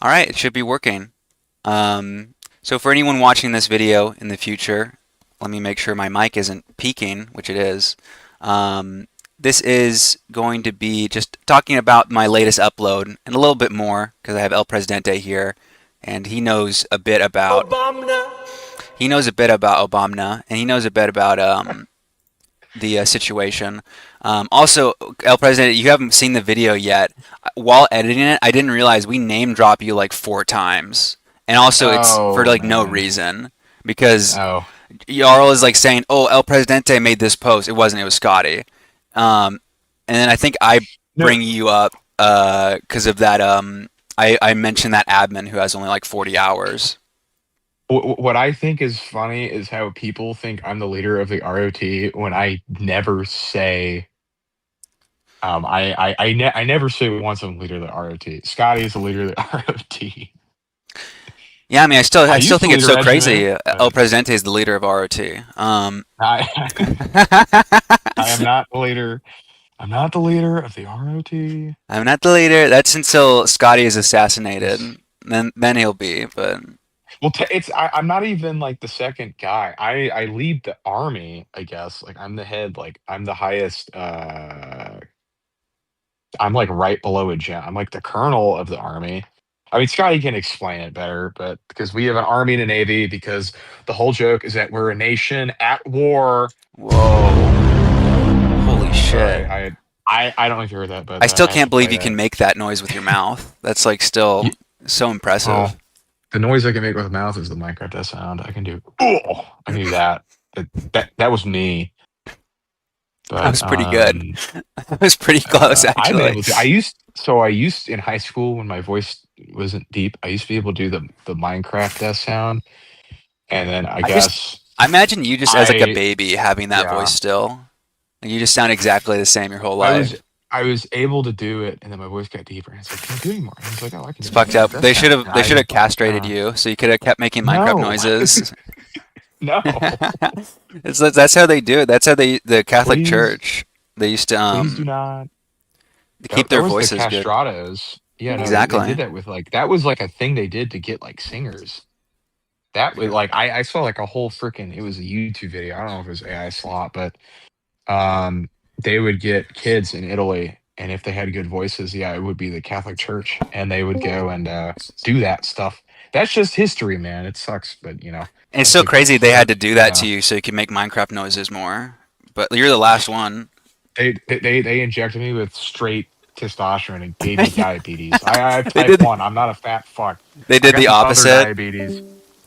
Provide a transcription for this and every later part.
All right, it should be working. So for anyone watching this video in the future, let me make sure my mic isn't peaking, which it is. This is going to be just talking about my latest upload and a little bit more because I have El Presidente here, and he knows a bit about Obama, and he knows a bit about the situation. Also, El Presidente, you haven't seen the video yet. While editing it, I didn't realize we name drop you like 4 times, and also it's for Oh like no man. reason because Oh. Jarl is like saying, "Oh, El Presidente made this post." It wasn't. It was Scotty. And then I think I No. bring you up because of that. I mentioned that admin who has only like 40 hours. What I think is funny is how people think I'm the leader of the ROT when I never say. I never say once I'm the leader of the ROT. Scotty is the leader of the ROT. Yeah, I mean, I I still used to think lead it's a so regiment, crazy. El but Presidente is the leader of ROT. I I am not the leader. I'm not the leader of the ROT. I'm not the leader. That's until Scotty is assassinated. It's Then he'll be. But well, I'm not even like the second guy. I lead the army, I guess. Like I'm the head. Like I'm the highest. I'm like right below a gen. I'm like the colonel of the army. I mean, Scotty can explain it better, but because we have an army and a navy, because the whole joke is that we're a nation at war. whoa, holy shit! Sorry, I don't know if you heard that, but I still I have can't to believe play you can that. make that noise with your mouth. That's like still Ye- so Oh, impressive. the noise I can make with my mouth is the Minecraft death sound. I can do. Oh, I can do that. That was me. That But was pretty good. That was pretty close, I've been actually. able to. I used in high school when my voice wasn't deep. I used to be able to do the Minecraft death sound, and then I I just, guess I imagine you just as like a I baby having that voice yeah still. Like you just sound exactly the same your whole I was life. I was able to do it, and then my voice got deeper, and it's like, can't do it anymore. And it's like, oh, I can It's do the fucked Minecraft up. death sound, and They should have I castrated you so you could have kept making Minecraft no noises. no That's how they do it. That's how the Catholic please Church they used please do not. to keep That their was the voices good. castratos. Yeah, no, they Exactly. did that with like that was like a thing they did to get like singers. That was like I saw like a whole freaking it was a YouTube video. I don't know if it was AI slot, but um they would get kids in Italy and if they had good voices, yeah, it would be the Catholic Church and they would go and do that stuff. That's just history, man. It sucks, but And it's that's so like the crazy they had to first, do that to you so you could make Minecraft noises more. But you're the last one. they injected me with straight testosterone and gave me diabetes. I have They type did 1. I'm not a fat fuck. they I did got the the other opposite. diabetes.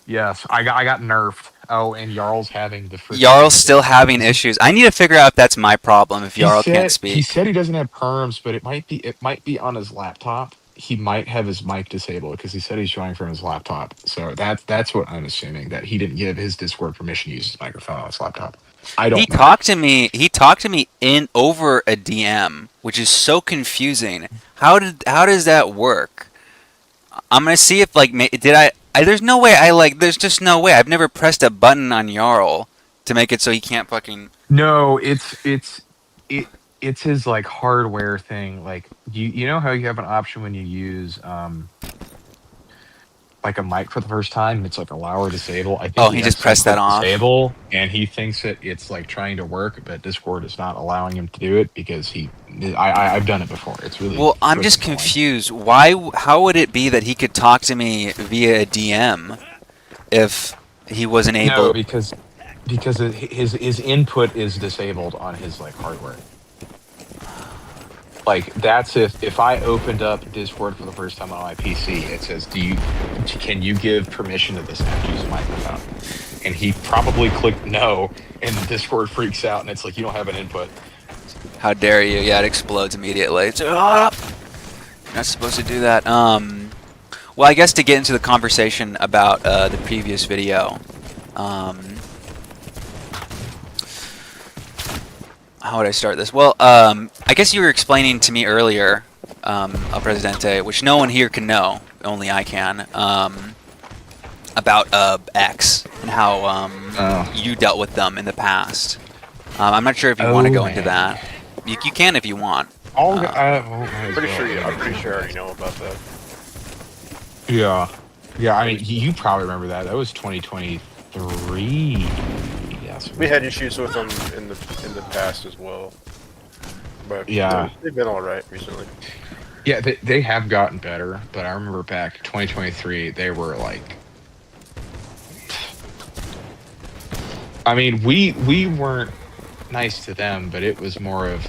Yes, I got nerfed. Oh, and Jarl's having the freaking Jarl's still issues. having issues. I need to figure out if that's my problem if He Jarl can't said he speak. said he doesn't have perms, but it might be on his laptop. He might have his mic disabled because he said he's joining from his laptop. So that's what I'm assuming, that he didn't give his Discord permission to use his microphone on his laptop. I don't know. He talked to me in over a DM, which is so confusing. How does that work? I'm gonna see if like did there's no way there's just no way. I've never pressed a button on Jarl to make it so he can't fucking. No, it it's his like hardware thing. Like you know how you have an option when you use like a mic for the first time, it's like allow or disable. I think Oh, he he just accidentally pressed that clicked off. disable and he thinks that it's like trying to work, but Discord is not allowing him to do it because I've done it before. It's really Well, I'm just freaking annoying. confused. Why? How would it be that he could talk to me via a DM if he wasn't No, able? because his input is disabled on his like hardware. Like that's if I opened up Discord for the first time on my PC, it says, can you give permission to this app to use a microphone?" And he probably clicked no, and Discord freaks out, and it's like you don't have an input. How dare you? Yeah, it explodes immediately. It's, you're not supposed to do that. Well, I guess to get into the conversation about the previous video, um, how would I start this? Well, I guess you were explaining to me earlier, El Presidente, which no one here can know, only I can, about X and how Oh, you dealt with them in the past. I'm not sure if you want to oh go into man. that. You can if you want. All Uh, might as Pretty well. sure Yeah, I'm pretty sure I already know about that. Yeah. Yeah, I mean, you probably remember that. That was 2023. Yeah, so it We was had like, issues with them in the past as well, but yeah. they've been all right recently. Yeah, they have gotten better, but I remember back 2023, they were like, I mean, we weren't nice to them, but it was more of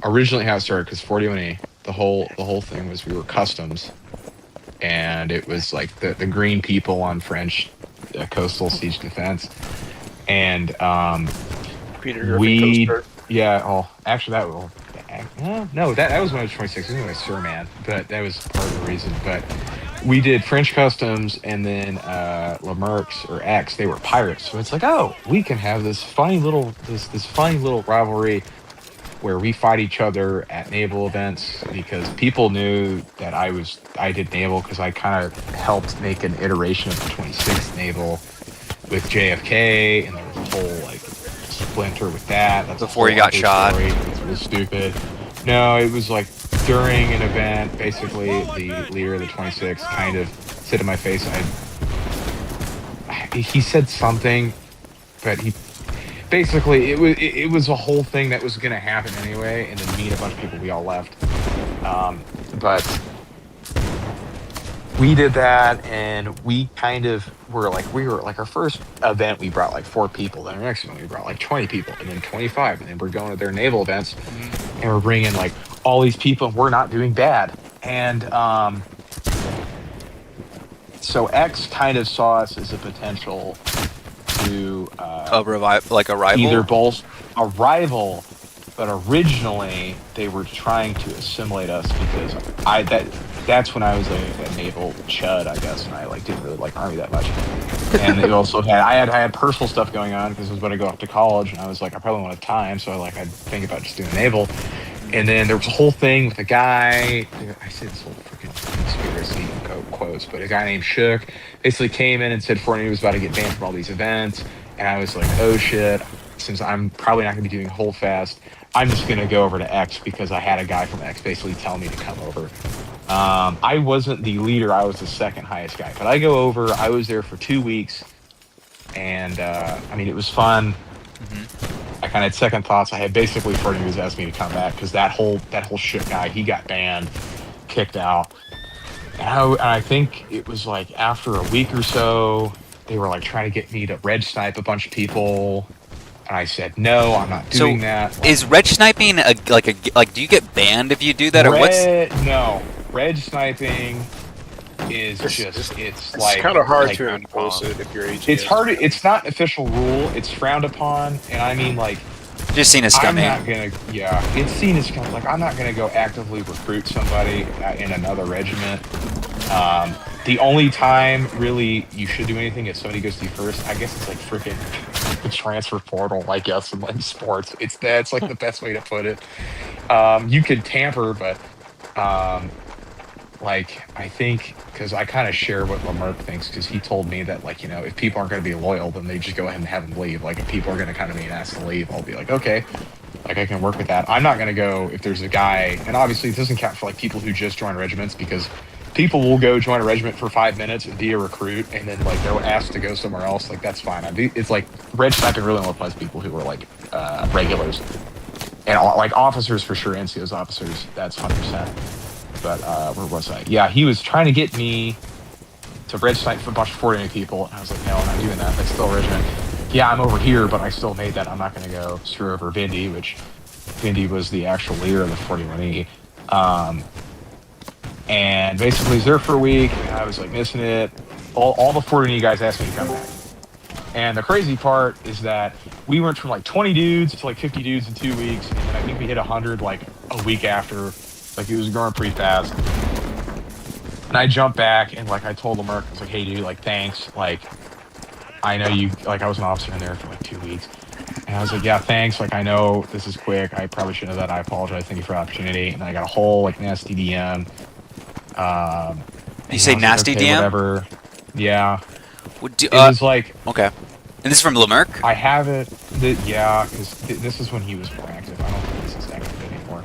originally how it started because 41E, the whole thing was we were customs, and it was like the green people on French coastal siege defense, and Peter Griffin Coast we Guard. yeah. Oh, actually, that will. No, that was when I was 26. I was anyway, Sir Man, but that was part of the reason. But we did French customs, and then Lemerc's or X, they were pirates. So it's like, oh, we can have this funny little rivalry where we fight each other at naval events because people knew that I did naval because I kind of helped make an iteration of the 26th naval with JFK, and there was a whole like splinter with that. That's a Before you whole got other shot. story. It's really stupid. No, it was like during an event, basically the leader of the 26 kind of said to my face, he said something, but he basically it was a whole thing that was going to happen anyway, and then me and a bunch of people we all left. But we did that, and we kind of we were like our first event we brought like 4 people, then our next one we brought like 20 people, and then 25, and then we're going to their naval events, and we're bringing like all these people, and we're not doing bad. And so X kind of saw us as a potential to Like a either rival. both a rival, but originally they were trying to assimilate us because that's when I was a naval chud, I guess, and I like didn't really like Army that much. And it also had I had personal stuff going on because it was when I go off to college, and I was like I probably won't have time, so I'd think about just doing naval. And then there was a whole thing with a guy. I said this whole freaking conspiracy quotes, but a guy named Shook basically came in and said Fortnite was about to get banned from all these events, and I was like, oh shit. Since I'm probably not going to be doing Holdfast, I'm just going to go over to X because I had a guy from X basically tell me to come over. I wasn't the leader; I was the second highest guy. But I go over. I was there for 2 weeks, and I mean, it was fun. Hmm. I kind of had second thoughts. I had basically Fortnite was asking me to come back because that whole shit guy, he got banned, kicked out. And I think it was like after a week or so, they were like trying to get me to red snipe a bunch of people. And I said, no, I'm not So doing that. is Like, red sniping like do you get banned if you do that or what's no, red sniping is just, it's It's kind of hard like, to enforce it if your it's AGS. hard. It's not an official rule. It's frowned upon. And I mean, like, just seen as I'm scummy? not gonna, yeah, it's seen as kind of like I'm not gonna go actively recruit somebody in another regiment. The only time really you should do anything if somebody goes to you first, I guess it's like freaking the transfer portal, I guess, in like sports. That's like the best way to put it. You could tamper, but um, like I think because I kind of share what Lamarck thinks because he told me that like if people aren't going to be loyal, then they just go ahead and have them leave. Like if people are going to kind of be asked to leave, I'll be like, okay, like I can work with that. I'm not going to go if there's a guy, and obviously it doesn't count for like people who just join regiments because people will go join a regiment for 5 minutes and be a recruit, and then like they're asked to go somewhere else. Like that's fine. It's like red sniping really only applies to people who are like regulars and like officers for sure. NCOs officers, that's 100%. But where was I? Yeah, he was trying to get me to red snipe for a bunch of 40 people, and I was like, no, I'm not doing that. That's still a regiment. Yeah, I'm over here, but I still made that. I'm not going to go screw over Vindy, which Vindy was the actual leader of the 41E. And basically, he's there for a week, and I was like missing it. All the 41E guys asked me to come back. And the crazy part is that we went from like 20 dudes to like 50 dudes in 2 weeks, and then I think we hit 100 like a week after. Like it was growing pretty fast. And I jumped back and like I told Merc, I was like, hey dude, like thanks. Like I know you like I was an officer in there for like 2 weeks. And I was like, yeah, thanks. Like I know this is quick. I probably shouldn't have done that. I apologize. Thank you for the opportunity. And I got a whole like nasty DM. You And say I was like, nasty okay, DM? whatever. Yeah. Would do, It was like okay. And this is from Lemerc? I have it. Yeah, because this is when he was more active. I don't think he's as active anymore.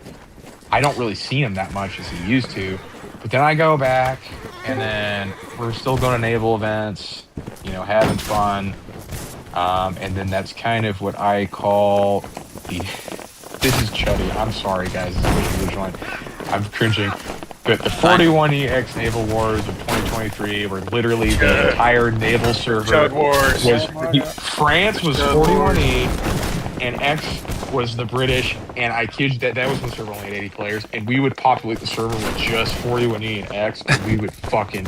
I don't really see him that much as he used to. But then I go back and then we're still going to naval events, having fun. And then that's kind of what I call the. This is chuddy. I'm sorry, guys. This is what you're joined. I'm cringing. But the 41EX Naval Wars of 2023 were literally the entire naval server. Chud Wars. France was 41E, and X was the British. And I kid you, that was when the server only had 80 players. And we would populate the server with just 41E and X, and we would fucking.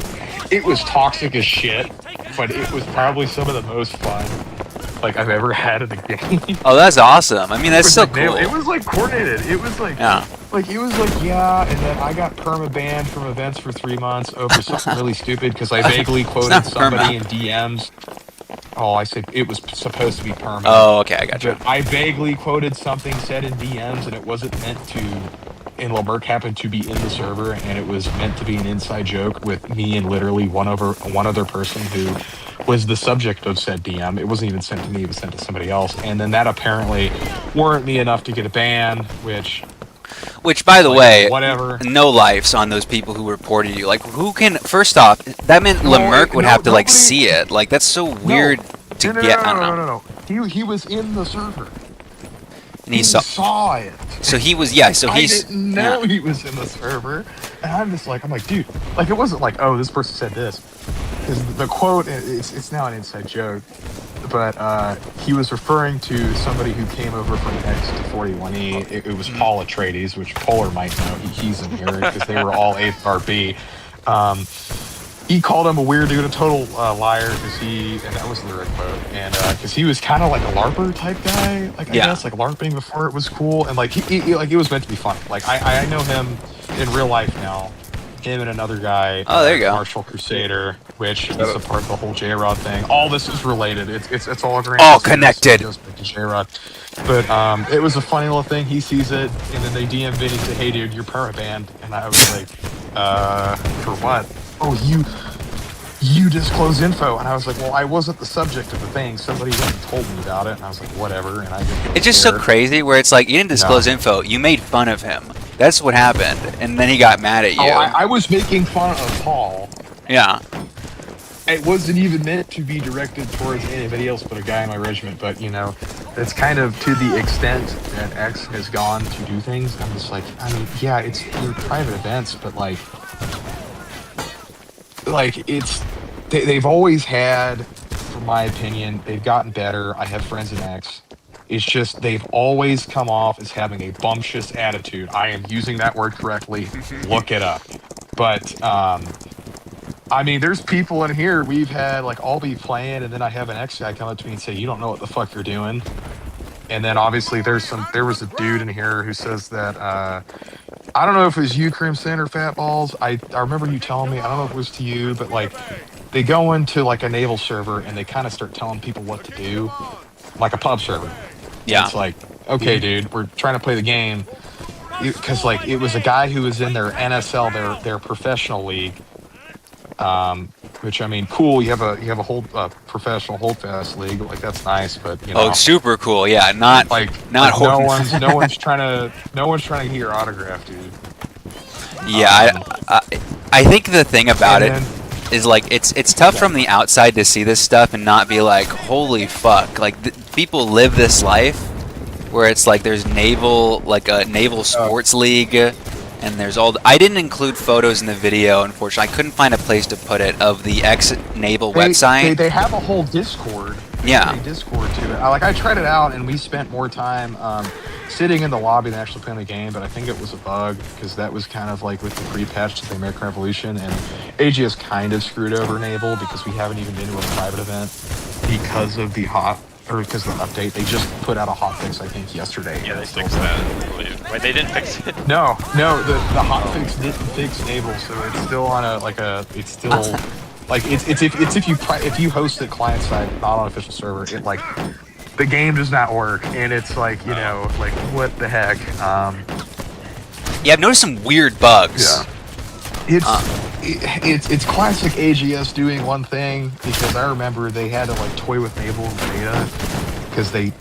It was toxic as shit, but it was probably some of the most fun I've ever had in a game. Oh, that's awesome. I mean, that's so cool. It was coordinated. It was yeah. It was and then I got perma-banned from events for 3 months over something really stupid because I vaguely quoted somebody in DMs. Oh, I said it was supposed to be perma. Oh, okay, I got you. But I vaguely quoted something said in DMs, and it wasn't meant to. And Lamberk happened to be in the server, and it was meant to be an inside joke with me and literally one other person who was the subject of said DM. It wasn't even sent to me; it was sent to somebody else. And then that apparently weren't me enough to get a ban, which, by the way, whatever. No lives on those people who reported you. Who can? First off, that meant Lamberk would have to nobody, see it. That's so weird to get. I don't know. No. He was in the server. And he saw it. So he was, So I didn't know he was in the server, and I'm like, dude, it wasn't oh, this person said this, because the quote, it's now an inside joke, but he was referring to somebody who came over from X to 41E. It was Paul Atreides, which Polar might know. He's in here because they were all A/B. He called him a weird dude, a total liar, and that was the lyric quote, and because he was kind of like a LARPer type guy, I guess, LARPing before it was cool, and it was meant to be funny. I know him in real life now, him and another guy. Oh, there you go. Marshall Crusader, which is a part of the whole J-Rod thing. All this is related. It's all all connected. J-Rod. But it was a funny little thing. He sees it, and then they DM Vinny and say, "Hey, dude, you're permabanned," and I was like, for what? Oh, you disclose info, and I was like, well, I wasn't the subject of the thing. Somebody went and told me about it, and I was like, whatever. And I didn't. It's just so crazy where it's you didn't disclose info. You made fun of him. That's what happened, and then he got mad at you. Oh, I was making fun of Paul. Yeah. It wasn't even meant to be directed towards anybody else but a guy in my regiment. But that's kind of to the extent that X has gone to do things. I'm just yeah, it's your private events, but they've always had, from my opinion, they've gotten better. I have friends in X. It's just they've always come off as having a bumptious attitude. I am using that word correctly. Look it up. But there's people in here we've had I'll be playing, and then I have an X guy come up to me and say, "You don't know what the fuck you're doing." And then obviously there was a dude in here who says that I don't know if it was you, Crimson, or Fat Balls. I remember you telling me, I don't know if it was to you, but they go into a naval server and they kind of start telling people what to do, like a pub server. Yeah. It's okay, dude, we're trying to play the game. Because it was a guy who was in their NSL, their professional league. Which cool. You have a whole professional Holdfast league. That's nice, but Oh, super cool. Yeah, not no one's trying to get your autograph, dude. Yeah, I think the thing about it is it's tough from the outside to see this stuff and not be like, holy fuck! People live this life where it's there's naval a naval sports league. And there's I didn't include photos in the video, unfortunately. I couldn't find a place to put it of the ex-naval website. They have a whole Discord. Yeah. A Discord to it. I tried it out, and we spent more time sitting in the lobby than actually playing the game, but I think it was a bug, because that was kind of with the pre-patch to the American Revolution, and AGS kind of screwed over Naval, because we haven't even been to a private event because of the because of the update. They just put out a hotfix, I think, yesterday. Yeah, they fixed that, I believe. Wait, they didn't fix it? No, the hotfix didn't fix Naval, so it's still on it's still if you host it client side, not on official server, it the game does not work, and it's what the heck. Yeah, I've noticed some weird bugs. Yeah. It's classic AGS doing one thing, because I remember they had to toy with Naval in beta because they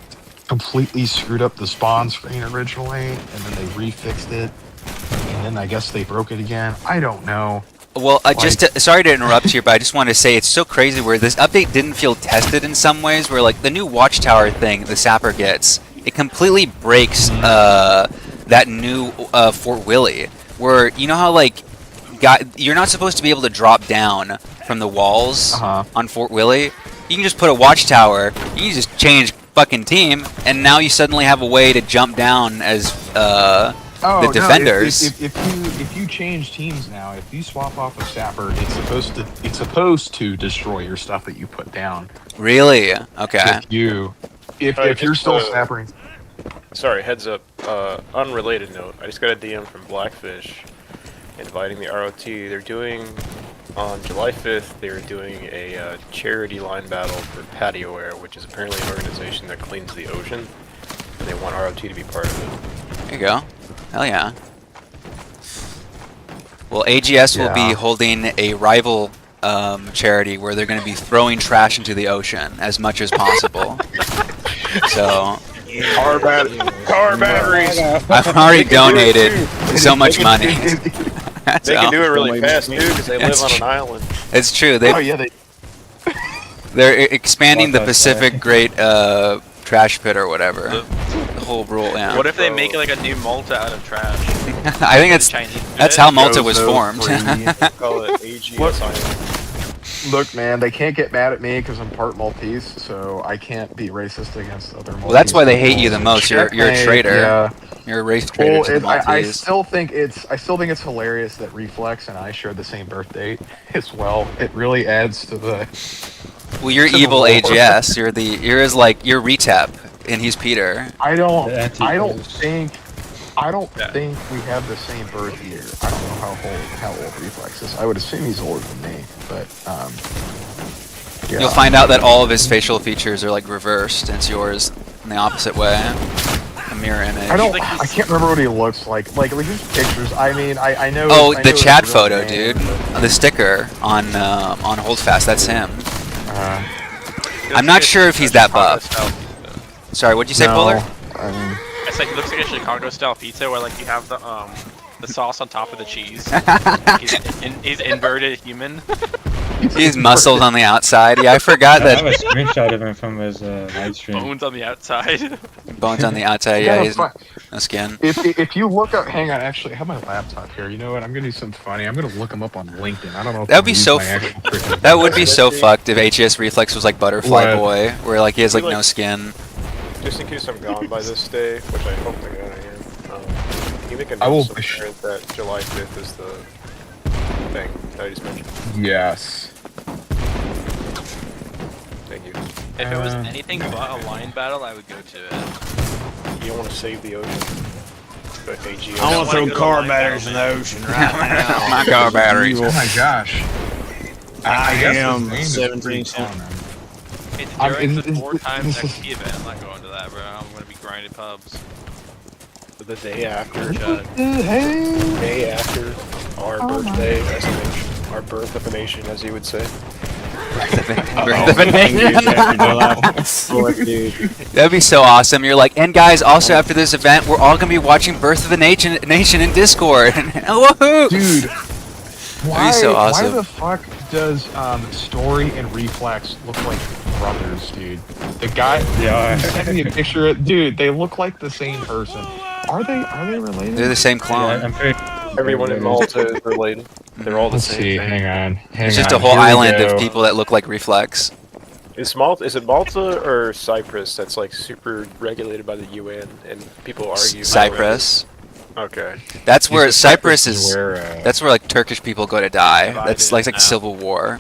completely screwed up the spawn screen originally, and then they refixed it, and then I guess they broke it again. I don't know. Well, sorry to interrupt here, but I just wanted to say it's so crazy where this update didn't feel tested in some ways. Where like the new Watchtower thing, the Sapper gets, it completely breaks that new Fort Willie. Where you know how like, you're not supposed to be able to drop down from the walls on Fort Willie. You can just put a Watchtower. You can just change fucking team, and now you suddenly have a way to jump down as the defenders. If you change teams now, if you swap off a Sapper, it's supposed to destroy your stuff that you put down. Really? Okay. If you're still Sappering. Sorry, heads up. Unrelated note. I just got a DM from Blackfish inviting the ROT. They're doing on July 5th. They're doing a charity line battle for Patio Air, which is apparently an organization that cleans the ocean, and they want ROT to be part of it. There you go. Hell yeah. Well, AGS will be holding a rival charity where they're going to be throwing trash into the ocean as much as possible. So Car batteries. I've already donated so much money. They can do it really fast too because they live on an island. It's true. They're expanding the Pacific Great Trash Pit or whatever. The whole rule. Yeah. What if they make like a new Malta out of trash? I think that's how Malta was formed. Call it AGS Island. Look, man, they can't get mad at me because I'm part Maltese, so I can't be racist against other Maltese. Well, that's why they hate you the most. You're a traitor. Yeah. You're a race traitor to the Maltese. I still think it's hilarious that Reflex and I share the same birth date as well. It really adds to the. Well, you're evil AGS. You're Retap, and he's Peter. I don't think we have the same birth year. I don't know how old Reflex is. I would assume he's older than me, but yeah. You'll find out that all of his facial features are like reversed, and it's yours in the opposite way. A mirror image. I can't remember what he looks like. Like his pictures. I mean, I know. Oh, I the know his chat real photo, name, dude. The sticker on Holdfast. That's him. I'm not sure if he's that buff. Sorry, what'd you say, Polar? It's like, it looks like a Chicago-style pizza where like you have the sauce on top of the cheese. He's inverted human. He's muscles on the outside. Yeah, I forgot I have that. a screenshot of him from his live stream. Bones on the outside. Bones on the outside. Yeah, he's no skin. If you look up, hang on, actually, I have my laptop here. You know what? I'm gonna do something funny. I'm gonna look him up on LinkedIn. I don't know. If That would be so. That would be so fucked if HES Reflex was like Butterfly Boy, where like he has like no skin. Just in case I'm gone by this day, which I hope I'm gonna am. Can you make a I will note somewhere that July 5th is the thing that I just mentioned? Yes. Thank you. If it was anything but a line battle, I would go to it. You don't want to save the ocean. But AGS. I want to throw car batteries in the ocean right now. My car batteries. Oh my gosh. I guess am his name is 17 pretty common. It's during the 4x XP event. I'm not going to that, bro. I'm going to be grinding pubs. The day after. Hey. Day after our birthday, as a nation. Our birth of a nation, as you would say. That'd be so awesome. You're like, and guys, also after this event, we're all gonna be watching Birth of the Nation in Discord. Woohoo! Dude, why, so awesome. why the fuck does Story and Reflex look like brothers, dude? The guy, sent me a picture. Dude, they look like the same person. Are they related? They're the same clone. Everyone in Malta is related. They're all the Let's same see. thing. Hang on. It's just a whole island of people that look like Reflex. Is it Malta or Cyprus that's like super regulated by the UN and people argue? Cyprus. Okay. That's where Cyprus is is. where, That's where like Turkish people go to die. Divided That's like now. civil war.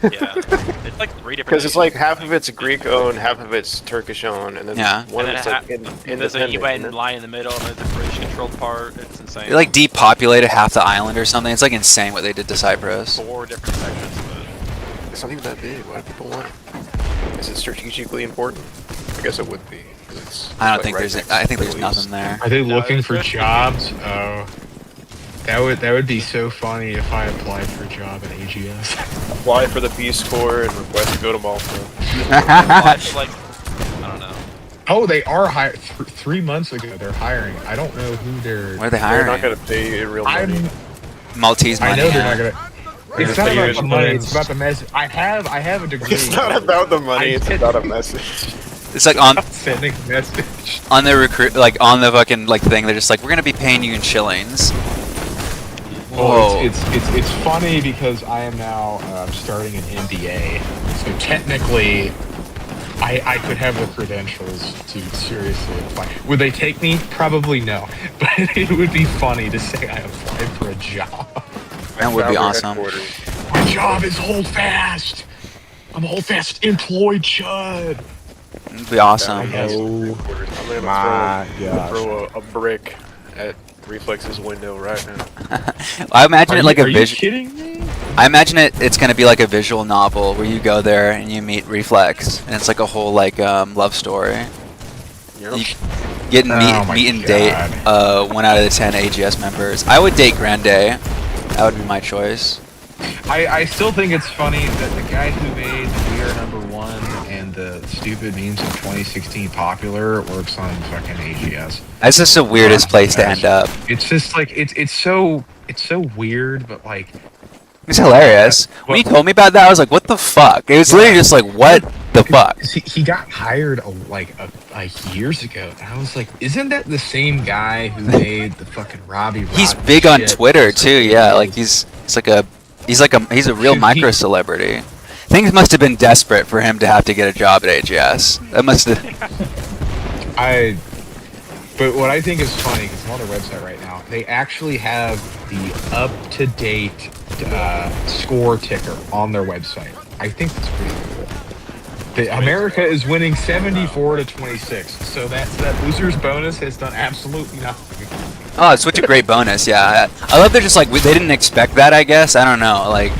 Yeah. It's like 3 different. Because it's like half of it's Greek owned, half of it's Turkish owned, and then Yeah. one And of then it's like there's a UN independent. line in the middle, and there's a British controlled part. It's insane. They like depopulated half the island or something. It's like insane what they did to Cyprus. 4 different sections of it. It's not even that big. Why do people want it? Is it strategically important? I guess it would be. 'Cause it's I don't like think right there's. next I to think the there's Middle East. nothing there. Are they looking it's for just- jobs? Oh, that would be so funny if I applied for a job at AGS. Apply for the Peace Corps and request to go to Malta. Watch, like, I don't know. Oh, they are hiring. 3 months ago, they're hiring. I don't know who they're. Where are they They're not hiring? gonna pay in real money. Maltese money. I know they're yeah. not gonna. It's not about the money. It's about the message. I have a degree. It's not about the money, it's I- about a message. It's like on Sending a message. on the recruit, like on the fucking like thing. They're just like, we're gonna be paying you in shillings. Well, Whoa. it's funny because I am now starting an MBA, so technically, I could have the credentials to seriously apply. Would they take me? Probably no, but it would be funny to say I applied for a job. That would be Founder awesome. headquarters. My job is Holdfast. I'm a Holdfast employed chud. It'd be awesome. Oh I'm gonna my gosh. throw a brick at Reflex's window right now. I imagine it like a Are you visual. kidding me? I imagine it's gonna be like a visual novel where you go there and you meet Reflex, and it's like a whole like love story. Yep. You get and Oh my meet and date God. 1 out of the 10 AGS members. I would date Grande. That would be my choice. I still think it's funny that the guy who made We Are Number One and the stupid memes in 2016 popular works on fucking AGS. That's just the weirdest place to end up. It's just like it's so weird, but like It's hilarious. When you told me about that, I was like, what the fuck? It was literally just like, what the fuck? he got hired years ago, and I was like, isn't that the same guy who made the fucking Robbie? He's Rotten big on shit? Twitter too, yeah. Like he's a real Dude, micro celebrity. Things must have been desperate for him to have to get a job at AGS. That must have. But what I think is funny, because I'm on their website right now, they actually have the up-to-date score ticker on their website. I think that's pretty cool. America is winning 74 to 26, so that loser's bonus has done absolutely nothing. Oh, it's such a great bonus. Yeah, I love they're just like they didn't expect that. I guess I don't know. Like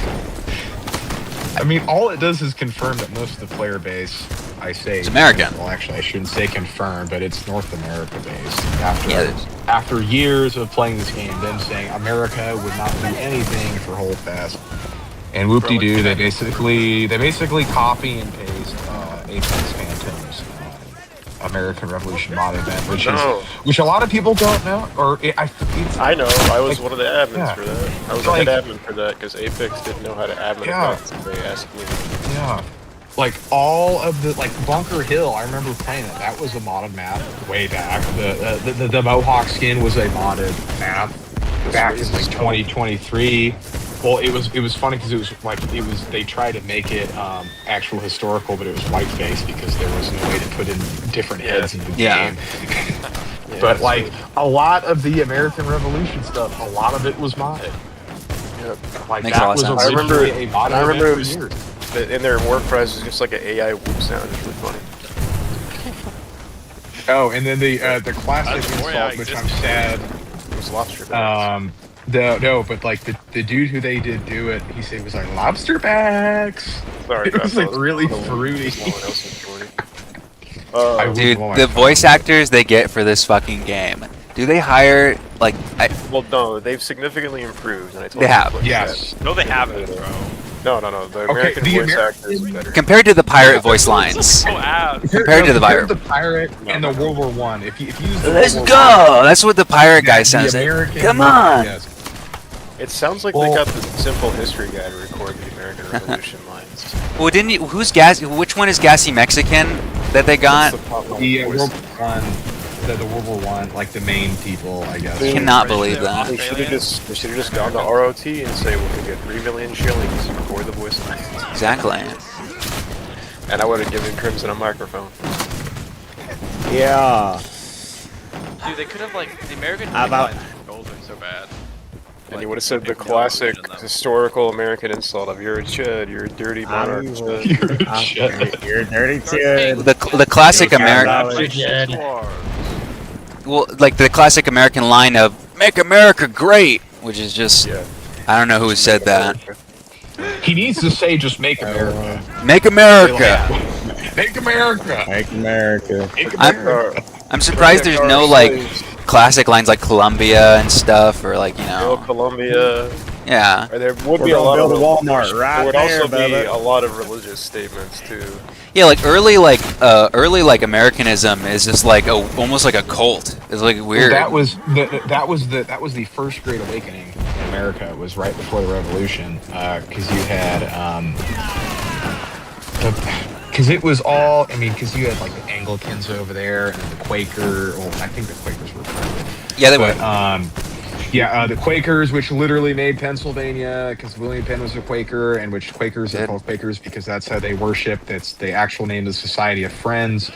I mean, all it does is confirm that most of the player base, I say, It's American. Well, actually, I shouldn't say confirm, but it's North America based. Yeah. After years of playing this game, them saying America would not do anything for Holdfast, and whoop-de-doo, they basically copy and paste Apex Phantom's American Revolution mod event, which a lot of people don't know, I know. I was one of the admins Yeah. for that. I was Like- a head admin for that because Apex didn't know how to admin Yeah. events. So they asked me. Yeah. Like all of the Bunker Hill, I remember playing it. That was a modded map way back. The Mohawk skin was a modded map back in like 2023. Well, it was funny because they tried to make it actual historical, but it was whiteface because there was no way to put in different heads in the Yeah. game. But like a lot of the American Revolution stuff, a lot of it was modded. Yep. Like Makes a that lot of was sense. I remember- originally a modded I remember event it for was- years. In their war prize was just like an AI whoop sound. It's really funny. Oh, and then the classic Before AI insult, which I'm existed. sad. It was lobster backs. No, but like the dude who they did do it, he said it was like lobster backs. Sorry, It was like that really no one- fruity. no one else enjoyed it. I would- dude, oh my the God. voice actors they get for this fucking game. Do they hire like? Well, no, they've significantly improved, and I told They you have. like Yes. No, they haven't, bro. that. No. The American the voice American- actors are better. Compared to the pirate voice lines. So ass. Compared to the pirate. The pirate and the World War One. If you use the Let's World go! War I, That's what the pirate guy the sounds like. American- Come on! Yes. It sounds like Well- they got the simple history guy to record the American Revolution lines. Well, didn't you? Who's gas? Which one is gassy Mexican that they got? It's the pop The voice. World War One, the World War One, like the main people, I guess. Dude, Cannot British believe and that. They should have just gone to ROT and say we'll get 3 million shillings to record the voice lines. Exactly. And I would have given Crimson a microphone. Yeah. Dude, they could have like the American How about- goals are so bad. And Like, you would have said the they have no classic evolution, though. historical American insult of you're a chud, you're a dirty monarch. I'm- chud." You're a dirty kid. The classic American- American. American- Well, like the classic American line of "Make America Great," which is just Yeah. I don't know who said that. He needs to say just make America. Make America. Make America. Make America. Make I'm- America. I'm surprised there's no like classic lines like Columbia and stuff, or like Columbia. yeah. Or there would We're be a gonna lot of build a Walmart right there would there, also be Bubba. a lot of religious statements too. Yeah, like early Americanism is just like almost like a cult. It's like weird. That was the First Great Awakening. America was right before the Revolution, because you had because it was all, I mean, because you had like the Anglicans over there and the Quaker. Well, I think the Quakers were private. Yeah, they But were. yeah, the Quakers, which literally made Pennsylvania, because William Penn was a Quaker, and which Quakers are Did. called Quakers because that's how they worship. That's the actual name of the Society of Friends.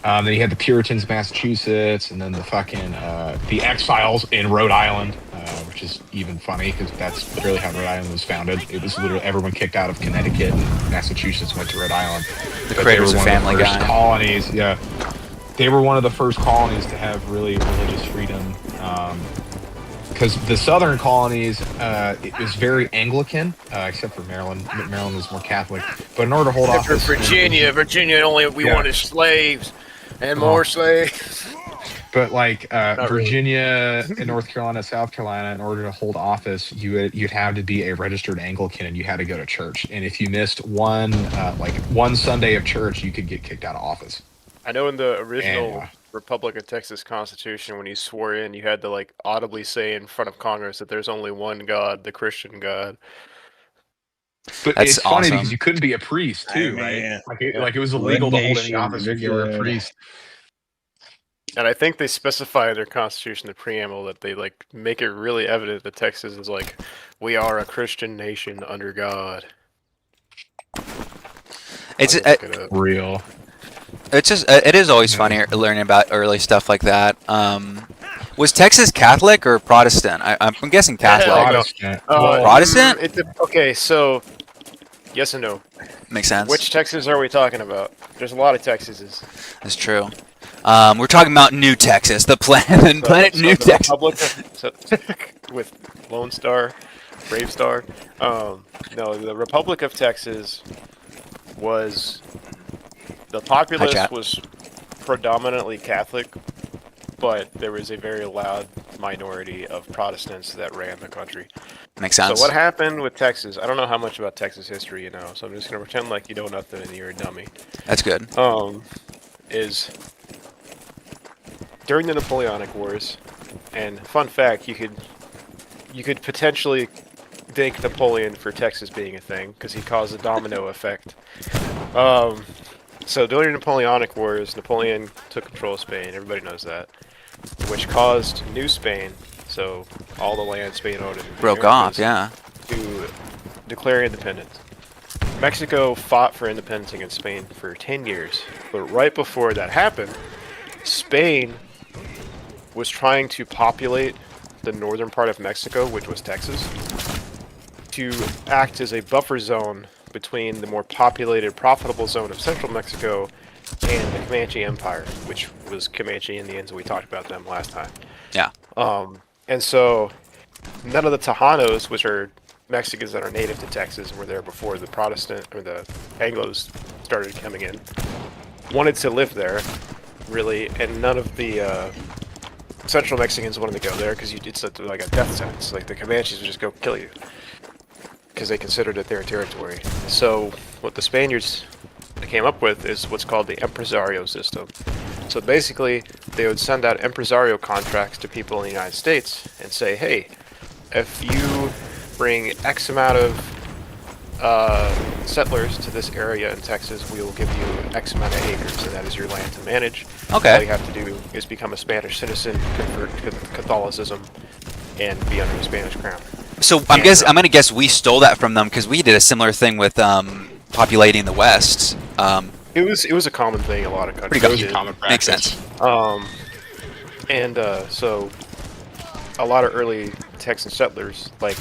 Then you had the Puritans, Massachusetts, and then the fucking the Exiles in Rhode Island, which is even funny because that's literally how Rhode Island was founded. It was literally everyone kicked out of Connecticut and Massachusetts went to Rhode Island. The But they creators were of one Family the first Guy. colonies. Yeah, they were one of the first colonies to have really religious freedom. Because the southern colonies, it was very Anglican, except for Maryland. Maryland was more Catholic. But in order to hold off For Virginia only we Yeah. wanted slaves and Oh. more slaves. But like really. Virginia and North Carolina, South Carolina, in order to hold office, you'd have to be a registered Anglican and you had to go to church. And if you missed one Sunday of church, you could get kicked out of office. I know in the original And, Republic of Texas Constitution, when you swore in, you had to like audibly say in front of Congress that there's only one God, the Christian God. But That's it's funny awesome. because you couldn't be a priest too, Man. right? Yeah. Like it was One illegal to hold any nation office under if you were a God. priest. And I think they specify in their constitution, the preamble, that they like make it really evident that Texas is like, we are a Christian nation under God. It's I'll go look it up. Real. it's just it is always Yeah. funny learning about early stuff like that. Was Texas Catholic or Protestant? I'm guessing Catholic. Protestant. Protestant? Okay, so yes and no. Makes sense. Which Texas are we talking about? There's a lot of Texases. That's true. We're talking about New Texas, the planet New the Texas. Republic with Lone Star, Brave Star. No, the Republic of Texas was the populace chat. was predominantly Catholic, but there was a very loud minority of Protestants that ran the country. Makes sense. So what happened with Texas? I don't know how much about Texas history you know, so I'm just gonna pretend like you know nothing and you're a dummy. That's good. Is during the Napoleonic Wars, and fun fact, you could potentially thank Napoleon for Texas being a thing because he caused a domino effect. So during the Napoleonic Wars, Napoleon took control of Spain. Everybody knows that, which caused New Spain, so all the land Spain owned in the Broke off, Americas, yeah. to declare independence. Mexico fought for independence against Spain for 10 years, but right before that happened, Spain was trying to populate the northern part of Mexico, which was Texas, to act as a buffer zone between the more populated, profitable zone of central Mexico and the Comanche Empire, which was Comanche Indians, and we talked about them last time. Yeah. And so none of the Tejanos, which are Mexicans that are native to Texas and were there before the Protestant or the Anglos started coming in, wanted to live there, really, and none of the Central Mexicans wanted to go there because it's like a death sentence. Like the Comanches would just go kill you because they considered it their territory. So what the Spaniards came up with is what's called the empresario system. So basically, they would send out empresario contracts to people in the United States and say, hey, if you bring X amount of settlers to this area in Texas, we will give you X amount of acres, and that is your land to manage. Okay. All you have to do is become a Spanish citizen, convert to Catholicism, and be under the Spanish crown. So I'm gonna guess we stole that from them because we did a similar thing with populating the West. It was a common thing in a lot of countries. Pretty did. common Makes practice. sense. So a lot of early Texan settlers, like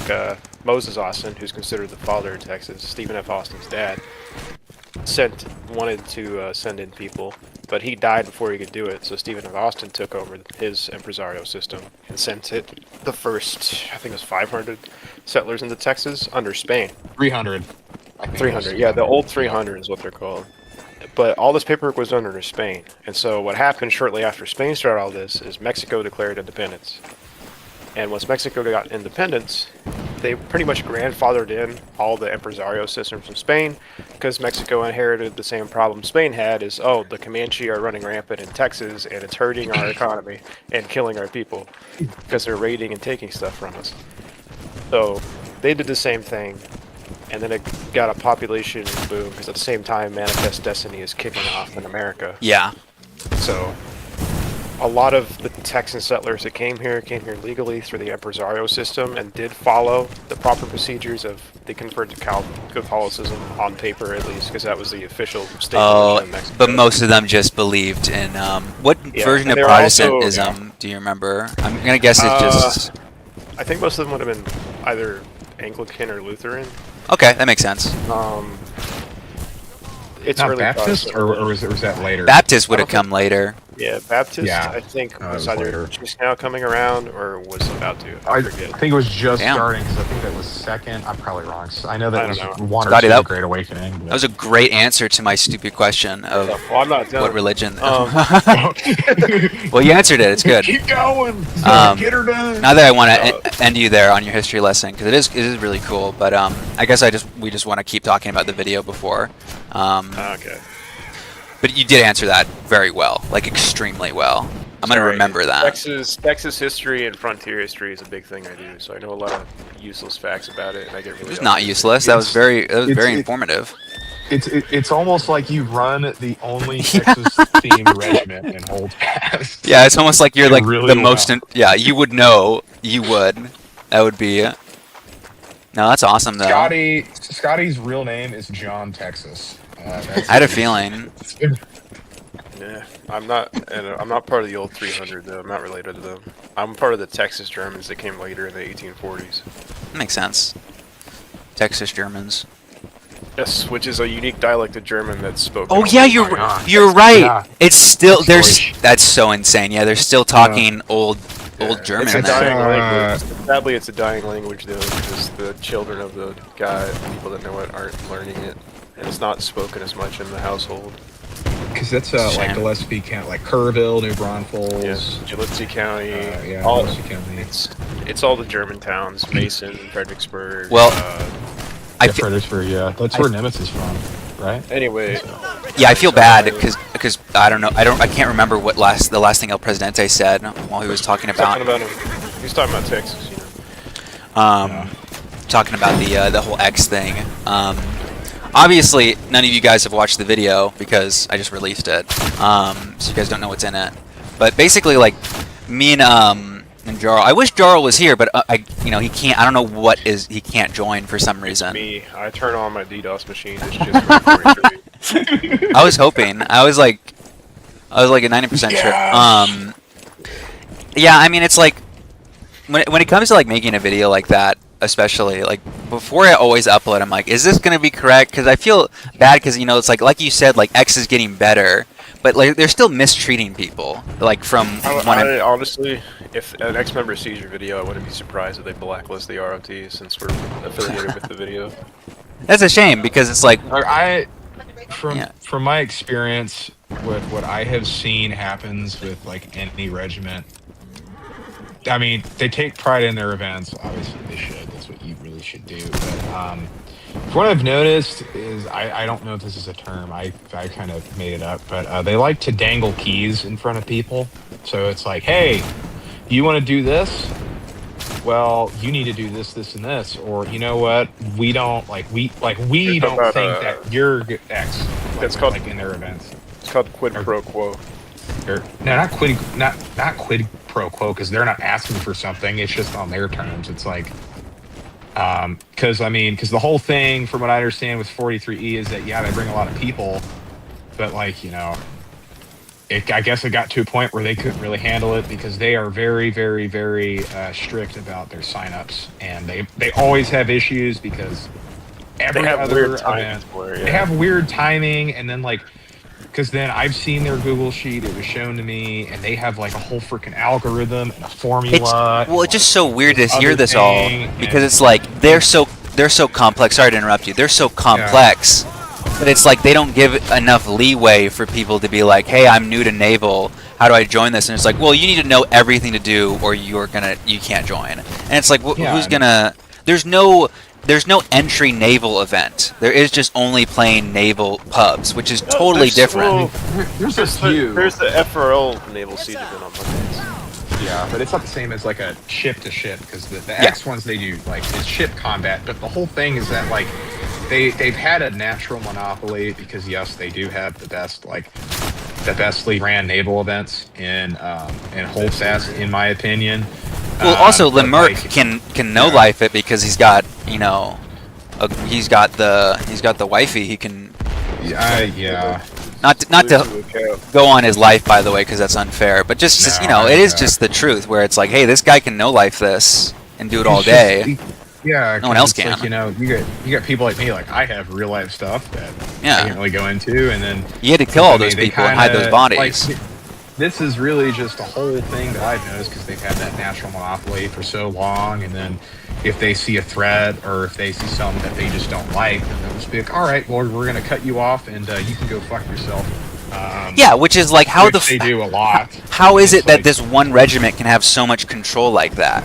Moses Austin, who's considered the father of Texas, Stephen F. Austin's dad, wanted to send in people, but he died before he could do it. So Stephen F. Austin took over his empresario system and sent the first, I think it was 500 settlers into Texas under Spain. 300. I think 300, yeah, the old 300 is what they're called. But all this paperwork was done under Spain. And so what happened shortly after Spain started all this is Mexico declared independence. And once Mexico got independence, they pretty much grandfathered in all the empresario systems from Spain because Mexico inherited the same problem Spain had is, oh, the Comanche are running rampant in Texas and it's hurting our economy and killing our people because they're raiding and taking stuff from us. So they did the same thing, and then it got a population boom because at the same time Manifest Destiny is kicking off in America. Yeah. So a lot of the Texan settlers that came here legally through the Empresario system and did follow the proper procedures of they converted to Catholicism on paper at least because that was the official state religion in Mexico. But most of them just believed in what version of and they were Protestantism do you remember? I'm gonna guess it's just. I think most of them would have been either Anglican or Lutheran. Okay, that makes sense. It's Not really Baptist, Protestant. or was that later? Baptist would have come later. Yeah, Baptist. Yeah. I think Oh, was it was either later. just now coming around or was about to. I forget. think it was just Damn. starting because I think that was second. I'm probably wrong. So I know that I was don't know. one or Scotty, two that- Great Awakening. That was a great answer to my stupid question of Well, I'm not done. what religion. But Well, you answered it. It's good. Keep going. Um, Get her done. Not that I want to end you there on your history lesson because it is really cool. But I guess we just want to keep talking about the video before. Okay. But you did answer that very well, like extremely well. I'm gonna Sorry. remember that. Texas history and frontier history is a big thing I do, so I know a lot of useless facts about it, and I get really. It was not useless. That was very informative. It's almost like you run the only Texas-themed regiment in Holdfast. Yeah, it's almost like you're like Really the most. well. Yeah, you would know. You would. That would be. No, that's awesome though. Scotty's real name is John Texas. I had a feeling. Yeah, I'm not part of the old 300 though. I'm not related to them. I'm part of the Texas Germans that came later in the 1840s. Makes sense. Texas Germans. Yes, which is a unique dialect of German that's spoken. Oh yeah, you're God. right. Yeah. It's still That's there's that's so insane. Yeah, they're still talking old German. It's a It's, there. dying uh, language. Sadly, it's a dying language though, because the children of the people that know it aren't learning it, and it's not spoken as much in the household. Because that's Shame. like Gillespie County, like Kerrville, New Braunfels. Yes, Gillespie County. Yeah, all, Gillespie County. it's all the German towns, Mason, Fredericksburg. Well, I Yeah, fe- Fredericksburg, yeah. That's where Nemesis is from, right? anyway, yeah, I feel bad because I don't know. I can't remember what the last thing El Presidente said while he was talking about he's talking about Texas. You know. talking about the whole X thing. Obviously, none of you guys have watched the video because I just released it, so you guys don't know what's in it. But basically, like me and Jarl, I wish Jarl was here, but he can't. I don't know what is he can't join for some reason. Me, I turn on my DDoS machine. It's just for 43. I was hoping. I was like a 90% sure. Yeah, I mean, it's like when it comes to like making a video like that, especially like before I always upload, I'm like, is this gonna be correct? Because I feel bad because it's like you said, like X is getting better, but like they're still mistreating people. Like from I honestly, if an ex-member sees your video, I wouldn't be surprised if they blacklist the ROT since we're affiliated with the video. that's a shame because it's like From my experience with what I have seen happens with like any regiment, I mean, they take pride in their events. Obviously, they should. That's what you really should do. But what I've noticed is, I don't know if this is a term. I kind of made it up. But they like to dangle keys in front of people. So it's like, hey, you want to do this? Well, you need to do this, this, and this. Or you know what? We don't think that you're X. That's called like in their events. It's called quid pro quo. No, not quid pro quo, because they're not asking for something. It's just on their terms. It's like, because the whole thing, from what I understand, with 43E is that they bring a lot of people, but like I guess it got to a point where they couldn't really handle it because they are very, very, very strict about their signups, and they always have issues because every other event they have weird timing, and then like. Because then I've seen their Google sheet, it was shown to me, and they have like a whole freaking algorithm and a formula. It's just so weird to hear this all because it's like they're so complex. Sorry to interrupt you. They're so complex, but it's like they don't give enough leeway for people to be like, "Hey, I'm new to naval. How do I join this?" And it's like, "Well, you need to know everything to do, or you can't join." And it's like, who's gonna? There's no entry naval event. There is just only plain naval pubs, which is totally different. There's a few. There's the FRL naval siege event on Mondays. Yeah, but it's not the same as like a ship to ship because the Yeah. X ones they do like is ship combat, but the whole thing is that like they've had a natural monopoly because yes, they do have the bestly ran naval events in Holdfast in my opinion. Well, also But, Lemerck like, can no yeah. life it because he's got he's got the wifey. He can yeah. not to Lose the cow. go on his life, by the way, because that's unfair. But just No, it is yeah. just the truth where it's like, hey, this guy can no life this and do it all It's just- day. Yeah, No one 'cause else it's like, can. you got people like me, like I have real life stuff that Yeah. I can't really go into, and then You had to kill all I mean, those they people and hide those kinda- bodies. like, this is really just a whole thing that I've noticed because they've had that natural monopoly for so long, and then if they see a threat or if they see something that they just don't like, then they'll just be like, all right, well, we're gonna cut you off, and you can go fuck yourself. Yeah, which is like how which they do a lot. how is It's it that like- this one regiment can have so much control like that?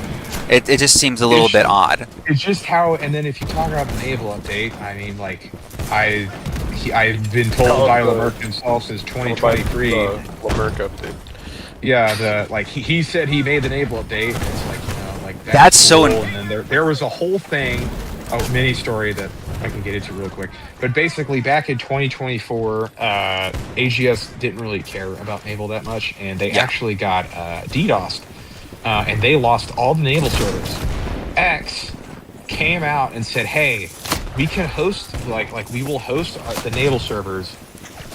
It just seems a little It's- bit odd. It's just how, and then if you talk about the naval update, I mean, like, I've been told by Lemerck himself since 2023. Lemerck update. Yeah, he said he made the naval update. It's like like That's so cool. And then there was a whole thing, a mini story that I can get into real quick. But basically, back in 2024, AGS didn't really care about naval that much, and they actually got DDoSed, and they lost all the naval servers. X came out and said, "Hey, we can host we will host the naval servers."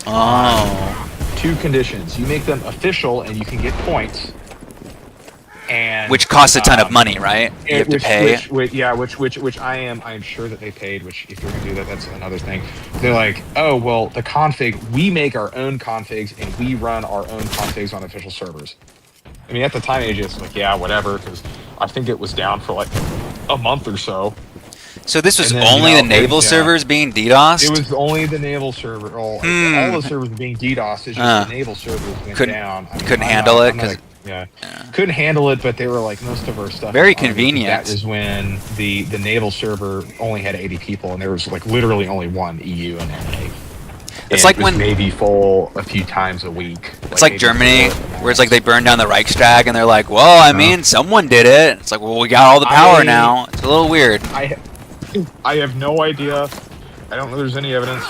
Oh. Two conditions: you make them official, and you can get points. And Which costs a ton of money, right? You have to pay. Which I am sure that they paid. Which if you're gonna do that, that's another thing. They're like, oh well, the config, we make our own configs and we run our own configs on official servers. I mean, at the time, AGS was like, yeah, whatever, because I think it was down for like a month or so. So this was And then, only you know, the naval yeah. servers being DDoSed? It was only the naval server. All the servers were being DDoSed. It's just the naval servers went Couldn't- down. I mean, couldn't I'm handle not- it I'm not 'cause- couldn't handle it. But they were like most of our stuff. Very was on it, because convenient. That was when the naval server only had 80 people, and there was like literally only one EU and NA. It's And like it was when- maybe full a few times a week. It's like maybe Germany, 4 at where it's like max. they burned down the Reichstag, and they're like, well, I mean, someone did it. It's like, well, we got all the power I- now. It's a little weird. I have no idea. I don't know. There's any evidence.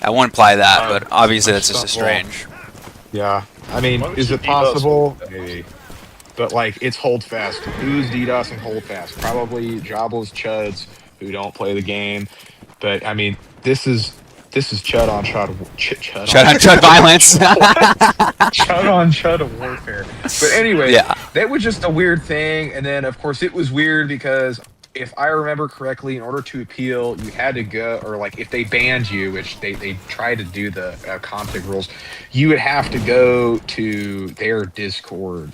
I won't imply that, Uh, but obviously I that's just a just thought, strange. Yeah, I mean, Why would is you it DDoS possible? Holdfast? Maybe. But like, it's Holdfast. Who's DDoSing Holdfast? Probably jobless chuds who don't play the game. But I mean, this is chud on chud. Shut up, Chud violence. Chud on chud warfare. But anyway, Yeah. that was just a weird thing. And then, of course, it was weird because if I remember correctly, in order to appeal, you had to go, or like if they banned you, which they tried to do the config rules, you would have to go to their Discord.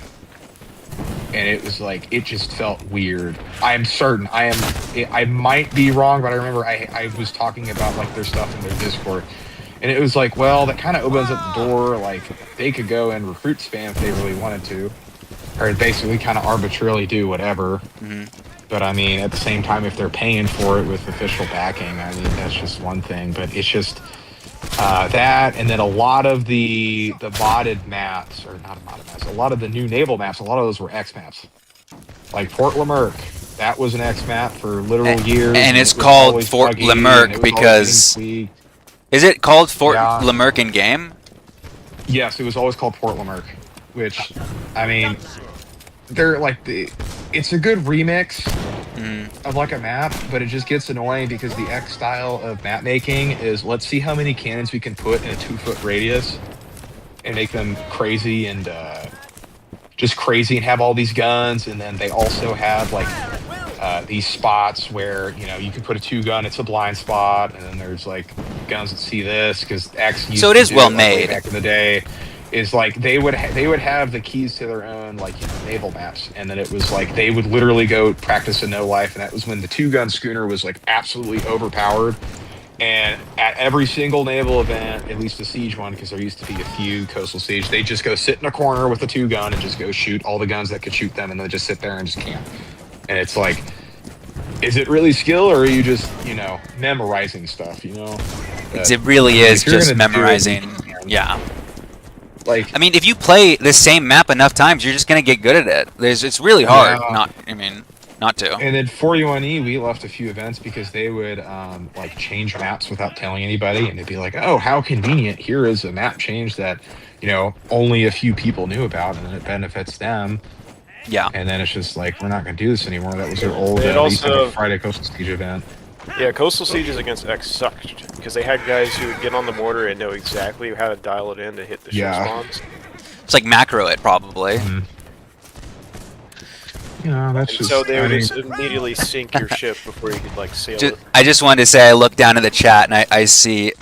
And it was like, it just felt weird. I'm certain, I might be wrong, but I remember I was talking about like their stuff in their Discord. And it was like, well, that kind of opens up the door. Like, they could go and recruit spam if they really wanted to. Or basically kind of arbitrarily do whatever. Mhm. But I mean, at the same time, if they're paying for it with official backing, I mean, that's just one thing. But it's just that, and then a lot of the modded maps, or not modded maps, a lot of the new naval maps, a lot of those were X maps. Like Fort Lemerck, that was an X map for literal years. and it's it was called always Fort buggy, Lemerck and it was always because- getting tweaked. Is it called Fort Yeah. Lemerck in game? Yes, it was always called Port Lemerck, which, I mean, they're like it's a good remix of like a map, but it just gets annoying because the X style of map making is let's see how many cannons we can put in a 2-foot radius and make them crazy and just crazy and have all these guns, and then they also have like these spots where you can put a 2-gun, it's a blind spot, and then there's like guns that see this because X used So it to is do well like, way made. back in the day. Is like they would have the keys to their own like naval maps, and then it was like they would literally go practice a no life, and that was when the 2-gun schooner was like absolutely overpowered. And at every single naval event, at least the siege one, because there used to be a few coastal siege, they just go sit in a corner with a 2-gun and just go shoot all the guns that could shoot them, and then just sit there and just camp. And it's like, is it really skill, or are you just memorizing stuff? But It really is if you're just gonna do it, memorizing. you can. Yeah. Like, I mean, if you play the same map enough times, you're just gonna get good at it. It's really hard Yeah. not to. and then 41E, we left a few events because they would like change maps without telling anybody, and they'd be like, "Oh, how convenient! Here is a map change that only a few people knew about, and it benefits them." Yeah. And then it's just like, we're not going to do this anymore. That was their old It they used to have also- a Friday Coastal Siege event. Yeah, Coastal Sieges against X sucked because they had guys who would get on the mortar and know exactly how to dial it in to hit the ship Yeah. spawns. It's like macro it probably. Yeah, that's And just. so they I would mean, just immediately sink your ship before you could like sail it. I just wanted to say I look down at the chat and I see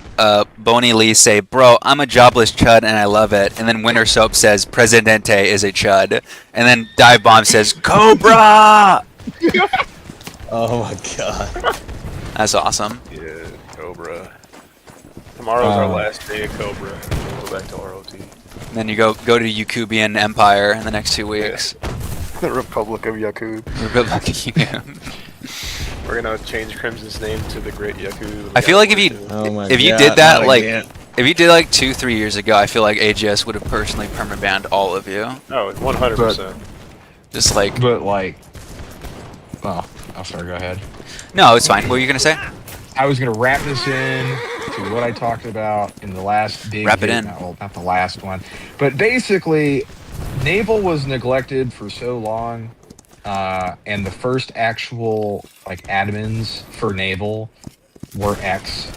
Boney Lee say, "Bro, I'm a jobless chud and I love it." And then Winter Soap says, "Presidente is a chud." And then Dive Bomb says, "Cobra!" Oh my god. That's awesome. Yeah, Cobra. Tomorrow's our Oh. last day of Cobra. We'll go back to ROT. And then you go to Yakubian Empire in the next 2 weeks. The Republic of Yakub. Good luck to you. We're gonna change Crimson's name to the Great Yakub. I feel like if you Oh my If you god. did that, not like- again. If you did like 2-3 years ago, I feel like AGS would have personally permabanned all of you. Oh, 100%. Just like, but like, well, I'm sorry. Go ahead. no, it's fine. What were you gonna say? I was going to wrap this in to what I talked about in the last big. Wrap it in. Well, not the last one, but basically, naval was neglected for so long, and the first actual like admins for naval were X.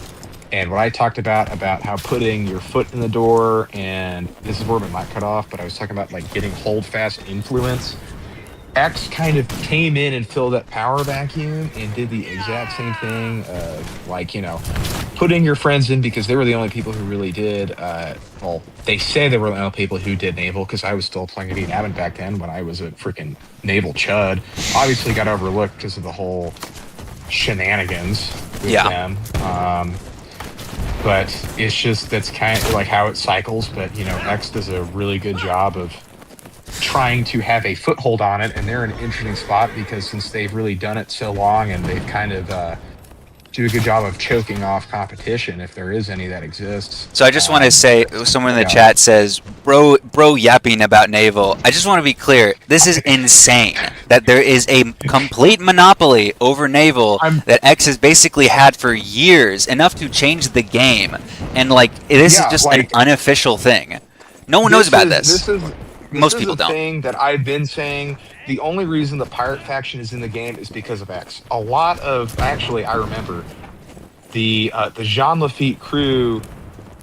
And what I talked about how putting your foot in the door, and this is where my mic cut off, but I was talking about like getting Holdfast influence. X kind of came in and filled that power vacuum and did the exact same thing, like, putting your friends in, because they were the only people who really did, well, they say they were the only people who did naval, because I was still playing to be an admin back then when I was a freaking naval chud. Obviously got overlooked because of the whole shenanigans with Yeah. them. But it's just, that's kind of like how it cycles, but, X does a really good job of trying to have a foothold on it, and they're in an interesting spot because since they've really done it so long, and they've kind of do a good job of choking off competition, if there is any that exists. So I just want to say, someone in the yeah. chat says, bro yapping about naval. I just want to be clear. This is insane that there is a complete monopoly over naval that X has basically had for years, enough to change the game. And like, this is Yeah, just like, an unofficial thing. No one knows about this. Most This people is a don't. thing that I've been saying. The only reason the pirate faction is in the game is because of X. A lot of, actually, I remember the Jean Lafitte crew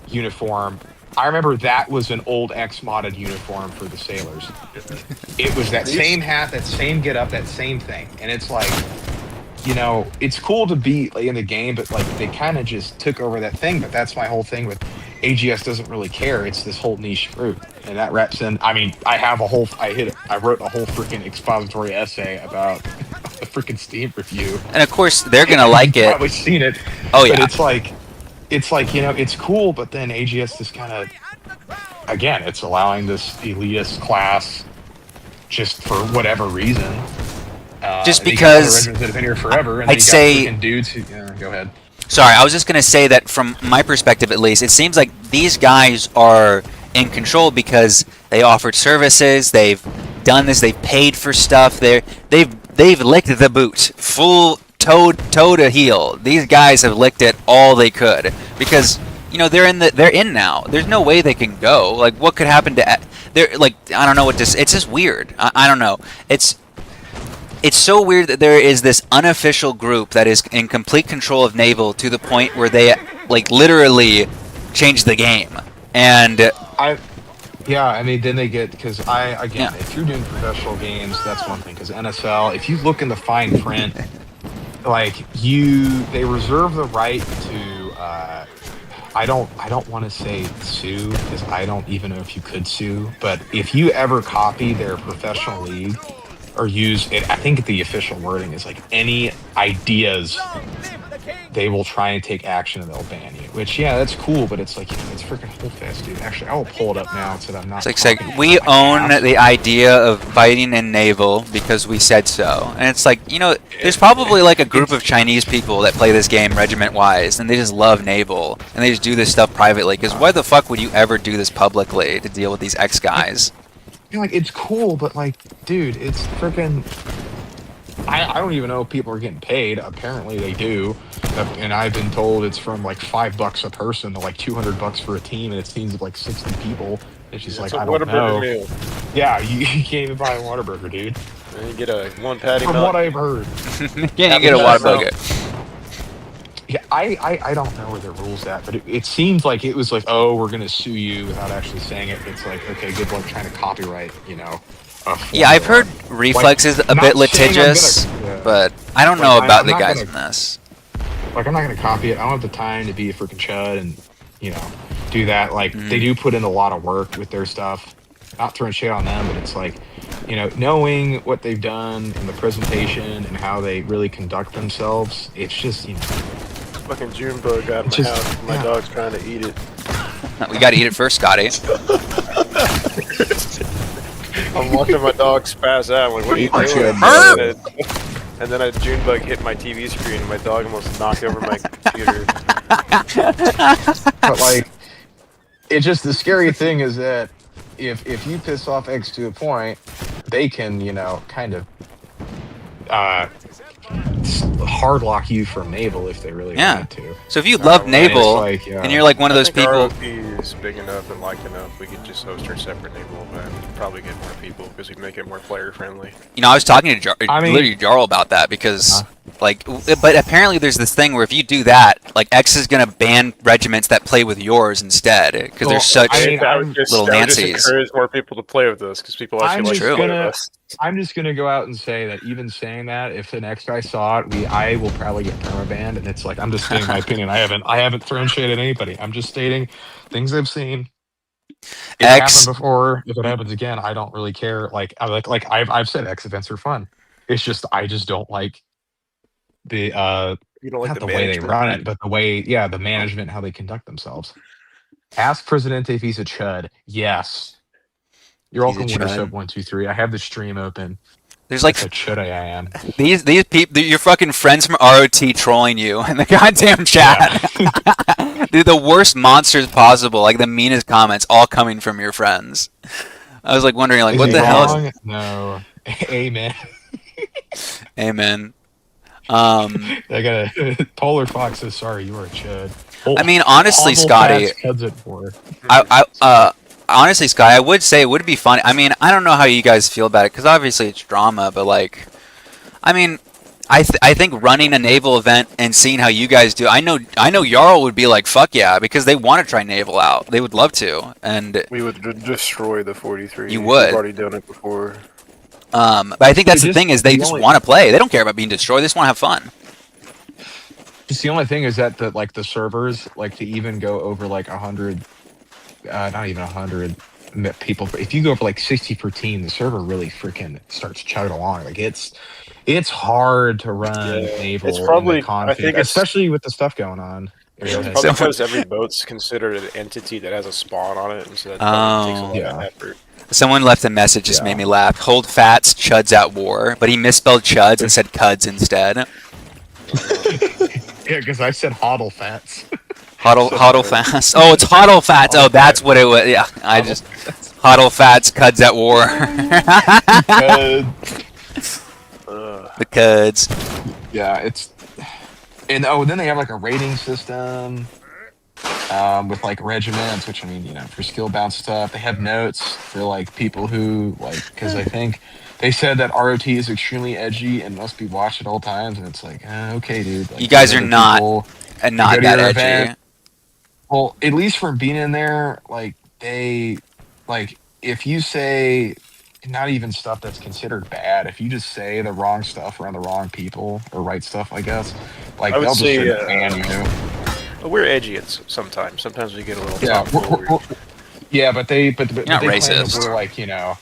uniform. I remember that was an old X modded uniform for the sailors. It was that same hat, that same getup, that same thing, and it's like, it's cool to be in the game, but like they kind of just took over that thing. But that's my whole thing with AGS doesn't really care. It's this whole niche group, and that wraps in. I mean, I wrote a whole freaking expository essay about the freaking Steam review. And of course, they're gonna like You've it. probably seen it. Oh yeah. But it's like it's cool, but then AGS just kind of, again, it's allowing this elitist class just for whatever reason. Just and you got because other regiments that have been here forever, and I'd then you got say- freaking dudes who. Go ahead. Sorry, I was just going to say that from my perspective at least, it seems like these guys are in control because they offered services, they've done this, they've paid for stuff, they've licked the boot, full toe to heel. These guys have licked it all they could because they're in now. There's no way they can go. Like, what could happen to they're like, I don't know what to say. It's just weird. I don't know. It's so weird that there is this unofficial group that is in complete control of naval to the point where they like literally change the game. And I mean, then they get, because Yeah. if you're doing professional games, that's one thing. Because NSL, if you look in the fine print, like they reserve the right to. I don't want to say sue, because I don't even know if you could sue. But if you ever copy their professional league or use it, I think the official wording is like any ideas they will try and take action and they'll ban you. Which, yeah, that's cool, but it's like, it's freaking Holdfast, dude. Actually, I will pull it up now so that I'm not. It's like talking we out my own ass. the idea of fighting in naval because we said so, and it's like, you know, there's probably like a group of Chinese people that play this game regiment-wise, and they just love naval, and they just do this stuff privately. Because why the fuck would you ever do this publicly to deal with these ex guys? You know, like, it's cool, but like, dude, it's freaking. I don't even know if people are getting paid. Apparently they do, and I've been told it's from like $5 a person to like $200 for a team, and it seems like 60 people. It's just like, I don't know. Meal. Yeah, you can't even buy a Whataburger, dude. And you get a one patty From melt. what I've heard. Can't even get a water bucket. Yeah, I don't know where the rules at, but it seems like it was like, oh, we're gonna sue you without actually saying it. It's like, okay, good luck trying to copyright, you know. Yeah, I've heard Reflex is a bit litigious, but I don't know about the guys in this. Like, I'm not gonna copy it. I don't have the time to be a freaking chud and, you know, do that. Like, they do put in a lot of work with their stuff. Not throwing shade on them, but it's like, you know, knowing what they've done in the presentation and how they really conduct themselves, it's just, you know. Fucking June bug out of my Just- house. My yeah. dog's trying to eat it. We gotta eat it first, Scotty. I'm watching my dog spaz out. I'm like, what are you Aren't you doing? a And then a June bug hit my TV screen, and my dog almost knocked over my computer. But like, it's just the scary thing is that if you piss off X to a point, they can, you know, kind of hard lock you from naval if they really Yeah. wanted to. So if you love And naval, it's like, yeah. and you're like one of those I think people. ROP is big enough and liked enough. We could just host our separate naval event. Probably get more people because we'd make it more player friendly. You know, I was talking to I mean- literally Jarl about that because, like, but apparently there's this thing where if you do that, like, X is gonna ban regiments that play with yours instead because they're Well, such. I mean, That would just, little that would just Nancy's. encourage more people to play with us because people I'm actually like just to play gonna- with us. I'm just gonna go out and say that even saying that, if the next guy saw it, I will probably get permabanned. And it's like, I'm just stating my opinion. I haven't thrown shade at anybody. I'm just stating things I've seen. It X- happened before. If it happens again, I don't really care. Like I've said, X events are fun. It's just I just don't like the You don't like not the the way they management. run it, but the way the management, how they conduct themselves. Ask Presidente if he's a chud. Yes. You're He's a welcome, Winter chud. Sub 123. I have the stream open. There's like That's how chud I am. these people, your fucking friends from ROT trolling you in the goddamn chat. They're the worst monsters possible, like the meanest comments, all coming from your friends. I was like wondering, like, Is what he the hell is? wrong? No. Amen. Amen. I got Polar Fox says sorry, you are a chud. I mean, honestly, Awful Scotty, fast cuds it for. honestly, Sky, I would say it would be fun. I mean, I don't know how you guys feel about it because obviously it's drama, but like, I mean, I think running a naval event and seeing how you guys do, I know Jarl would be like, fuck yeah, because they want to try naval out. They would love to, and We would destroy the 43. You would. We've already done it before. but I think that's the Just thing is they the just only- want to play. They don't care about being destroyed. They just want to have fun. Just the only thing is that the servers, like, to even go over like 100, not even 100 people. If you go over like 60 per team, the server really freaking starts chugging along. Like it's hard to run Yeah, naval. it's probably- in the config, I think it's- especially with the stuff going on. Yeah, it's Yeah. probably So- because every boat's considered an entity that has a spawn on it, and so that probably takes a lot Yeah. of effort. Someone left a message, just Yeah. made me laugh. Holdfast, chuds at war, but he misspelled chuds and said cuds instead. Yeah, because I said hodl fats. Huddle fast. Oh, it's huddle fats. Oh, that's what it was. Yeah, I just huddle fats, cuds at war. The cuds. Yeah, it's and then they have like a rating system with like regiments, which I mean, you know, for skill bound stuff. They have notes for like people who like because I think they said that ROT is extremely edgy and must be watched at all times, and it's like, okay, dude. Like, You guys are other not people- And not go to that your edgy. event. Well, at least from being in there, like they, like if you say not even stuff that's considered bad, if you just say the wrong stuff around the wrong people or right stuff, I guess, like I would they'll just say, straight up ban you. But we're edgy sometimes. Sometimes we get a little Yeah, tomfoolery. yeah, but they Not they claim that racist. we're like, you know,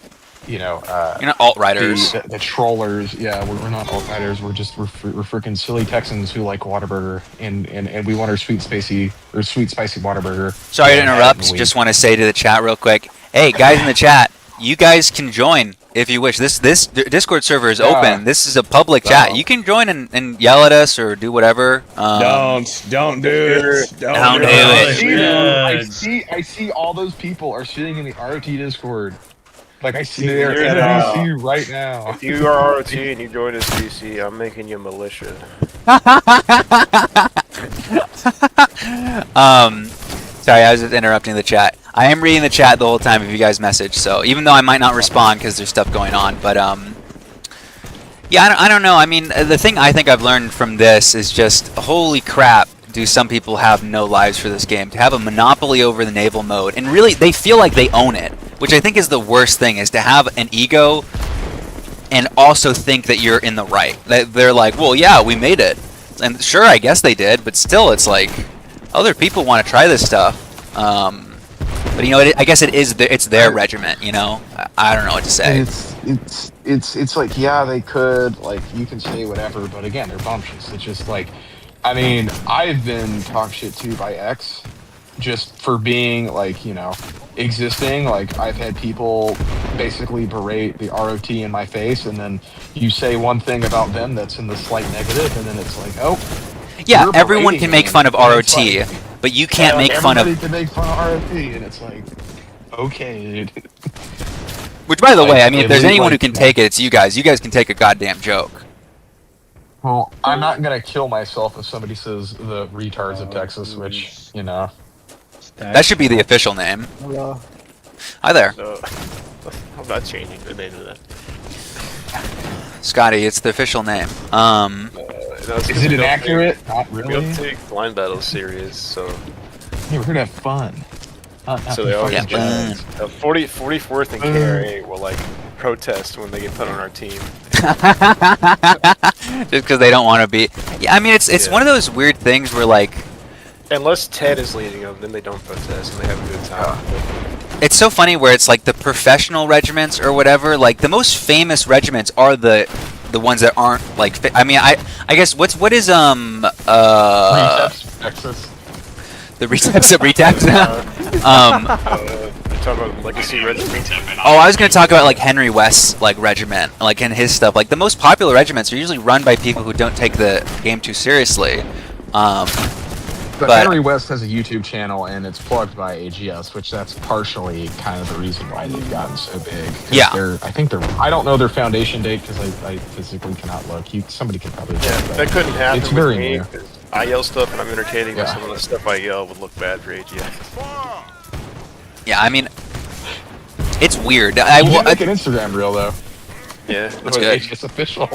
you know, You're not alt-riders. the trollers. Yeah, we're not alt-riders. We're freaking silly Texans who like Whataburger, and we want our sweet spicy Whataburger. Sorry to and interrupt. we- Just want to say to the chat real quick. Hey, guys in the chat, you guys can join if you wish. This Discord server is Yeah. open. This is a public chat. No. You can join and yell at us or do whatever. Don't do it. Don't do I it. see them. Yeah. I see all those people are sitting in the ROT Discord. Like I see Dude, they're you're in not- VC right now. If you are ROT and you join this VC, I'm making you militia. Sorry, I was just interrupting the chat. I am reading the chat the whole time if you guys message. So even though I might not respond because there's stuff going on, but yeah, I don't know. I mean, the thing I think I've learned from this is just holy crap. Do some people have no lives for this game? To have a monopoly over the naval mode, and really they feel like they own it, which I think is the worst thing. Is to have an ego and also think that you're in the right. That they're like, well, yeah, we made it, and sure, I guess they did, but still, it's like other people want to try this stuff. But you know, I guess it's their regiment. You know, I don't know what to say. It's like, yeah, they could, like, you can say whatever, but again, they're bumptious. It's just like, I mean, I've been talked shit to by X just for being, like, you know, existing. Like, I've had people basically berate the ROT in my face, and then you say one thing about them that's in the slight negative, and then it's like, oh, Yeah, you're everyone berating can make me. fun of And it's ROT, like, but you can't yeah, make fun of. everybody can make fun of ROT, and it's like, okay, dude. Which, by the like, way, I mean, if there's at least, anyone who like, can take it, it's you guys. You guys can take a goddamn joke. Well, I'm not gonna kill myself if somebody says the retards of Texas, which, you know. That should be the official name. Hello. Hi there, So I'm not changing the name of that. Scotty. It's the official name. Is it inaccurate? Not We really. don't take blind battles serious, so Hey, we're gonna have fun. So they always Yeah, get fun. 44th and KRA will like protest when they get put on our team. Just because they don't want to be. Yeah, I mean, it's Yeah. one of those weird things where like Unless Ted is leading them, then they don't protest and they have a good time. it's so funny where it's like the professional regiments or whatever. Like the most famous regiments are the ones that aren't like. I mean, I guess what is Recaps, Texas. the retaps of retaps. You're talking about Legacy Regiment? Oh, I was gonna talk about like Henry West's like regiment, like in his stuff. Like the most popular regiments are usually run by people who don't take the game too seriously. But But- Henry West has a YouTube channel and it's plugged by AGS, which that's partially kind of the reason why they've gotten so big. 'Cause Yeah. I don't know their foundation date because I physically cannot look. Somebody can probably Yeah, check that couldn't happen It's with very me. new. 'Cause I yell stuff and I'm entertaining, but Yeah. some of the stuff I yell would look bad for AGS. Yeah, I mean, it's weird. You did make an Instagram reel though. Yeah, That's good. It's official.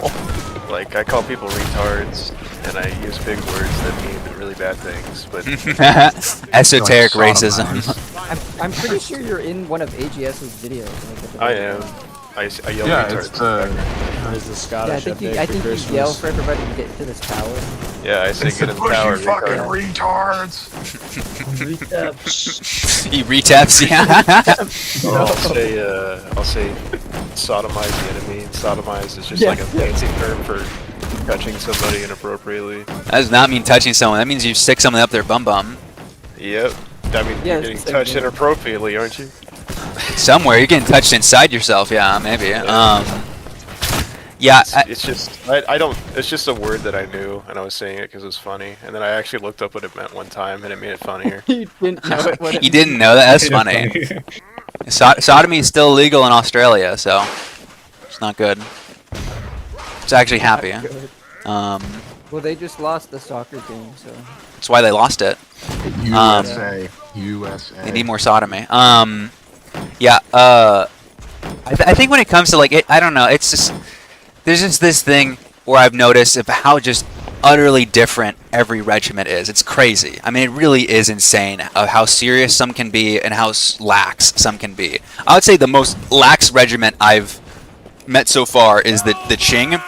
like I call people retards and I use big words that mean really bad things, but Esoteric Like racism. I'm pretty sure you're in one of AGS's videos. Like, at the I very am. end. I yell Yeah, retards. it's the. Where's the Yeah, Scottish I think you Christmas? yell for everybody to get to this tower. Yeah, I say It's get the in the tower, push, you fucking retard. retards. He retaps, yeah. Or I'll say sodomize the enemy, and sodomize is just Yeah, like a fancy term for touching somebody inappropriately. That does not mean touching someone. That means you stick something up their bum bum. Yep. I mean, Yeah, you're it's getting the same touched thing. inappropriately, aren't you? Somewhere you're getting touched inside yourself. Yeah, maybe. Yeah. It's just I don't. It's just a word that I knew, and I was saying it because it was funny, and then I actually looked up what it meant one time, and it made it funnier. You didn't know what it You didn't know that? That's funny. Sodomy is still illegal in Australia, so it's not good. It's actually happy. Good. That's Well, they just lost the soccer game, so. why they lost it. USA. USA. They need more sodomy. Yeah. I think when it comes to like it, I don't know. It's just there's just this thing where I've noticed of how just utterly different every regiment is. It's crazy. I mean, it really is insane of how serious some can be and how lax some can be. I would say the most lax regiment I've met so far is the Qing,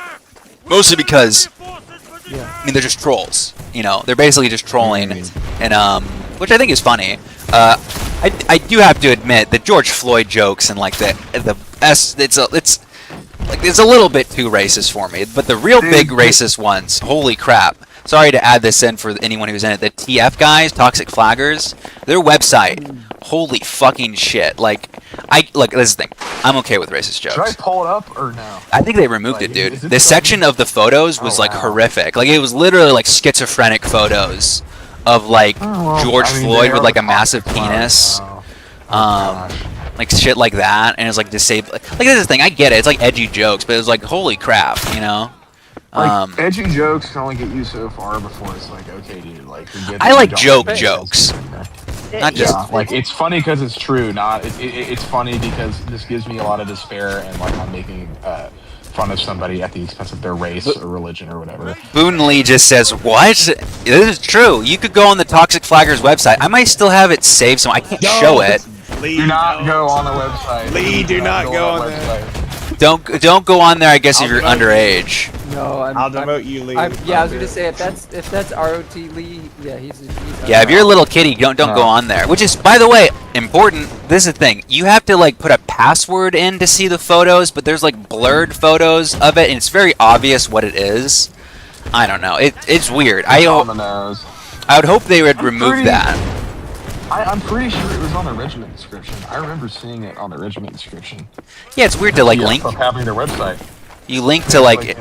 mostly because I mean they're just trolls. You know, they're basically just trolling, and which I think is funny. I do have to admit the George Floyd jokes and like the it's like it's a little bit too racist for me. But the real big racist ones, holy crap! Sorry to add this in for anyone who's in it. The TF guys, Toxic Flaggers, their website, holy fucking shit! Like, look. This is the thing. I'm okay with racist jokes. Should I pull it up or no? I think they removed Like, it, dude. is it The section of the photos was like wow. horrific. Like it was literally like schizophrenic photos of like George Floyd with like a massive penis, like shit like that, and it was like disabled. Like this is the thing. I get it. It's like edgy jokes, but it was like holy crap, you know. Like, edgy jokes can only get you so far before it's like, okay, dude, like. I like jokes. Not just like it's funny because it's true. Not it's funny because this gives me a lot of despair and like I'm making fun of somebody at the expense of their race or religion or whatever. Boone Lee just says, "What? This is true. You could go on the Toxic Flaggers website. I might still have it saved, so I can't show it. Lee, Do not go on the website. Lee, do not go on there. Don't go on there. I guess if you're underage. No, I'll demote you, Lee. Yeah, I was gonna say if that's ROT Lee, yeah, he's Yeah, if you're a little kitty, don't go on there. Which is, by the way, important. This is the thing. You have to like put a password in to see the photos, but there's like blurred photos of it, and it's very obvious what it is. I don't know. It's weird. On the nose. I would hope they would remove that. I'm pretty sure it was on the regiment description. I remember seeing it on the regiment description. Yeah, it's weird to like link. From having their website. You link to like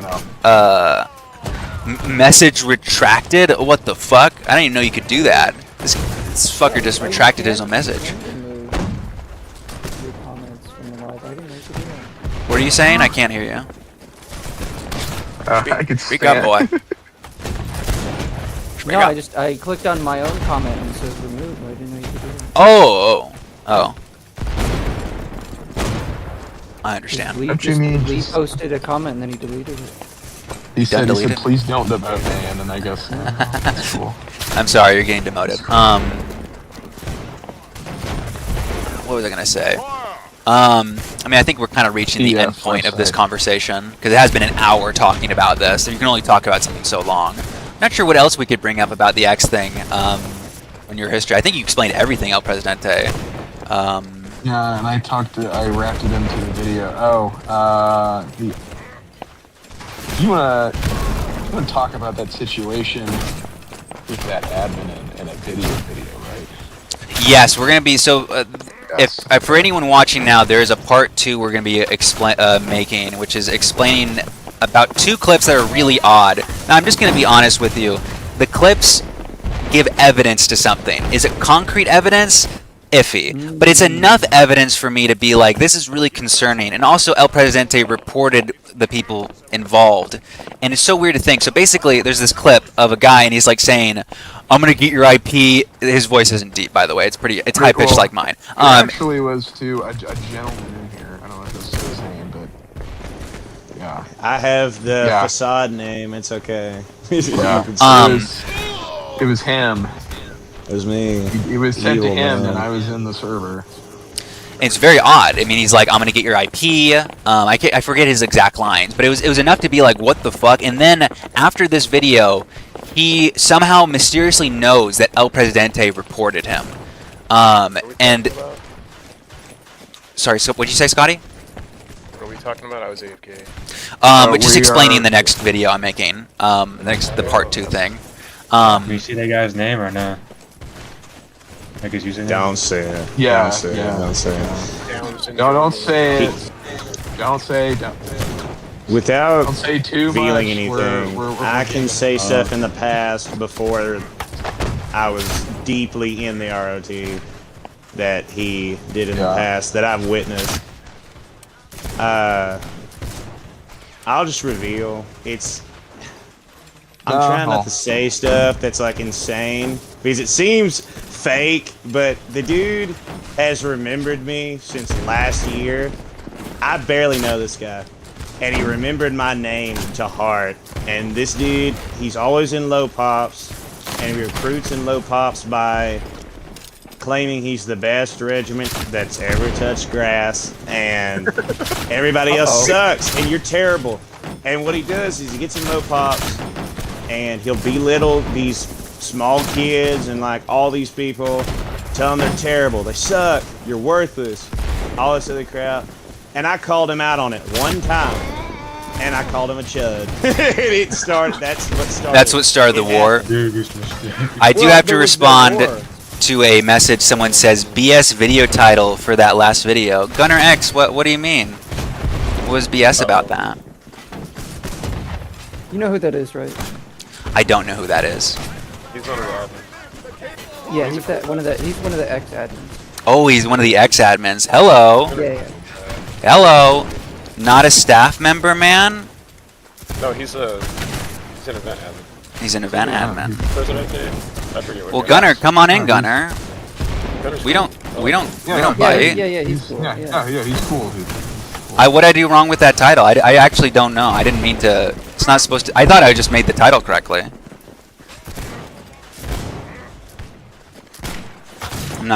message retracted. What the fuck? I didn't even know you could do that. This fucker just retracted his own message. What are you saying? I can't hear you. I could Speak up, boy. No, I clicked on my own comment and it says remove. I didn't know you could do that. Oh. I understand. Lee posted a comment and then he deleted it. He said, deleted? please don't demote me, and then I guess that's cool. I'm sorry, you're getting demoted. What was I gonna say? I mean, I think we're kind of reaching the end point of this conversation because it has been an hour talking about this. So you can only talk about something so long. Not sure what else we could bring up about the X thing in your history. I think you explained everything, El Presidente. Yeah, and I wrapped it into the video. You wanna talk about that situation with that admin and a video, right? Yes, we're gonna be if for anyone watching now, there is a part 2 we're gonna be making, which is explaining about 2 clips that are really odd. Now, I'm just gonna be honest with you. The clips give evidence to something. Is it concrete evidence? Iffy. But it's enough evidence for me to be like, this is really concerning. And also, El Presidente reported the people involved. And it's so weird to think. So basically, there's this clip of a guy, and he's like saying, I'm going to get your IP. His voice isn't deep, by the way. It's high-pitched cool. like mine. It actually was to a gentleman in here. I don't know if this is his name, but yeah. I have the facade name. It's okay. Yeah. It was him. It was me. It was sent to him, and I was in the server. It's very odd. I mean, he's like, I'm going to get your IP. I forget his exact lines, but it was enough to be like, what the fuck? And then after this video, he somehow mysteriously knows that El Presidente reported him. Sorry, so what'd you say, Scotty? What are we talking about? I was AFK. But just explaining the next video I'm making. The part 2 thing. Can you see that guy's name or no? Like his username? Don't say it. Yeah. Don't say it. Don't say it. Don't say it. Don't say. Without Don't say too feeling much. anything, We're I can say stuff in the past before I was deeply in the ROT that he did in the past that I've witnessed. I'll just reveal. I'm trying not to say stuff that's like insane because it seems fake, but the dude has remembered me since last year. I barely know this guy, and he remembered my name to heart. And this dude, he's always in low pops, and he recruits in low pops by claiming he's the best regiment that's ever touched grass, and everybody else sucks, and you're terrible. And what he does is he gets in low pops, and he'll belittle these small kids and like all these people, tell them they're terrible, they suck, you're worthless, all this other crap. and I called him out on it one time, and I called him a chud. And it started. That's what started the war. Biggest mistake. I do Well, have to there was no respond war. to a message. Someone says BS video title for that last video. Gunner X, what do you mean? What was BS about that? You know who that is, right? I don't know who that is. He's one of the admins. Yeah, he's one of the ex-admins. Oh, he's one of the ex-admins. Hello. Yeah. Hello. Not a staff member, man? No, he's an event admin. He's an event admin. President Day? I forget what. Well, Gunner, come on in, Gunner. Gunner's We cool. don't we don't Yeah, bite. he's cool. Yeah, he's cool, dude. What I do wrong with that title? I actually don't know. I didn't mean to. It's not supposed to. I thought I just made the title correctly. I'm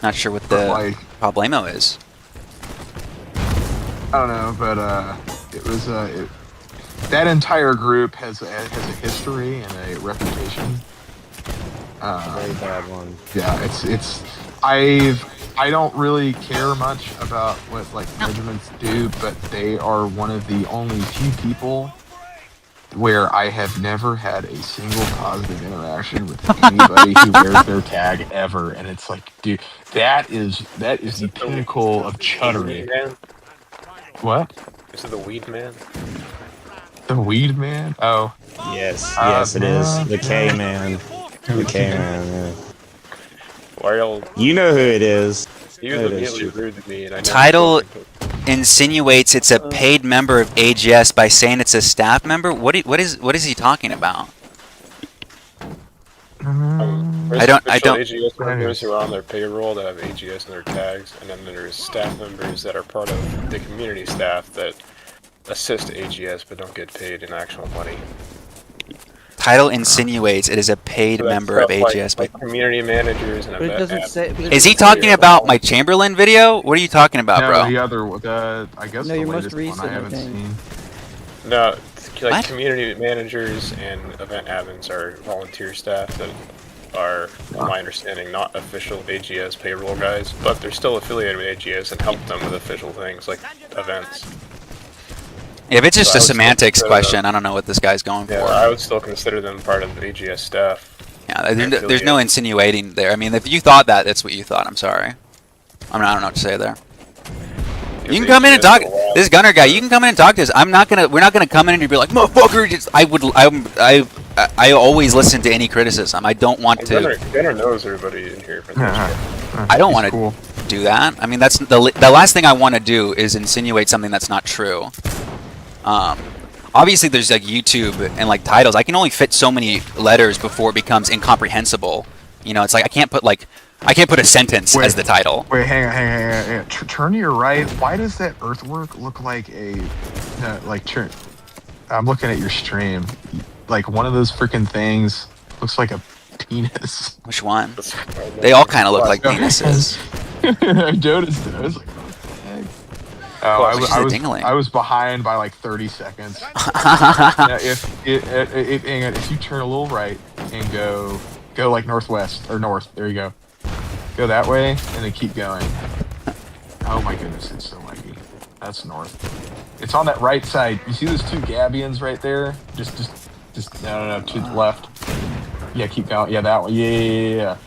not sure what the Like, problemo is. I don't know, but it was that entire group has a history and a reputation. very bad one. Yeah, I don't really care much about what like regiments do, but they are one of the only few people where I have never had a single positive interaction with anybody who wears their tag ever, and it's like, dude, that is the pinnacle of chuddery. Man? What? Is it the Weed Man? The weed man? Oh, Yes, it is. The K man. The K man. Yeah. Why y'all? You know who it is. He was It is immediately true. rude to me, and I never Title spoke to him. insinuates it's a paid member of AGS by saying it's a staff member. What is he talking about? There's I don't- official AGS members who are on their payroll that have AGS in their tags, and then there's staff members that are part of the community staff that assist AGS but don't get paid in actual money. Title insinuates it is a paid So that's member of stuff AGS by. like community managers and But it event doesn't admins. say. Is he talking about my Chamberlain video? What are you talking about, no, bro? the other, I guess No, the your most latest one recent, I I haven't think. seen. No, like What? community managers and event admins are volunteer staff that are, from my understanding, not official AGS payroll guys, but they're still affiliated with AGS and help them with official things like events. If it's just So I a would still semantics consider question, them- I don't know what this guy's going Yeah, for. I would still consider them part of the AGS staff. Yeah, there's no insinuating there. I mean, if you thought that, that's what you thought. I'm sorry. I don't know what to say there. You can come in and talk. This Gunner guy, you can come in and talk to us. We're not gonna come in and be like, motherfucker. I always listen to any criticism. I don't want to. Gunner knows everybody in here for the most part. I don't He's want to cool. do that. I mean, that's the last thing I want to do is insinuate something that's not true. Obviously, there's like YouTube and like titles. I can only fit so many letters before it becomes incomprehensible. You know, it's like I can't put a sentence Wait. as the title. Wait, hang on. Turn to your right. Why does that earthwork look like a, turn? I'm looking at your stream. Like one of those freaking things looks like a penis. Which one? They all kind of look like penises. I noticed it. I was like, what the heck? Oh, Which is a dingling. I was behind by like 30 seconds. Now, if you turn a little right and go like northwest or north, there you go. Go that way and then keep going. Oh my goodness, it's so laggy. That's north. It's on that right side. You see those two gabions right there? Just no, to the left. Yeah, keep going. Yeah, that one. Yeah.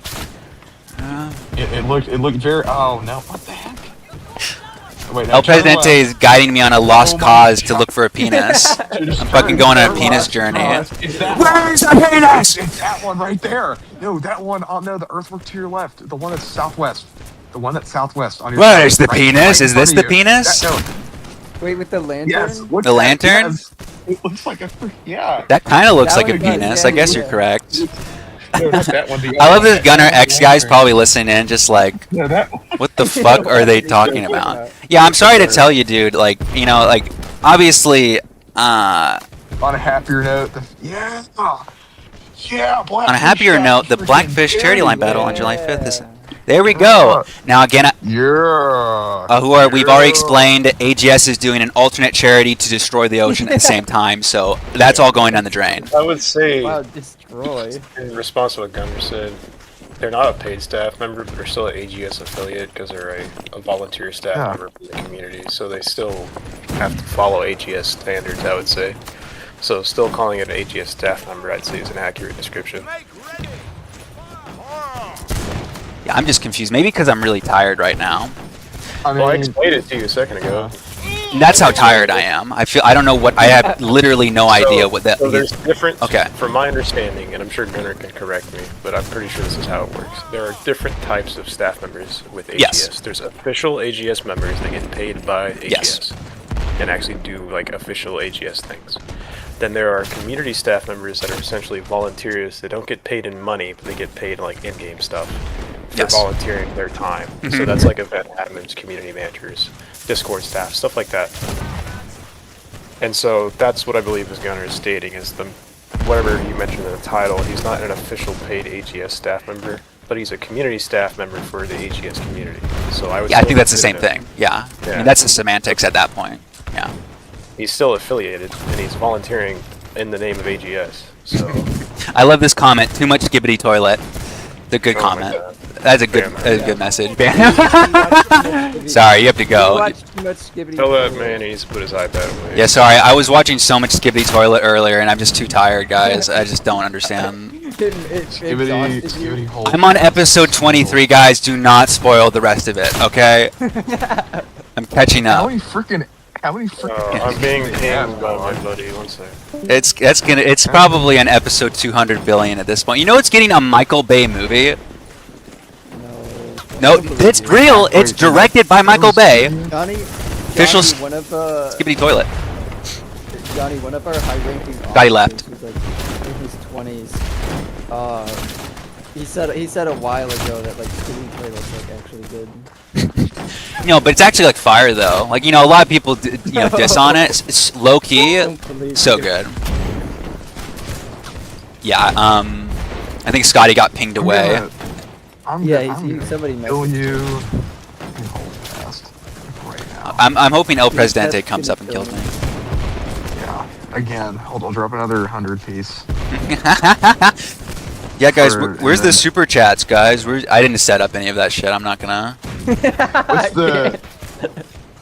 It looked very. Oh no! What the heck? Wait, now El turn Presidente left. is guiding me on a lost Oh my cause to God. look for a penis. Just I'm fucking turn, going on a turn penis left. journey. It's that Where's the penis? It's that one right there. No, that one. Oh no, the earthwork to your left. The one that's southwest. The one that's southwest on your. Where's side, the penis? in Is this front of the you. penis? Wait, with the lantern? Yes. Look The at that, lantern? yes. It looks like a. Yeah. That kind of looks That like a one does, penis. yeah, I guess yeah. you're correct. No, not that one. The I other love this one. Gunner That X one's guy's the probably listening in, just like, No, that one. what the fuck are they talking about? Yeah, I'm sorry to tell you, dude. Like, you know, like, obviously, On a happier note, yeah, Blackfish on a happier shot note, the freaking Blackfish charity line battle on Yeah. July 5th is. There we go. Now again, Yeah. we've already explained. AGS is doing an alternate charity to destroy the ocean at the same time, so that's all going down the drain. I would say, Wow, destroy. in response to what Gunner said, They're not a paid staff member, but they're still an AGS affiliate because they're a volunteer staff Yeah. member for the community. So they still have to follow AGS standards, I would say. So still calling it an AGS staff member, I'd say, is an accurate description. Yeah, I'm just confused. Maybe because I'm really tired right now. I Well, I mean, explained it to you a second ago. That's how tired I am. I don't know what. I have literally no idea what that. So there's different. Okay. From my understanding, and I'm sure Gunnar can correct me, but I'm pretty sure this is how it works. There are different types of staff members with AGS. Yes. There's official AGS members that get paid by AGS Yes. and actually do like official AGS things. Then there are community staff members that are essentially volunteers. They don't get paid in money, but they get paid like in-game stuff for Yes. volunteering their time. So that's like event admins, community managers, Discord staff, stuff like that. And so that's what I believe is Gunnar is stating is the whatever you mentioned in the title. He's not an official paid AGS staff member, but he's a community staff member for the AGS community. So I would. Yeah, I still think that's the consider same him- thing. Yeah. I Yeah. mean, that's the semantics at that point. Yeah. He's still affiliated, and he's volunteering in the name of AGS. So. I love this comment. Too much skibbity toilet. The good Oh my comment. God. That's a good, Damn. good message. Sorry, you have to You go. watch too much Skibbity. Tell that man he needs to put his iPad away. Yeah, sorry. I was watching so much skibbity toilet earlier, and I'm just too tired, guys. I just don't understand. Skibbity hole. I'm on episode 23, guys. Do not spoil the rest of it, okay? I'm catching How up. many freaking? I'm being pinged by my buddy. One second. It's probably an episode 200 billion at this point. You know it's getting a Michael Bay movie? No, it's real. It's directed by Michael Bay. Johnny, Official one of Skibbity toilet. Johnny, one of our high-ranking Guy left. officers, who's like in his 20s. He said a while ago that like Skibbity toilet's like actually good. No, but it's actually like fire though. Like a lot of people diss on it. It's low key, Don't believe so you. good. Yeah. I think Scotty got pinged away. Yeah, somebody kill messaged. you. in Holdfast right now. I'm hoping El Dude, Presidente that's comes gonna up and kills kill me. Yeah. Again, hold on. Drop another 100 piece. Yeah, guys, Or- where's and the then- super chats, guys? I didn't set up any of that shit. I'm not gonna. What's the?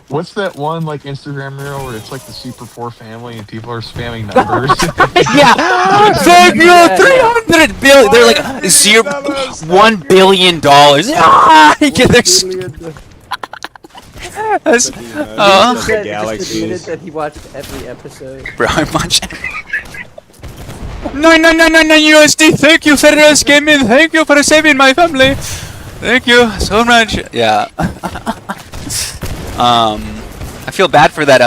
What's that one like Instagram reel where it's like the Super 4 family and people are spamming numbers? Yeah, thank you, 300 billion. They're like $1 billion. Ah, yeah, they're that's, The Just admitted galaxies. that he watched every episode. bro, I'm watching. 9999 USD. Thank you, Ferris Gaming. Thank you for saving my family. Thank you so much. Yeah. I feel bad for that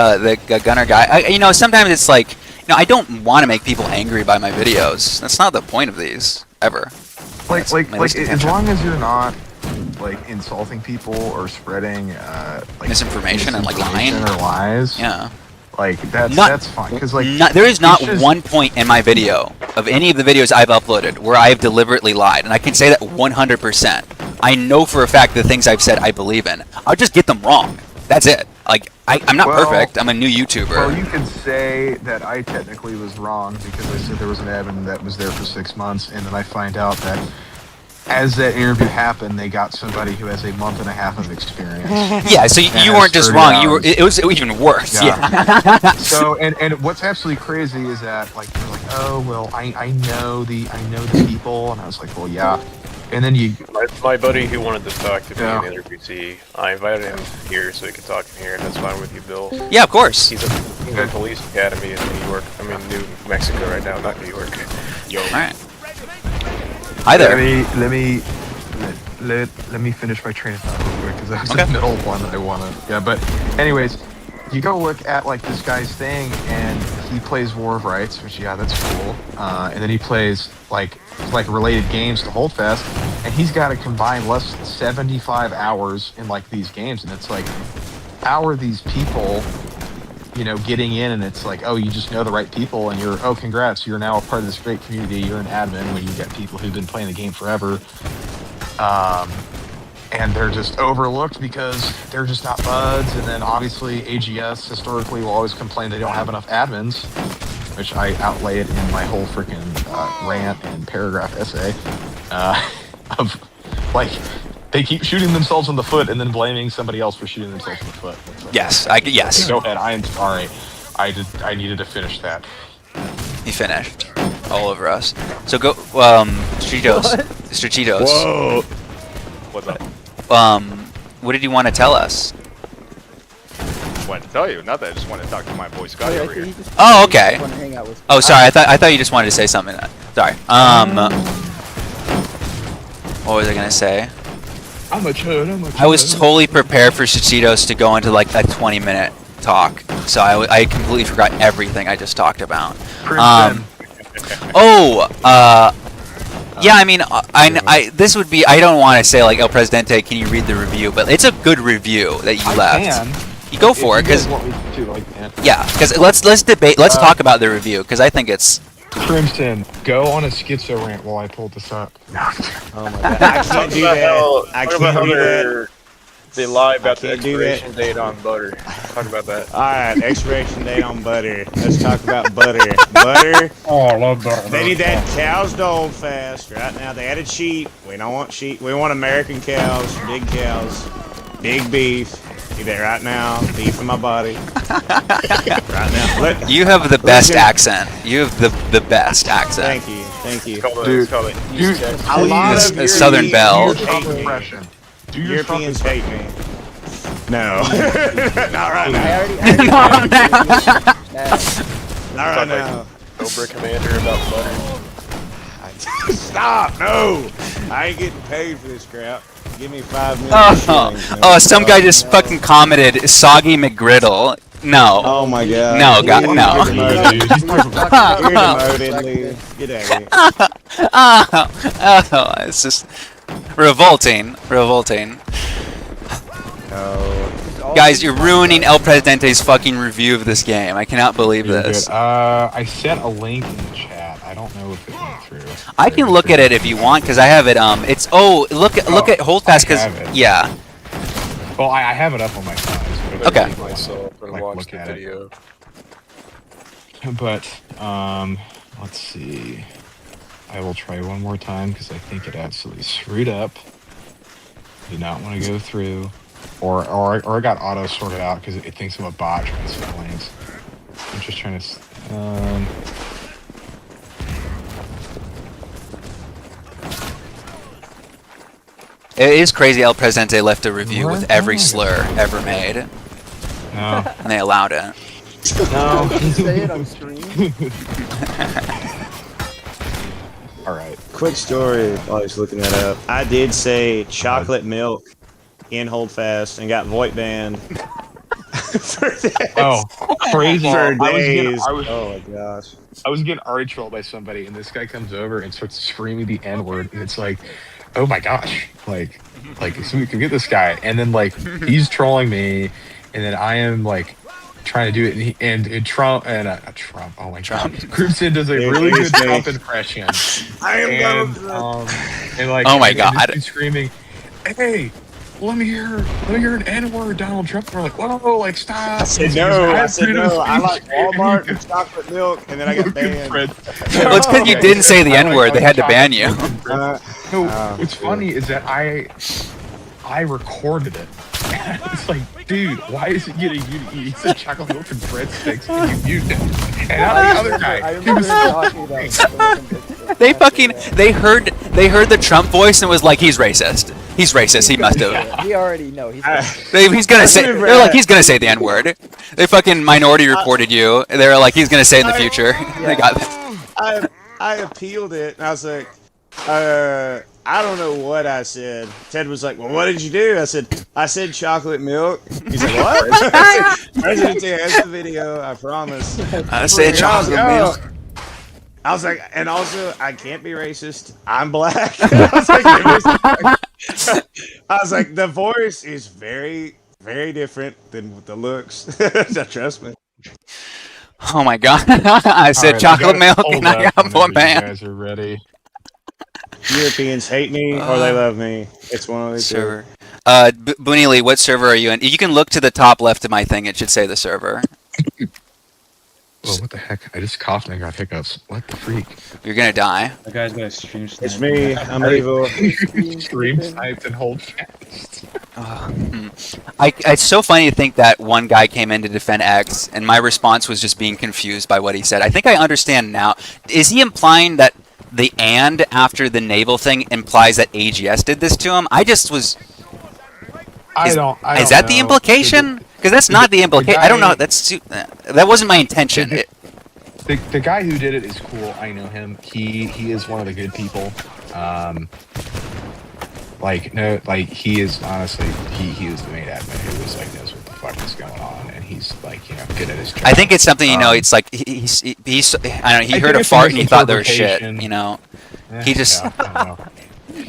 the Gunner guy. Sometimes it's like, I don't want to make people angry by my videos. That's not the point of these ever. like my least as attention. long as you're not like insulting people or spreading like Misinformation and, like, lying. or lies. Yeah. Like that's Not- that's fine because like There is not it's just- one point in my video of any of the videos I've uploaded where I have deliberately lied, and I can say that 100%. I know for a fact the things I've said I believe in. I'll just get them wrong. That's it. Like I'm not Well- perfect. I'm a new YouTuber. Well, you could say that I technically was wrong because I said there was an admin that was there for 6 months, and then I find out that as that interview happened, they got somebody who has a month and a half of experience. Yeah, so you And weren't it's just 30 wrong. You were. hours. It was even worse. Yeah. Yeah. So and what's absolutely crazy is that like they're like, oh well, I know the people, and I was like, well yeah, and then you My buddy who wanted to talk to me Yeah. in the interview, I invited him here so he could talk in here, and that's fine with you, Bill. Yeah, of course. He's in police academy in New York. I mean, New Mexico right now, not New York. Yo. All right. Hi there. let me finish my train of thought real quick because that was Okay. the middle one that I wanna. Yeah, but anyways, you go look at like this guy's thing, and he plays War of Rights, which yeah, that's cool. And then he plays like related games to Holdfast, and he's got a combined less than 75 hours in like these games, and it's like, how are these people? Getting in, and it's like, oh, you just know the right people, and oh, congrats, you're now a part of this great community, you're an admin, when you get people who've been playing the game forever. And they're just overlooked because they're just not buds, and then obviously AGS historically will always complain they don't have enough admins, which I outlay it in my whole freaking rant and paragraph essay. of like they keep shooting themselves in the foot and then blaming somebody else for shooting themselves in the foot. Yes, yes. Go ahead. I am sorry. I needed to finish that. He finished all over us. So go, Strachitos. Strachitos. Whoa. What's up? What did you want to tell us? Wanted to tell you, not that I just want to talk to my boy Scotty over here. Oh, okay. Wanna hang out with Oh, sorry. I thought you just wanted to say something. Sorry. What was I gonna say? I'm a chud. I was totally prepared for Strachitos to go into like a 20-minute talk, so I completely forgot everything I just talked about. Yeah, I mean, this would be, I don't want to say like El Presidente, can you read the review? But it's a good review that you left. Can. You go for it, because yeah, because let's debate, let's talk about the review, because I think it's Crimson, go on a schizo rant while I pull this up. Oh my god. I can't do that. I can't do that. They lie about the can't do that. expiration date on butter. Talk about that. Alright, expiration date on butter. Let's talk about butter. Butter. Oh, I love butter. They need that cows to Holdfast. Right now, they added sheep. We don't want sheep. We want American cows. Big beef. Need that right now. Beef in my body. Right now. you have the best accent. You have the best accent. Thank you. Dude, A lot This- of a Southern Belle. Europeans hate me. Europeans hate me. No. Not right now. I already Not right now. Cobra Commander about butter. Stop! No! I ain't getting paid for this crap. Give me 5 million shillings, man. Oh, some guy just fucking commented, Soggy McGriddle. No. Oh my god. No, God, no. You're demoted, Lee. Get out of here. Oh, it's just revolting. No. Guys, you're ruining El Presidente's fucking review of this game. I cannot believe You're this. good. I sent a link in the chat. I don't know if it went through. I can look at it if you want, because I have it. It's look at Holdfast, because yeah. Well, I have it up on my phone. So Okay. Myself and Like, watch look the at it. video. But let's see. I will try one more time because I think it absolutely screwed up. Did not want to go through, or I got auto sorted out because it thinks I'm a bot trying to set lanes. I'm just trying to. It is crazy El Presidente left a review with every slur ever made, and No. they allowed it. No. say it on stream. All right. Quick story while I was looking that up. I did say chocolate milk in Holdfast and got void banned for that. Oh, crazy! For I days. was Oh my gosh. I was getting already trolled by somebody, and this guy comes over and starts screaming the N word, and it's like, oh my gosh, like so we can get this guy, and then like he's trolling me, and then I am like trying to do it, and Trump and Trump. Oh my god, Crimson does a really good Trump impression. I am And like, Oh my and God. he's screaming, "Hey, let me hear an N-word, Donald Trump." And we're like, "Whoa, like stop!" I said no. I like Walmart and chocolate milk, and then I got banned. Well, it's because you didn't say the N-word. They had to ban you. No, what's funny is that I recorded it. It's like, dude, why is it getting you to eat? He said chocolate milk and breadsticks, and you used it. And now the other guy, I he was remember talking about They heard the Trump voice and was like, he's racist. He's racist. He must have. He already know. He's He's gonna say. They're like, he's gonna say the N-word. They fucking minority reported you. They're like, he's gonna say it in the future. They got that. I appealed it, and I was like, I don't know what I said. Ted was like, well, what did you do? I said chocolate milk. He's like, what? I said, President has the video, I promise. I said chocolate milk. I was like, and also, I can't be racist. I'm black. I was like, the voice is very, very different than the looks. Trust me. Oh my god. I said Alright, chocolate I gotta milk and hold I up got more whenever you banned. guys are ready. Europeans hate me or they love me. It's one of the two. Server. Booney Lee, what server are you in? You can look to the top left of my thing. It should say the server. Whoa, what the heck? I just coughed and I got hiccups. What the freak? You're gonna die. That guy's got a stream snipe. It's me. I'm evil. Stream sniped and hold fast. It's so funny to think that one guy came in to defend X, and my response was just being confused by what he said. I think I understand now. Is he implying that the "and" after the naval thing implies that AGS did this to him? I just was. I Is don't that the know. implication? Because that's not the implication. I don't know. That wasn't my intention. The guy who did it is cool. I know him. He is one of the good people. He is honestly he was the main admin who was like knows what the fuck is going on, and he's like good at his job. I think it's something it's like he's I don't know. He heard a fart and he thought there was shit. He just. I don't know.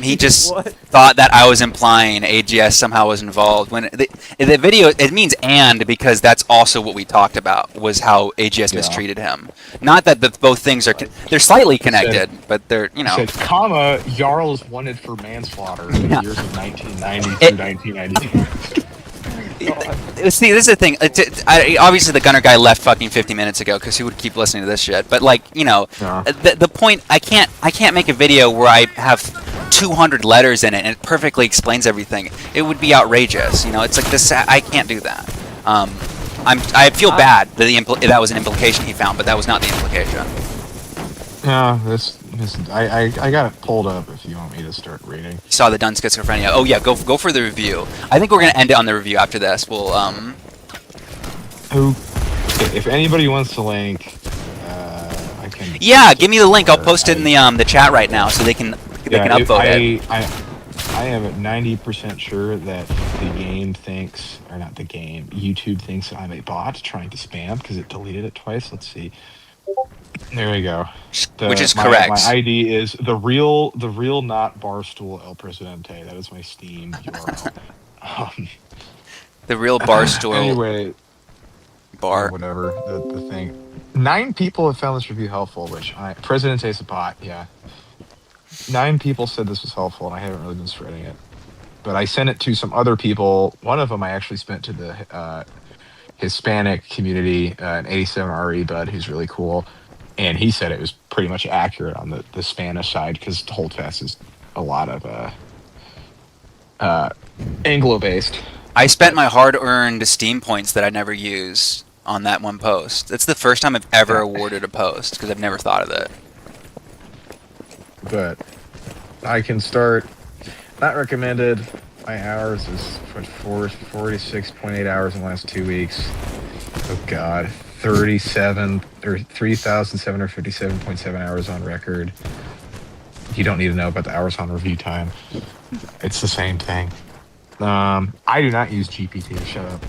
He just What? thought that I was implying AGS somehow was involved. When the video, it means "and" because that's also what we talked about, was how AGS mistreated him. Not that both things are they're slightly connected, but they're Said, comma, Jarl is wanted for manslaughter in the years of 1990 through 1992. See, this is the thing. Obviously, the gunner guy left fucking 50 minutes ago because he would keep listening to this shit. But the point, I can't make a video where I have 200 letters in it and it perfectly explains everything. It would be outrageous. It's like this. I can't do that. I feel bad that that was an implication he found, but that was not the implication. Yeah, I got it pulled up if you want me to start reading. Saw the done schizophrenia. Oh yeah, go for the review. I think we're gonna end it on the review after this. We'll If anybody wants the link, I can. Yeah, give me the link. I'll post it in the chat right now so they can upvote it. I am at 90% sure that the game thinks, or not the game, YouTube thinks I'm a bot trying to spam because it deleted it twice. Let's see. There we go. Which is correct. My ID is the real not Barstool El Presidente. That is my Steam URL. The real Barstool. Anyway, bar. Whatever the thing. 9 people have found this review helpful, which Presidente's a bot. Yeah. 9 people said this was helpful, and I haven't really been spreading it. But I sent it to some other people. One of them I actually spent to the Hispanic community, an 87RE bud who's really cool. And he said it was pretty much accurate on the Spanish side because Holdfast is a lot of Anglo-based. I spent my hard-earned Steam points that I never use on that one post. That's the first time I've ever awarded a post because I've never thought of it. But I can start. Not recommended. My hours is 46.8 hours in the last 2 weeks. Oh God, 3,757.7 hours on record. You don't need to know about the hours on review time. It's the same thing. I do not use GPT. Shut up.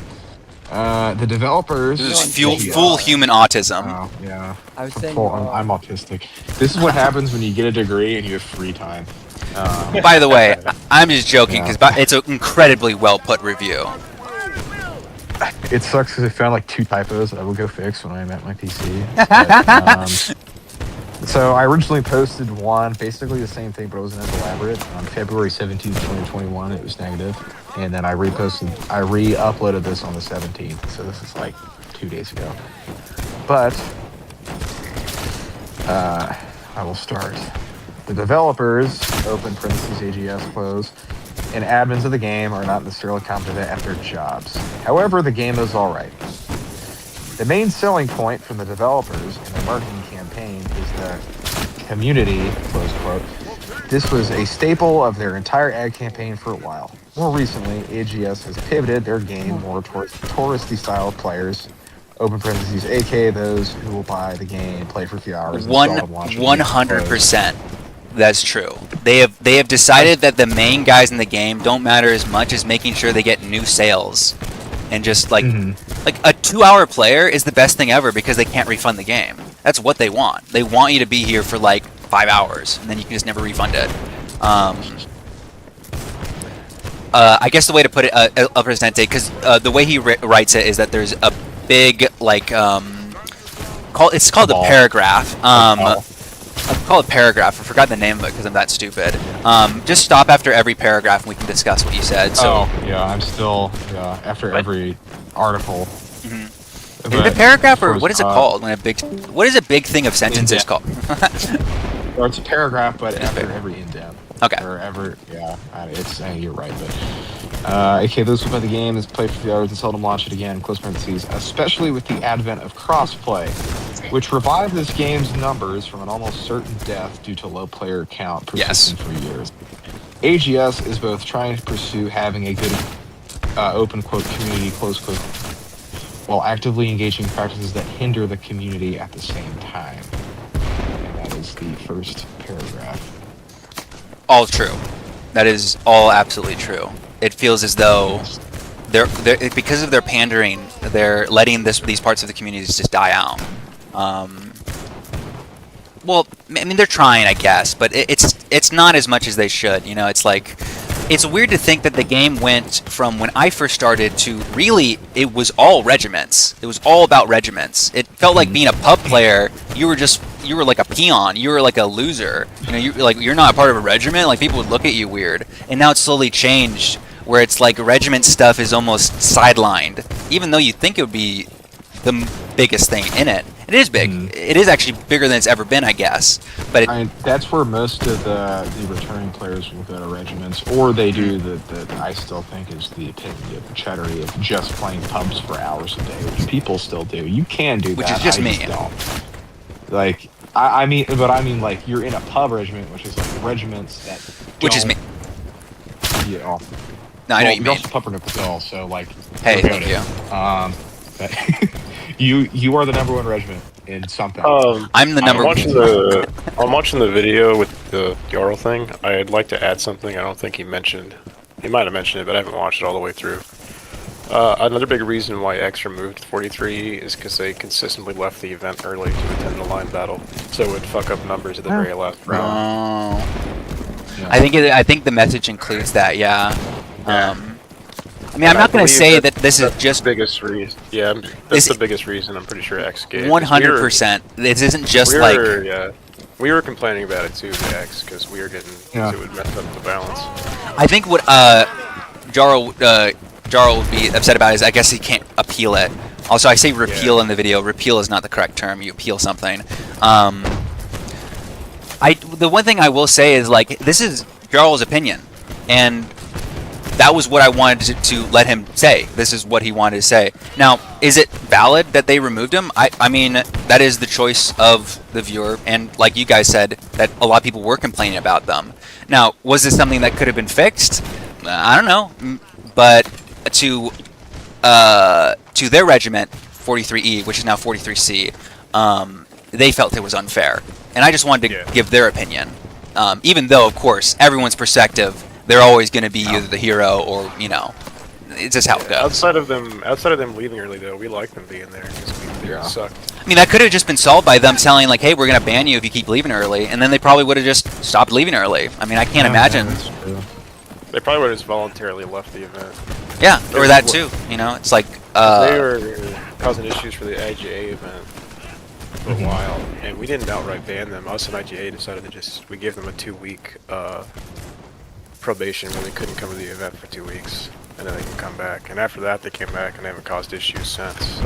The developers. This is full human autism. Oh yeah. I was saying. I'm autistic. This is what happens when you get a degree and you have free time. By the way, I'm just joking because it's an incredibly well put review. It sucks because I found like 2 typos that I will go fix when I'm at my PC. But, so I originally posted one, basically the same thing, but it wasn't as elaborate. On February 17th, 2021, it was negative. And then I re-uploaded this on the 17th. So this is like 2 days ago. But I will start. The developers, open parentheses, AGS, close, and admins of the game are not necessarily competent at their jobs. However, the game is alright. The main selling point from the developers in their marketing campaign is the community, close quote. This was a staple of their entire ad campaign for a while. More recently, AGS has pivoted their game more towards touristy style players, open parentheses, aka those who will buy the game, play for a few hours, install and launch it. 100%. That's true. They have decided that the main guys in the game don't matter as much as making sure they get new sales, and just like a 2-hour player is the best thing ever because they can't refund the game. That's what they want. They want you to be here for like 5 hours, and then you can just never refund it. I guess the way to put it, El Presidente, because the way he writes it is that there's a big like it's called a paragraph. I call it paragraph. I forgot the name of it because I'm that stupid. Just stop after every paragraph and we can discuss what you said. So. Oh, yeah, I'm still, after every article. Is it a paragraph or what is it called when what is a big thing of sentences called? Or it's a paragraph, but after every indent. Okay. Or ever, yeah. You're right, but okay, those who play the game is played for the hours and seldom launch it again. Close parentheses, especially with the advent of crossplay, which revived this game's numbers from an almost certain death due to low player count persisting for years. AGS is both trying to pursue having a good open quote community close quote while actively engaging practices that hinder the community at the same time. And that is the first paragraph. All true. That is all absolutely true. It feels as though they're because of their pandering, they're letting these parts of the communities just die out. Well, I mean, they're trying, I guess, but it's not as much as they should. You know, it's like it's weird to think that the game went from when I first started to really it was all regiments. It was all about regiments. It felt like being a pub player. You were like a peon. You were like a loser. You know, you're not a part of a regiment. Like people would look at you weird. And now it's slowly changed where it's like regiment stuff is almost sidelined, even though you think it would be the biggest thing in it. It is big. It is actually bigger than it's ever been, I guess. But that's where most of the returning players will go to regiments, or they do that I still think is the epitome of cheddary of just playing pubs for hours a day, which people still do. You can do which that. Which is just I me. Just don't. Like, I mean, like, you're in a pub regiment, which is like regiments that which is me. Yeah. Oh. No, I know what you mean. Also Pumpernickel, so like. Hey, thank you. You are the number one regiment in something. I'm the number one. I'm watching the video with the Jarl thing. I'd like to add something I don't think he mentioned. He might have mentioned it, but I haven't watched it all the way through. Another big reason why X removed 43 is because they consistently left the event early to attend the line battle, so it would fuck up numbers at the very last round. Yeah. I think the message includes that. Yeah. I mean, I'm not going to say that this is just biggest reason. Yeah, that's the biggest reason. I'm pretty sure X gave 100%. This isn't just like. Yeah, we were complaining about it too, the X, because we were getting it would mess up the balance. I think what Jarl would be upset about is I guess he can't appeal it. Also, I say repeal in the video. Repeal is not the correct term. You appeal something. The one thing I will say is like this is Jarl's opinion, and that was what I wanted to let him say. This is what he wanted to say. Now, is it valid that they removed him? I mean, that is the choice of the viewer, and like you guys said, that a lot of people were complaining about them. Now, was this something that could have been fixed? I don't know, but to their regiment, 43E, which is now 43C, they felt it was unfair, and I just wanted to give their opinion. Even though, of course, everyone's perspective. They're always going to be either the hero or, you know, it's just how it goes. Outside of them leaving early, though, we like them being there because we sucked. I mean, that could have just been solved by them telling, like, hey, we're going to ban you if you keep leaving early, and then they probably would have just stopped leaving early. I mean, I can't imagine. They probably would have just voluntarily left the event. Yeah, or that too. You know, it's like... they were causing issues for the IGA event for a while, and we didn't outright ban them. Us and IGA decided to we gave them a 2-week... probation where they couldn't come to the event for 2 weeks, and then they can come back. And after that, they came back and they haven't caused issues since.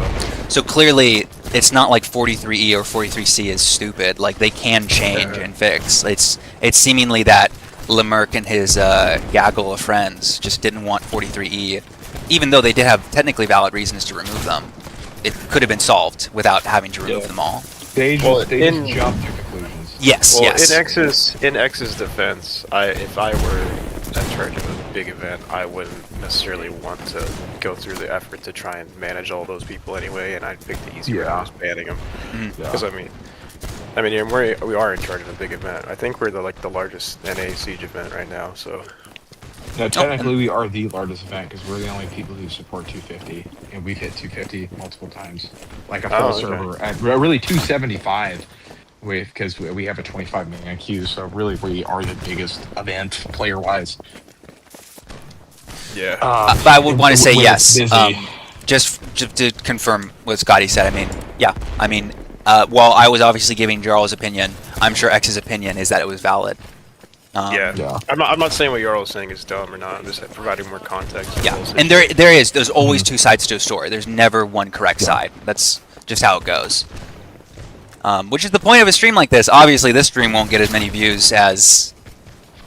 So clearly, it's not like 43E or 43C is stupid. Like they can change and fix. It's seemingly that Lemerck and his gaggle of friends just didn't want 43E, even though they did have technically valid reasons to remove them. It could have been solved without having to remove them all. They just jumped to conclusions. Yes, well, yes. In X's defense, if I were in charge of a big event, I wouldn't necessarily want to go through the effort to try and manage all those people anyway, and I'd pick the easy way of just banning them. Because I mean, we are in charge of a big event. I think we're the largest NA Siege event right now. So. No, technically we are the largest event because we're the only people who support 250, and we've hit 250 multiple times, like a full server. At really 275. Because we have a 25 million queue, so really we are the biggest event player-wise. Yeah. But I would want to say yes. Just to confirm what Scotty said. I mean, yeah. I mean, while I was obviously giving Jarl's opinion, I'm sure X's opinion is that it was valid. Yeah. I'm not saying what Jarl's saying is dumb or not. I'm just providing more context. to the Yeah, whole and situation. there's always two sides to a story. There's never one correct side. That's just how it goes. Which is the point of a stream like this. Obviously, this stream won't get as many views as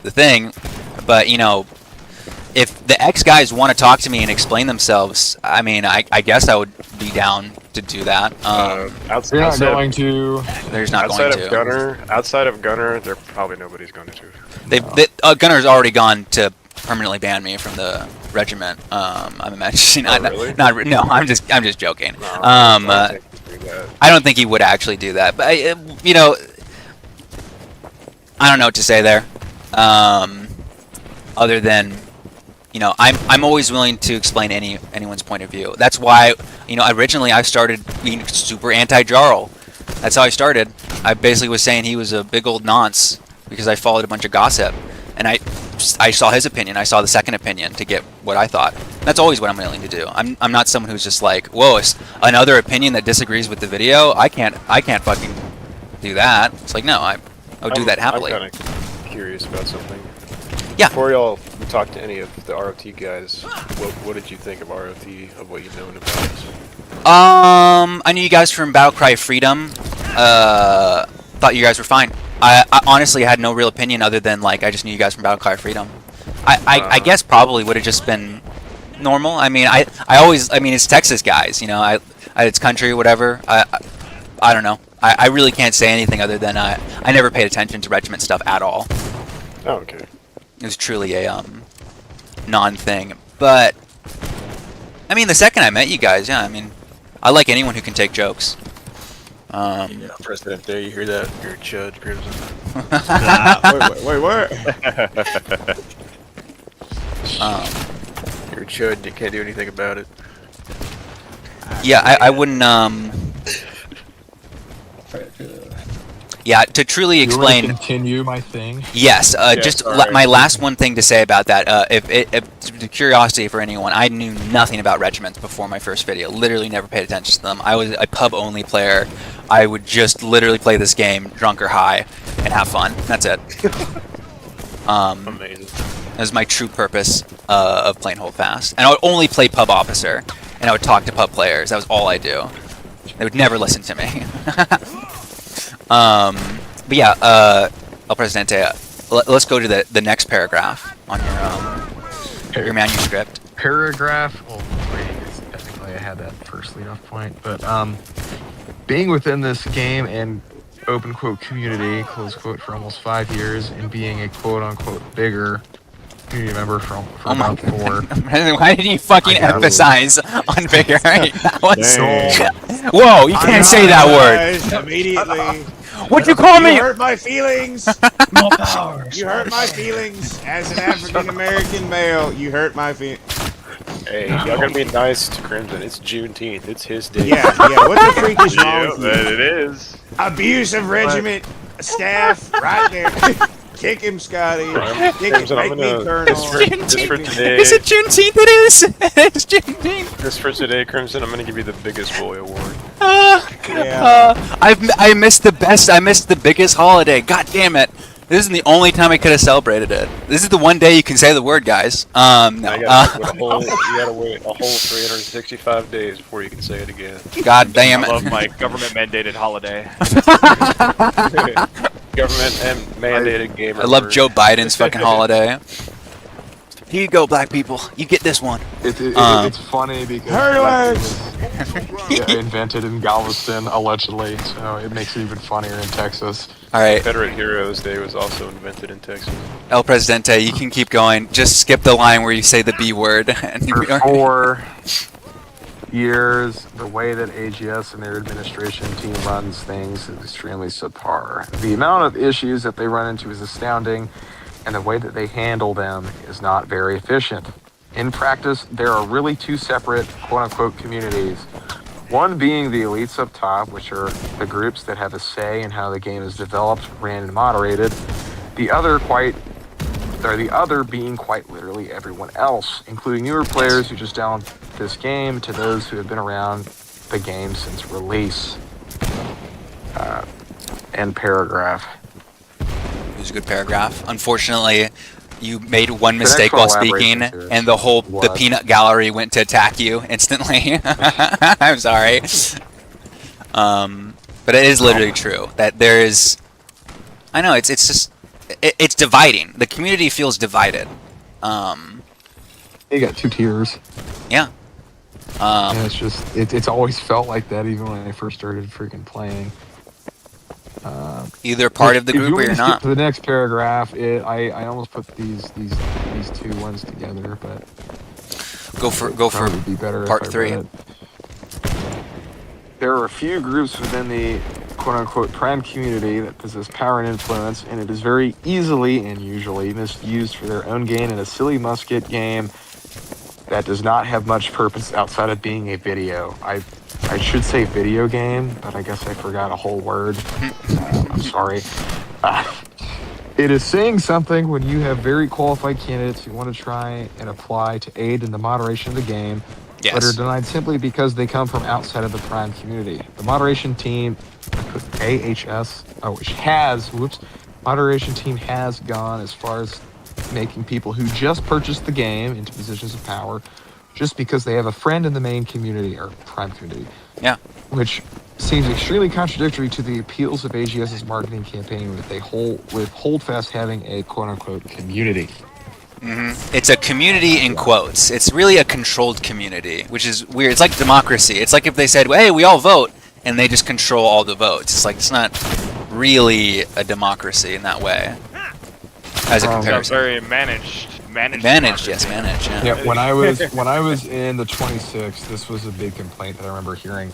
the thing, but you know, if the X guys want to talk to me and explain themselves, I mean, I guess I would be down to do that. Outside, You're not outside going to. There's not outside going of to. Outside of Gunner, there probably nobody's going to. Gunner's already gone to permanently ban me from the regiment. I'm imagining. Oh, really? No, I'm just joking. No, I don't think he'd do that. I don't think he would actually do that, but you know, I don't know what to say there. Other than, you know, I'm always willing to explain anyone's point of view. That's why, you know, originally I started being super anti-Jarl. That's how I started. I basically was saying he was a big old nonce because I followed a bunch of gossip, and I saw his opinion. I saw the second opinion to get what I thought. That's always what I'm willing to do. I'm not someone who's just like, whoa, it's another opinion that disagrees with the video. I can't fucking do that. It's like, no, I would do that happily. I'm kind of curious about something. Yeah. Before y'all talk to any of the ROT guys, what did you think of ROT, of what you've known about it? I knew you guys from Battlecry Freedom. Thought you guys were fine. I honestly had no real opinion other than, like, I just knew you guys from Battlecry Freedom. I guess probably would have just been normal. I mean, I mean, it's Texas guys, you know, it's country, whatever. I don't know. I really can't say anything other than I never paid attention to regiment stuff at all. Oh, okay. It was truly a non-thing. But I mean, the second I met you guys, yeah, I mean, I like anyone who can take jokes. Yeah, President Day, you hear that? You're a chud, Crimson. Wait, what? You're a chud, you can't do anything about it. Yeah, I wouldn't. Yeah, to truly You want to explain. continue my thing? Yes, just sorry. my last one thing to say about that. If the curiosity for anyone, I knew nothing about regiments before my first video. Literally never paid attention to them. I was a pub-only player. I would just literally play this game, drunk or high, and have fun. That's it. Amazing. That was my true purpose of playing Holdfast. And I would only play pub officer, and I would talk to pub players. That was all I do. They would never listen to me. But yeah, El Presidente, let's go to the next paragraph on your manuscript. Paragraph. Well, waiting is technically I had that first lead off point, but being within this game and open quote community close quote for almost 5 years and being a quote unquote bigger community member for Oh my about 4. Why did you fucking I got it. emphasize on bigger? That was. Damn. Whoa, you can't say that word. Guys, immediately. What'd you call me? You hurt my feelings. More powers. You hurt my feelings as an African American male. You hurt my feelings. Hey, y'all gonna be nice to Crimson. It's Juneteenth. It's his day. Yeah. What the freak is wrong Yeah, with that you? it is. Abuse of regiment staff right there. Kick him, Scotty. Kick him. Crimson, I'm Make me gonna- turn Just on. for today. Is it Juneteenth? It is. It's Juneteenth. Just for today, Crimson, I'm gonna give you the biggest boy award. Yeah. I missed the best. I missed the biggest holiday. God damn it! This is the only time I could have celebrated it. This is the one day you can say the word, guys. No. You gotta wait a whole 365 days before you can say it again. God damn I love it! my government mandated holiday. Government and mandated gamer. I love word. Joe Biden's fucking holiday. Here you go, black people. You get this one. It's funny because Hurt yeah, invented in Galveston allegedly, so it makes it even funnier in Texas. All right, Confederate Heroes Day was also invented in Texas. El Presidente, you can keep going. Just skip the line where you say the B word. For 4 years, the way that AGS and their administration team runs things is extremely subpar. The amount of issues that they run into is astounding, and the way that they handle them is not very efficient. In practice, there are really 2 separate quote-unquote communities. One being the elites up top, which are the groups that have a say in how the game is developed, ran, and moderated. The other being quite literally everyone else, including newer players who just download this game to those who have been around the game since release. End paragraph. It was a good paragraph. Unfortunately, you made one next mistake one while speaking, elaborates into and the what? peanut gallery went to attack you instantly. I'm sorry. But it is literally true that there is. I know it's just it's dividing. The community feels divided. You got 2 tiers. Yeah. And it's just it's always felt like that even when I first started freaking playing. Either part of the If group you or want you're to skip not. to the next paragraph, I almost put these 2 ones together, but Go for probably would be better part if I 3. read it. There are a few groups within the quote-unquote prime community that possess power and influence, and it is very easily and usually misused for their own gain in a silly musket game that does not have much purpose outside of being a video. I should say video game, but I guess I forgot a whole word. I'm sorry. It is saying something when you have very qualified candidates who want to try and apply to aid in the moderation of the game, but are Yes. denied simply because they come from outside of the prime community. The moderation team, AHS, moderation team has gone as far as making people who just purchased the game into positions of power just because they have a friend in the main community or prime community. Yeah. Which seems extremely contradictory to the appeals of AGS's marketing campaign with Holdfast having a quote-unquote community. It's a community in quotes. It's really a controlled community, which is weird. It's like democracy. It's like if they said, "Hey, we all vote," and they just control all the votes. It's like it's not really a democracy in that way. As a It's a comparison. very managed. Managed, yes, managed. Yeah. Yeah, when I was in the 26th, this was a big complaint that I remember hearing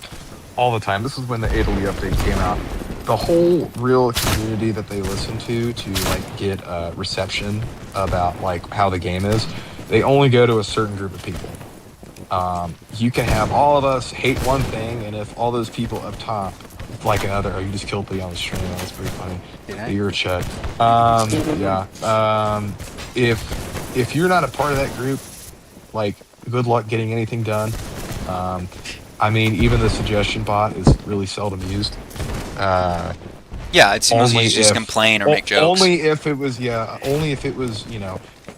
all the time. This is when the Italy update came out. The whole real community that they listen to like get reception about like how the game is, they only go to a certain group of people. You can have all of us hate one thing, and if all those people up top like another, oh, you just killed me on the stream. That's pretty funny. Yeah. You're a chud. Yeah. If you're not a part of that group, like, good luck getting anything done. I mean, even the suggestion bot is really seldom used. Yeah, it's mostly Only just if- complain or make jokes. Only if it was,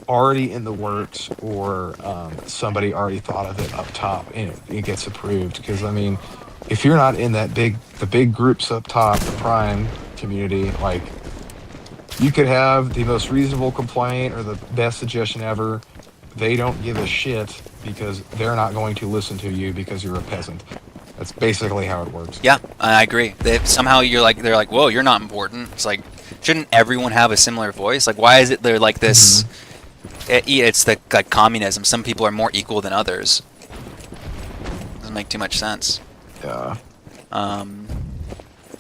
already in the works or somebody already thought of it up top and it gets approved. Because I mean, if you're not in the big groups up top, the prime community, like, you could have the most reasonable complaint or the best suggestion ever. They don't give a shit because they're not going to listen to you because you're a peasant. That's basically how it works. Yeah, I agree. Somehow they're like, whoa, you're not important. It's like, shouldn't everyone have a similar voice? Like, why is it they're like this? It's like communism. Some people are more equal than others. Doesn't make too much sense. Yeah.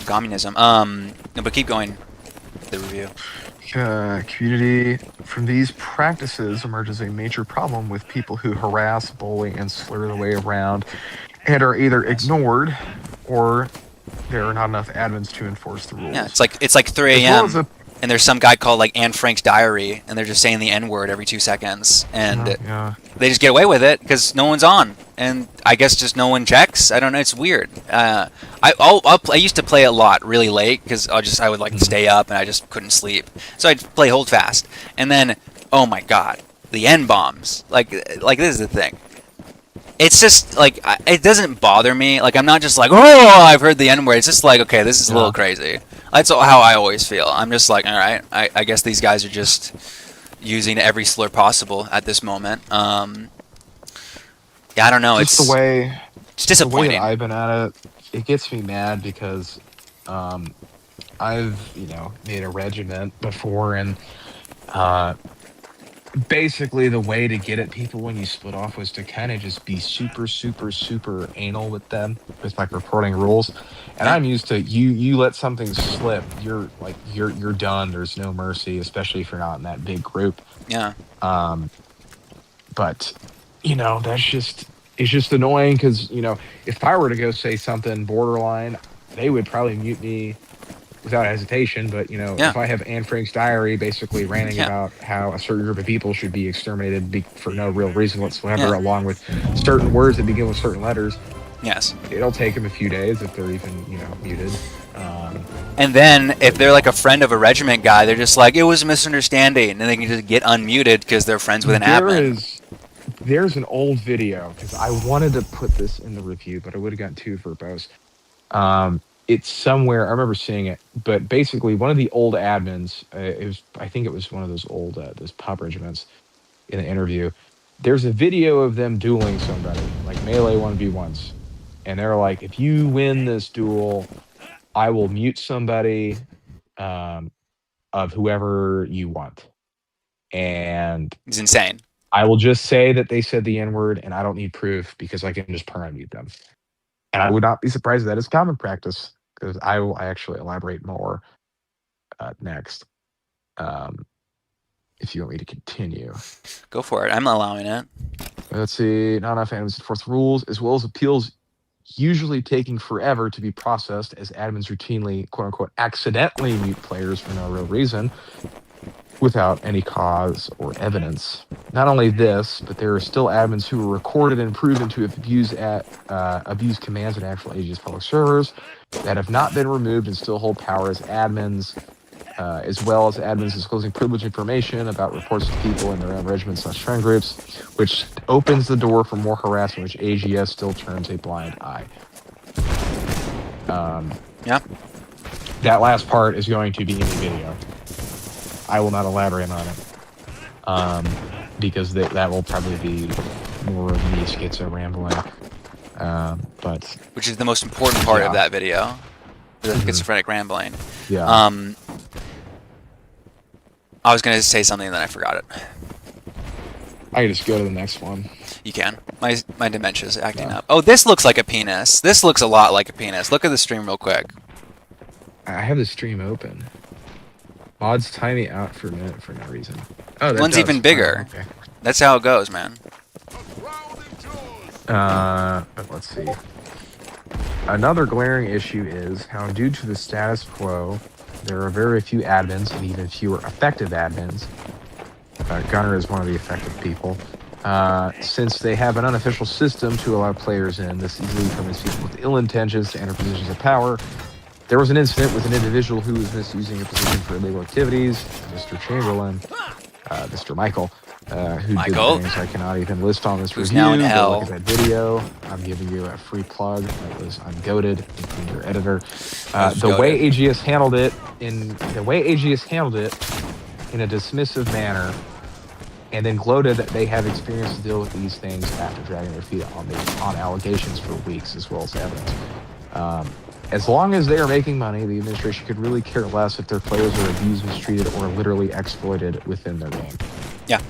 Communism. No, but keep going. The review. Community from these practices emerges a major problem with people who harass, bully, and slur the way around, and are either ignored or there are not enough admins to enforce the rules. Yeah, it's like 3 As well a.m. as a- and there's some guy called like Anne Frank's Diary, and they're just saying the N-word every 2 seconds, and yeah. they just get away with it because no one's on, and I guess just no one checks. I don't know. It's weird. I used to play a lot really late because I would like stay up and I just couldn't sleep, so I'd play Holdfast, and then oh my god, the N bombs. Like this is the thing. It's just like it doesn't bother me. Like I'm not just like, oh, I've heard the N-word. It's just like, okay, this is a little crazy. That's how I always feel. I'm just like, all right, I guess these guys are just using every slur possible at this moment. Yeah, I don't know. Just It's the way disappointing. that I've been at it, it gets me mad because I've made a regiment before, and basically the way to get at people when you split off was to kind of just be super anal with them with like reporting rules. And I'm used to you let something slip, you're done. There's no mercy, especially if you're not in that big group. Yeah. But it's just annoying because if I were to go say something borderline, they would probably mute me without hesitation. But if I have Anne Frank's Diary basically ranting about how a certain group of people should be exterminated for no real reason whatsoever, along with certain words that begin with certain letters, Yes. It'll take them a few days if they're even, muted. And then if they're like a friend of a regiment guy, they're just like, it was a misunderstanding, and they can just get unmuted because they're friends with an admin. There's an old video, because I wanted to put this in the review, but I would have gotten too verbose. It's somewhere, I remember seeing it, but basically one of the old admins, I think it was one of those old, those pub regiments in the interview. There's a video of them dueling somebody, like melee 1v1s. And they're like, if you win this duel, I will mute somebody of whoever you want. And It's insane. I will just say that they said the N-word, and I don't need proof because I can just perma-mute them. And I would not be surprised if that is common practice, because I will actually elaborate more next. If you want me to continue. Go for it. I'm allowing it. Let's see. Not enough admins enforce rules, as well as appeals usually taking forever to be processed, as admins routinely, quote unquote, accidentally mute players for no real reason without any cause or evidence. Not only this, but there are still admins who were recorded and proven to have abused commands in actual AGS public servers that have not been removed and still hold power as admins, as well as admins disclosing privileged information about reports to people in their own regiments/friend groups, which opens the door for more harassment, which AGS still turns a blind eye. Yeah. That last part is going to be in the video. I will not elaborate on it, because that will probably be more of me schizo rambling. But which is the most important part of that video, the schizophrenic rambling. Yeah. I was gonna say something and then I forgot it. I can just go to the next one. You can. My dementia's acting up. Oh, this looks like a penis. This looks a lot like a penis. Look at the stream real quick. I have the stream open. Mods time me out for a minute for no reason. Oh, that One's does. even bigger. Oh, okay. That's how it goes, man. Let's see. Another glaring issue is how, due to the status quo, there are very few admins and even fewer effective admins. Gunner is one of the effective people. Since they have an unofficial system to allow players in, this easily permits people with ill intentions to enter positions of power. There was an incident with an individual who was misusing a position for illegal activities, Mr. Chamberlain, Mr. Michael, who did things I cannot even list on this review. Now in hell. Look at that video. I'm giving you a free plug. That was ungoated, including your editor. The way AGS handled it in a dismissive manner, and then gloated that they have experience to deal with these things after dragging their feet on allegations for weeks, as well as evidence. As long as they are making money, the administration could really care less if their players are abused, mistreated, or literally exploited within their game. Yeah.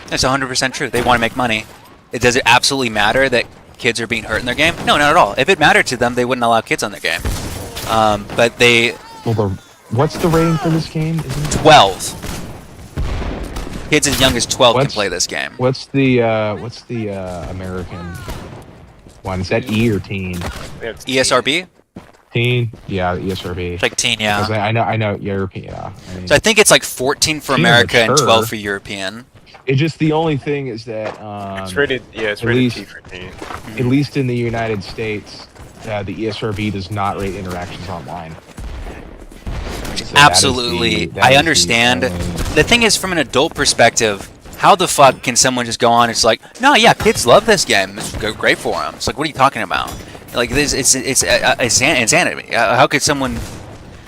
That's 100% true. They want to make money. Does it absolutely matter that kids are being hurt in their game? No, not at all. If it mattered to them, they wouldn't allow kids on their game. But they... Well, what's the rating for this game? 12. Kids as young as 12 can play this game. What's the American one? Is that E or teen? ESRB? Teen? Yeah, ESRB. It's like teen, yeah. I know European, yeah. I mean, so I think it's like 14 for America and 12 for European. It's just the only thing is that it's rated, it's rated T for teen. At least in the United States, the ESRB does not rate interactions online. So absolutely, I understand. The thing is, from an adult perspective, how the fuck can someone just go on? It's like, no, yeah, kids love this game. It's great for them. It's like, what are you talking about? Like this, it's insanity. How could someone?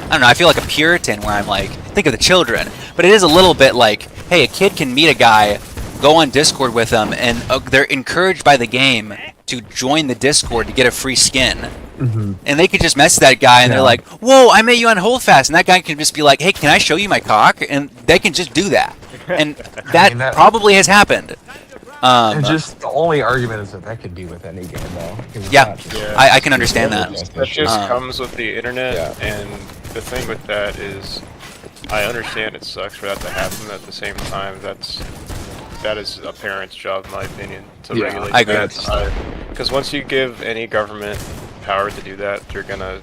I don't know. I feel like a Puritan where I'm like, think of the children, but it is a little bit like, hey, a kid can meet a guy, go on Discord with them, and they're encouraged by the game to join the Discord to get a free skin. And they could just mess that guy, and they're like, "Whoa, I met you on Holdfast," and that guy can just be like, "Hey, can I show you my cock?" And they can just do that, and that probably has happened. And just the only argument is that could be with any game, though. Yeah, I can understand that. That just comes with the internet, and the thing with that is, I understand it sucks for that to happen. At the same time, that is a parent's job, in my opinion, to regulate. I agree. Because once you give any government power to do that, they're gonna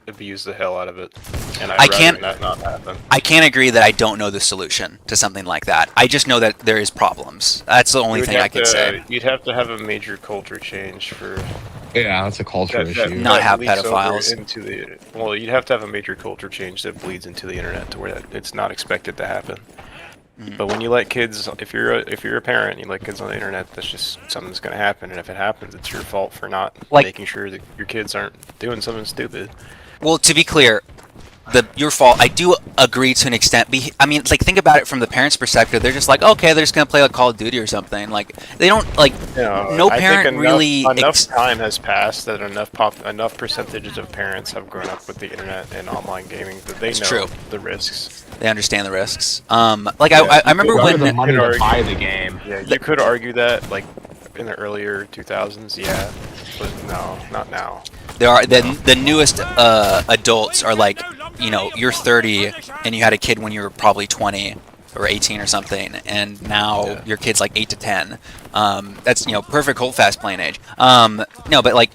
abuse the hell out of it, and I I'd rather can't- that not happen. I can't agree that I don't know the solution to something like that. I just know that there is problems. That's the only You'd thing I have can say. You'd have to have a major culture change for Yeah, that's a culture that, issue. Not have leaks over pedophiles. into the. Well, you'd have to have a major culture change that bleeds into the internet to where it's not expected to happen. But when you let kids, if you're a parent, you let kids on the internet, that's just something that's going to happen. And if it happens, it's your fault for not Like- making sure that your kids aren't doing something stupid. Well, to be clear, your fault. I do agree to an extent. I mean, like, think about it from the parents' perspective. They're just like, okay, they're just gonna play like Call of Duty or something. Like, they don't like. You know, No I parent think really enough time has passed that enough percentages of parents have grown up with the internet and online gaming that they That's know true. the risks. They understand the risks. Like, Yeah, I remember Rather when. than money to argue- buy the game. Yeah, you could argue that like in the earlier 2000s, yeah, but no, not now. There are the newest adults are like, you know, you're 30 and you had a kid when you were probably 20 or 18 or something, and now Yeah. your kid's like 8 to 10. That's, you know, perfect Holdfast playing age. No, but like,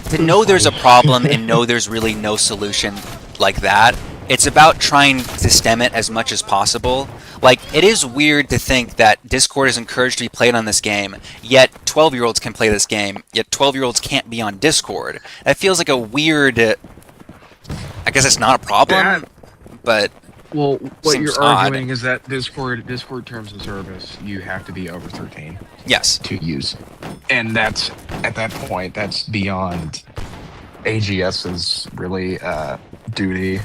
to know there's a problem and know there's really no solution like that, it's about trying to stem it as much as possible. Like, it is weird to think that Discord is encouraged to be played on this game, yet 12-year-olds can play this game, yet 12-year-olds can't be on Discord. That feels like a weird... I guess it's not a problem, but... Well, what Seems you're odd. arguing is that Discord terms of service, you have to be over 13 Yes. to use, and that's at that point that's beyond AGS's really duty.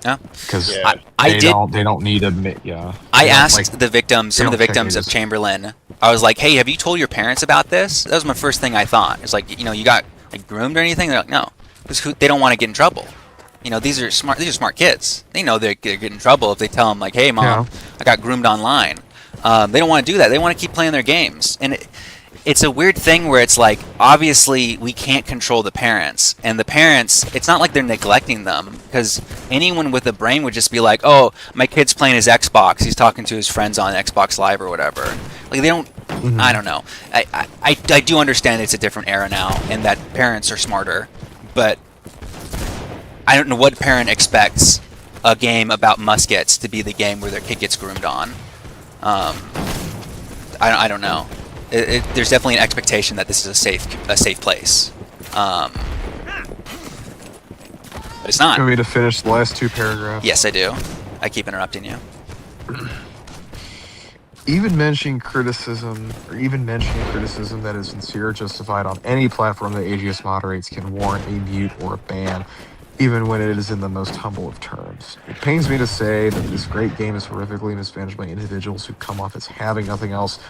Yeah. Because Yeah. I did... they don't need a yeah. I They don't, asked like, the victims, some of the they don't check victims of ages. Chamberlain, I was like, hey, have you told your parents about this? That was my first thing I thought. It's like, you know, you got like groomed or anything? They're like, no. Because they don't want to get in trouble. You know, these are smart kids. They know they're get in trouble if they tell them, like, hey, Mom, I got groomed online. They don't want to do that. They want to keep playing their games. And it's a weird thing where it's like, obviously, we can't control the parents. And the parents, it's not like they're neglecting them. Because anyone with a brain would just be like, oh, my kid's playing his Xbox. He's talking to his friends on Xbox Live or whatever. Like, they don't, I don't know. I do understand it's a different era now and that parents are smarter. But I don't know what parent expects a game about muskets to be the game where their kid gets groomed on. I don't know. There's definitely an expectation that this is a safe place, but it's not. You want me to finish the last two paragraphs? Yes, I do. I keep interrupting you. Even mentioning criticism that is sincere or justified on any platform that AGS moderates can warrant a mute or a ban, even when it is in the most humble of terms. It pains me to say that this great game is horrifically mismanaged by individuals who come off as having nothing else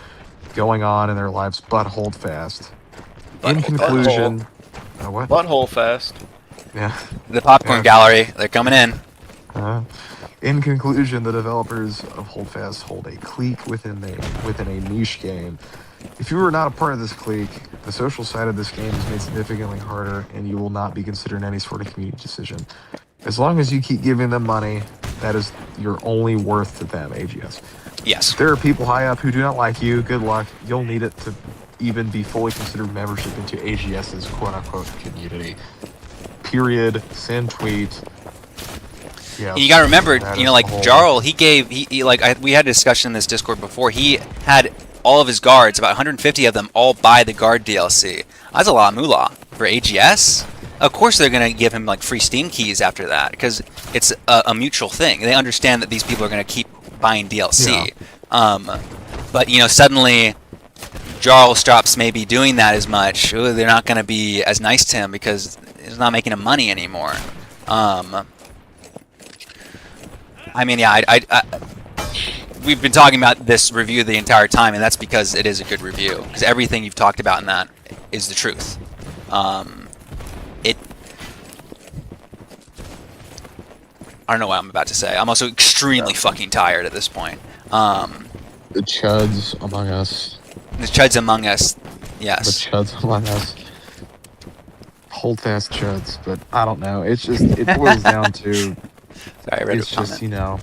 going on in their lives but Holdfast. In conclusion, what? Butthole fast. Yeah. The popcorn Yeah. gallery, they're coming in. In conclusion, the developers of Holdfast hold a clique within a niche game. If you are not a part of this clique, the social side of this game is made significantly harder, and you will not be considered any sort of community decision. As long as you keep giving them money, that is your only worth to them, AGS. Yes. If there are people high up who do not like you, good luck. You'll need it to even be fully considered membership into AGS's quote-unquote community. Period. Send tweet. Yeah, You gotta remember, that you is know, like the whole- Jarl, we had a discussion in this Discord before. He had all of his guards, about 150 of them, all buy the guard DLC. That's a lot of moolah for AGS. Of course, they're gonna give him like free Steam keys after that because it's a mutual thing. They understand that these people are gonna keep buying DLC. But you know, suddenly Jarl stops maybe doing that as much. Ooh, they're not gonna be as nice to him because he's not making him money anymore. I mean, yeah, we've been talking about this review the entire time, and that's because it is a good review. Because everything you've talked about in that is the truth. I don't know what I'm about to say. I'm also extremely fucking tired at this point. The chuds among us. The chuds among us, The yes. chuds among us. Holdfast chuds, but I don't know. It's just, it boils down to, Sorry, I read it's a just, comment. you know,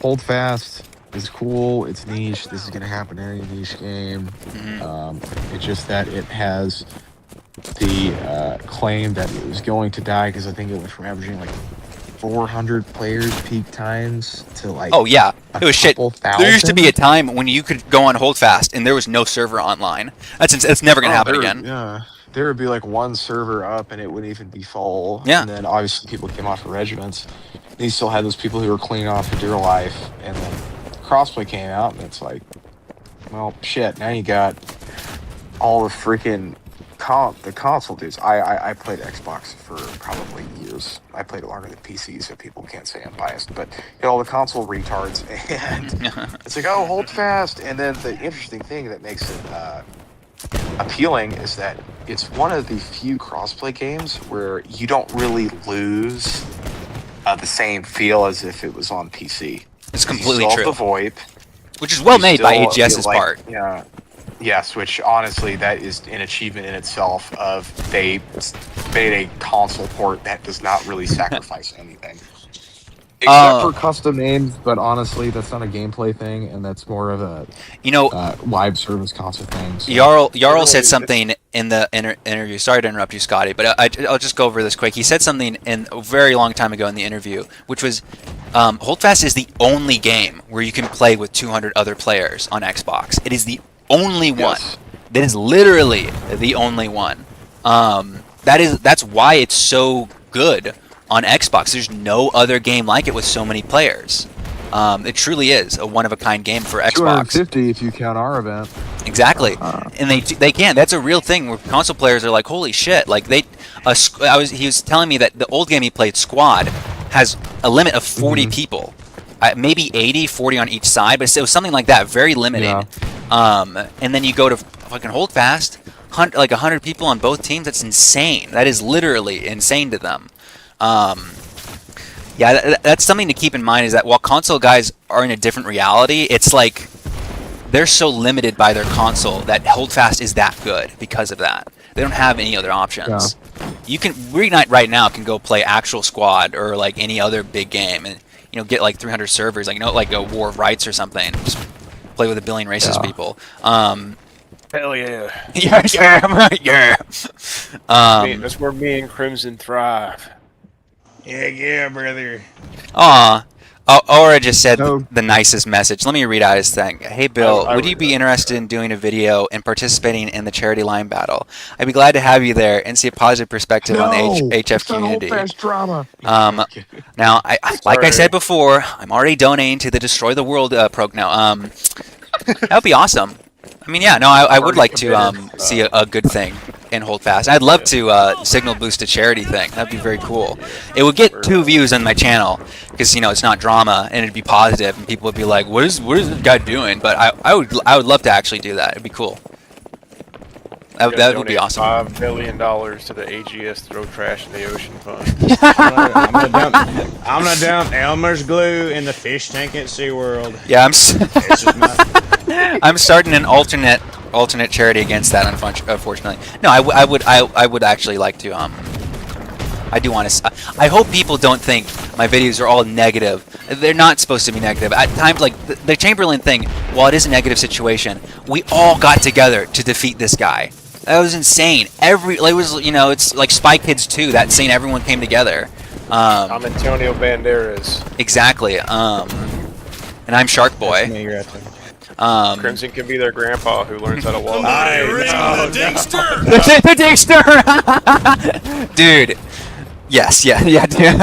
Holdfast is cool, it's niche, this is going to happen in any niche game. Mhm. It's just that it has the claim that it was going to die because I think it went from averaging like 400 players peak times to like Oh yeah, it was shit. couple There used to be a thousand. time when you could go on Holdfast and there was no server online. That's never gonna happen again. Yeah, there would be like one server up and it wouldn't even be full. Yeah. And then obviously people came off of regiments. And you still had those people who were cleaning off of Dear Life, and then crossplay came out, and it's like, well, shit. Now you got all the freaking the console dudes. I played Xbox for probably years. I played it longer than PC, so people can't say I'm biased. But you got all the console retards, and it's like, oh, hold fast. And then the interesting thing that makes it appealing is that it's one of the few crossplay games where you don't really lose the same feel as if it was on PC. It's completely you still true. have the VoIP, Which is well you made by still AGS's feel like- part. Yeah. Yes, which honestly, that is an achievement in itself. Of they made a console port that does not really sacrifice anything, except for custom names. But honestly, that's not a gameplay thing, and that's more of a live service console thing. So. Jarl said something in the interview. Sorry to interrupt you, Scotty, but I'll just go over this quick. He said something in a very long time ago in the interview, which was Holdfast is the only game where you can play with 200 other players on Xbox. It is the only one. Yes. That is literally the only one. That's why it's so good on Xbox. There's no other game like it with so many players. It truly is a one-of-a-kind game for Xbox. 250 if you count our event. Exactly, and they can. That's a real thing where console players are like, holy shit! Like he was telling me that the old game he played, Squad, has a limit of 40 people, maybe 80, 40 on each side, but it was something like that, very limiting. Yeah. And then you go to fucking Holdfast, like 100 people on both teams. That's insane. That is literally insane to them. Yeah, that's something to keep in mind. Is that while console guys are in a different reality, it's like they're so limited by their console that Holdfast is that good because of that. They don't have any other options. You can right now can go play actual Squad or like any other big game and get like 300 servers, like like a War of Rights or something. Just play with a billion racist people. Hell yeah. Yeah. That's where me and Crimson thrive. Yeah, brother. Aw. Aura just said No. the nicest message. Let me read out his thing. Hey, Bill, I would you read be that. interested in doing a video and participating in the charity line battle? I'd be glad to have you there and see a positive perspective on the HF community. Drama. Now, like I Sorry. said before, I'm already donating to the Destroy the World prog now. That would be awesome. I mean, yeah, no, I would like to see a good thing in Holdfast. I'd love to signal boost a charity thing. That'd be very cool. It would get 2 views on my channel because it's not drama and it'd be positive and people would be like, "What is this guy doing?" But I would love to actually do that. It'd be cool. That would be Donate awesome. $5 million to the AGS Throw Trash in the Ocean Fund. I'm gonna dump Elmer's glue in the fish tank at SeaWorld. Yeah, It's just my, I'm starting an alternate charity against that. Unfortunately, no, I would actually like to. I do want to. I hope people don't think my videos are all negative. They're not supposed to be negative. At times, like the Chamberlain thing, while it is a negative situation, we all got together to defeat this guy. That was insane. It's like Spy Kids 2. That scene, everyone came together. I'm Antonio Banderas. Exactly. And I'm Shark Boy. me right there. Crimson can be their grandpa who learns how to walk. The Dingster! Dude. Yes, yeah, dude.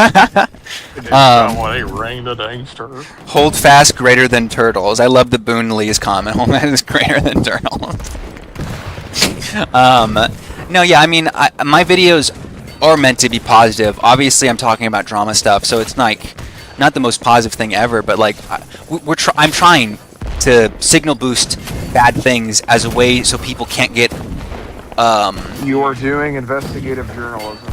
Ring the Dangster. Hold fast greater than turtles. I love the Boone Lee's comment. Hold fast is greater than turtles. No, yeah, I mean, my videos are meant to be positive. Obviously, I'm talking about drama stuff, so it's like not the most positive thing ever. But like, I'm trying to signal boost bad things as a way so people can't get. You are doing investigative journalism.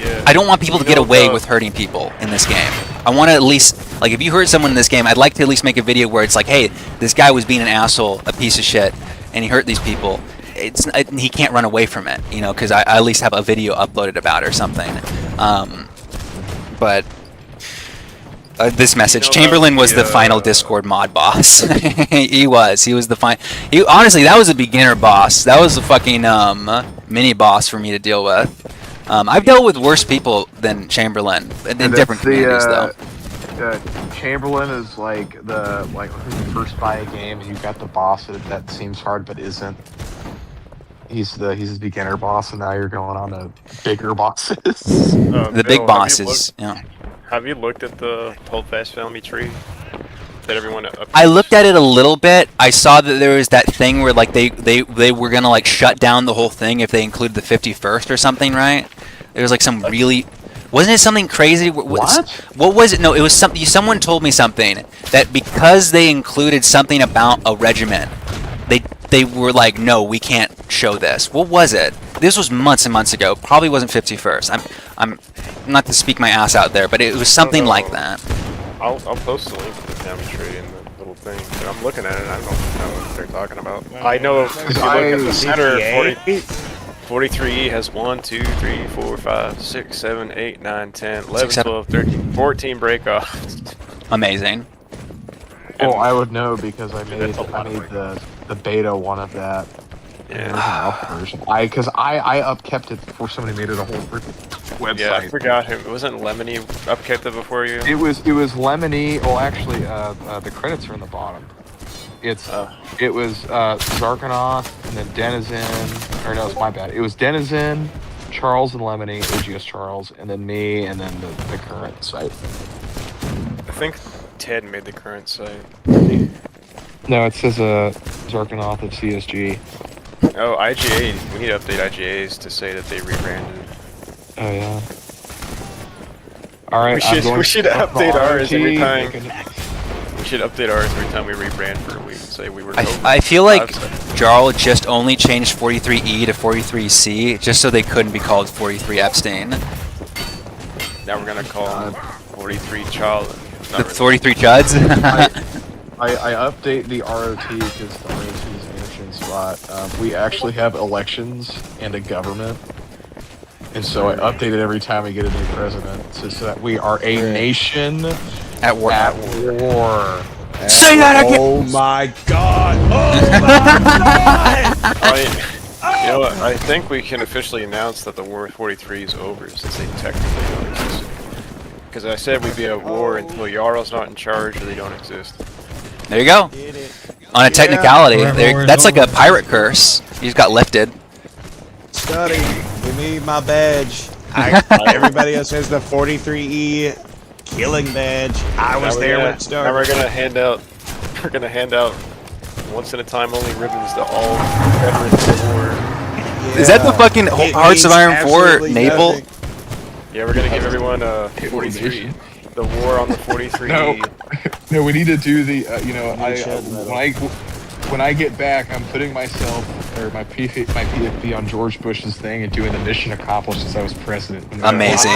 Yeah. I don't want people to get away with hurting people in this game. I want to at least, like, if you hurt someone in this game, I'd like to at least make a video where it's like, hey, this guy was being an asshole, a piece of shit, and he hurt these people. He can't run away from it, because I at least have a video uploaded about it or something. But this message. You know Chamberlain about was the final Discord mod boss. He was the he honestly, that was a beginner boss. That was a fucking mini boss for me to deal with. I've dealt with worse people than Chamberlain in different communities though. Chamberlain is like when you first buy a game and you got the boss that seems hard but isn't. He's the beginner boss, and now you're going on to bigger bosses. The Bill, big bosses. Yeah. Have you looked at the Holdfast family tree that everyone updates? I looked at it a little bit. I saw that there was that thing where like they were gonna like shut down the whole thing if they included the 51st or something, right? There was like some really, wasn't it something crazy? What? What was it? No, it was something. Someone told me something that because they included something about a regiment, they were like, no, we can't show this. What was it? This was months and months ago. Probably wasn't 51st. I'm not to speak my ass out there, but it was something like that. I'll post the link to the family tree in the little thing. But I'm looking at it and I don't know what they're talking about. I know if you look at the center, 43E has 1, 2, 3, 4, 5, 6, 7, 8, 9, 10, 11, 12, 13, 14 breakoffs. Amazing. Oh, I would know because I made the beta one of that. Yeah. Version. Because I upkept it before somebody made it a whole freaking website. Yeah, I forgot him. Wasn't Lemony upkept it before you? It was Lemony. Well, actually, the credits are in the bottom. It was Zarkanoth and then Denizen. Or no, it's my bad. It was Denizen, Charles and Lemony, AGS Charles, and then me, and then the current site. I think Ted made the current site. No, it says Zarkanoth of CSG. Oh, IGA. We need to update IGAs to say that they rebranded. Oh yeah. All right. We should update ours every time. RT. We should update ours every time we rebrand for a week. Say we were. I feel like Jarl just only changed 43E to 43C just so they couldn't be called 43 Epstein. Now we're gonna call them 43 Child. The 43 Chuds? I update the ROT because the ROT is an interesting spot. We actually have elections and a government. And so I update it every time we get a new president so that we are a nation At war. Say that again! Oh my god! Oh my god! You know what? I think we can officially announce that the War with 43 is over since they technically don't exist. Because I said we'd be at war until Jarl's not in charge or they don't exist. There you go. On a technicality, that's like a pirate curse. You just got lifted. Study, give me my badge. Everybody else has the 43E killing badge. I was there when it started. Now we're gonna hand out. We're gonna hand out once in a time only ribbons to all veterans of war. Yeah. Is that the fucking It Hearts of means Iron 4 absolutely naval? nothing. Yeah, we're gonna give everyone 43. The war on the 43. No, we need to do the. When I get back, I'm putting myself or my PFP on George Bush's thing and doing the mission accomplished since I was president. Amazing.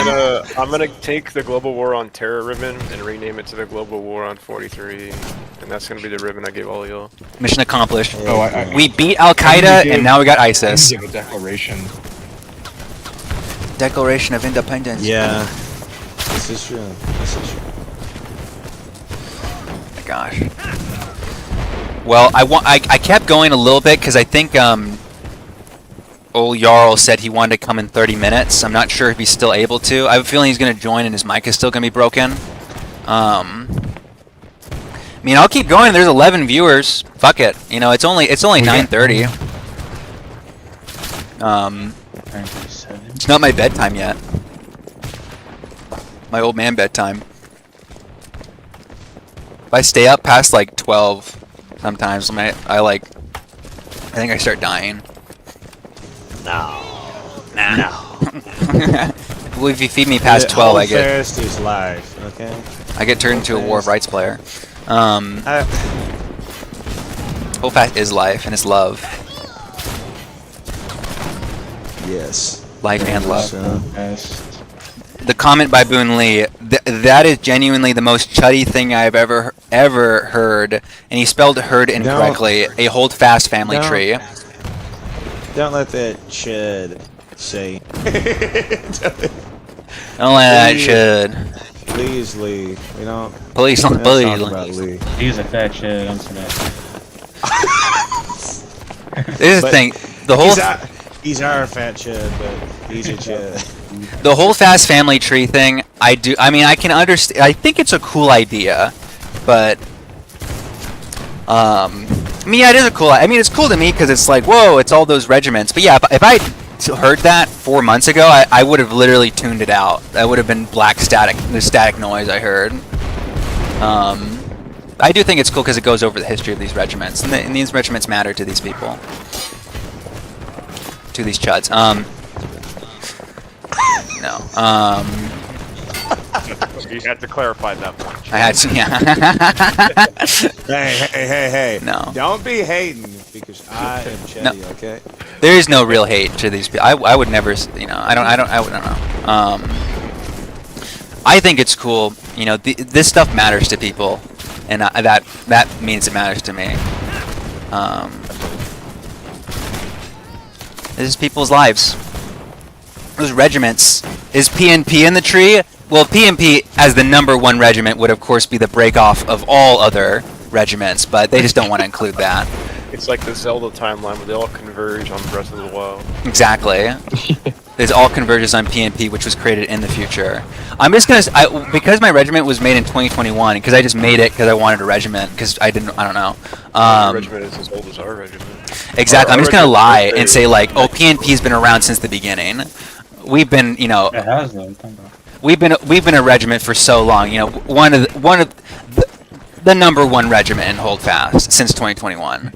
I'm gonna take the Global War on Terror ribbon and rename it to the Global War on 43, and that's gonna be the ribbon I give all y'all. Mission accomplished. Oh, We beat Al Qaeda and now we got ISIS. Give a declaration. Declaration of Independence. Yeah, this is true. This is true. Oh my gosh. Well, I kept going a little bit because I think old Jarl said he wanted to come in 30 minutes. I'm not sure if he's still able to. I have a feeling he's going to join and his mic is still going to be broken. I mean, I'll keep going. There's 11 viewers. Fuck it. You know, it's only 9:30. It's not my bedtime yet. My old man bedtime. If I stay up past like 12, sometimes I think I start dying. No. Well, if you feed me past 12, I get Holdfast is life. Okay. I get turned into a War of Rights player. Holdfast is life and it's love. Yes. Life and love. So, The comment by Boon Lee, that is genuinely the most chuddy thing I've ever heard, and he spelled heard incorrectly. A Holdfast family tree. don't let that chud say. Don't let that chud. Lee is Lee. We don't. Please, we don't please. talk about Lee. He's a fat shit. I'm sorry. This is the But thing. The whole He's our fat chud, but he's a chud. the Holdfast family tree thing. I mean, I can understand. I think it's a cool idea, but I mean, yeah, it is a cool. I mean, it's cool to me because it's like, whoa, it's all those regiments. But yeah, if I heard that 4 months ago, I would have literally tuned it out. That would have been black static, the static noise I heard. I do think it's cool because it goes over the history of these regiments, and these regiments matter to these people, to these chuds. No. You had to clarify that point. I had to, yeah. Hey. No. Don't be hating because I am chatty, okay? There is no real hate to these people. I would never, you know, I don't know. I think it's cool. You know, this stuff matters to people, and that means it matters to me. This is people's lives. Those regiments. Is PNP in the tree? Well, PNP as the #1 regiment would of course be the break off of all other regiments, but they just don't want to include that. It's like the Zelda timeline where they all converge on Breath of the Wild. Exactly. It all converges on PNP, which was created in the future. I'm just gonna, because my regiment was made in 2021, because I just made it because I wanted a regiment, because I don't know. The regiment is as old as our regiment. Exactly. I'm Our just gonna regiment lie was and say like, oh, PNP's been around since the beginning. We've been, you know, It has though. we've been a regiment for so long. You know, one of the #1 regiment in Holdfast since 2021.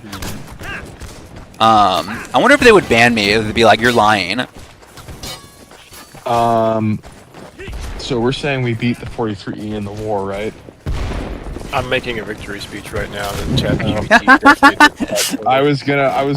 I wonder if they would ban me. It would be like, you're lying. So we're saying we beat the 43E in the war, right? I'm making a victory speech right now. That ChatGPT. I was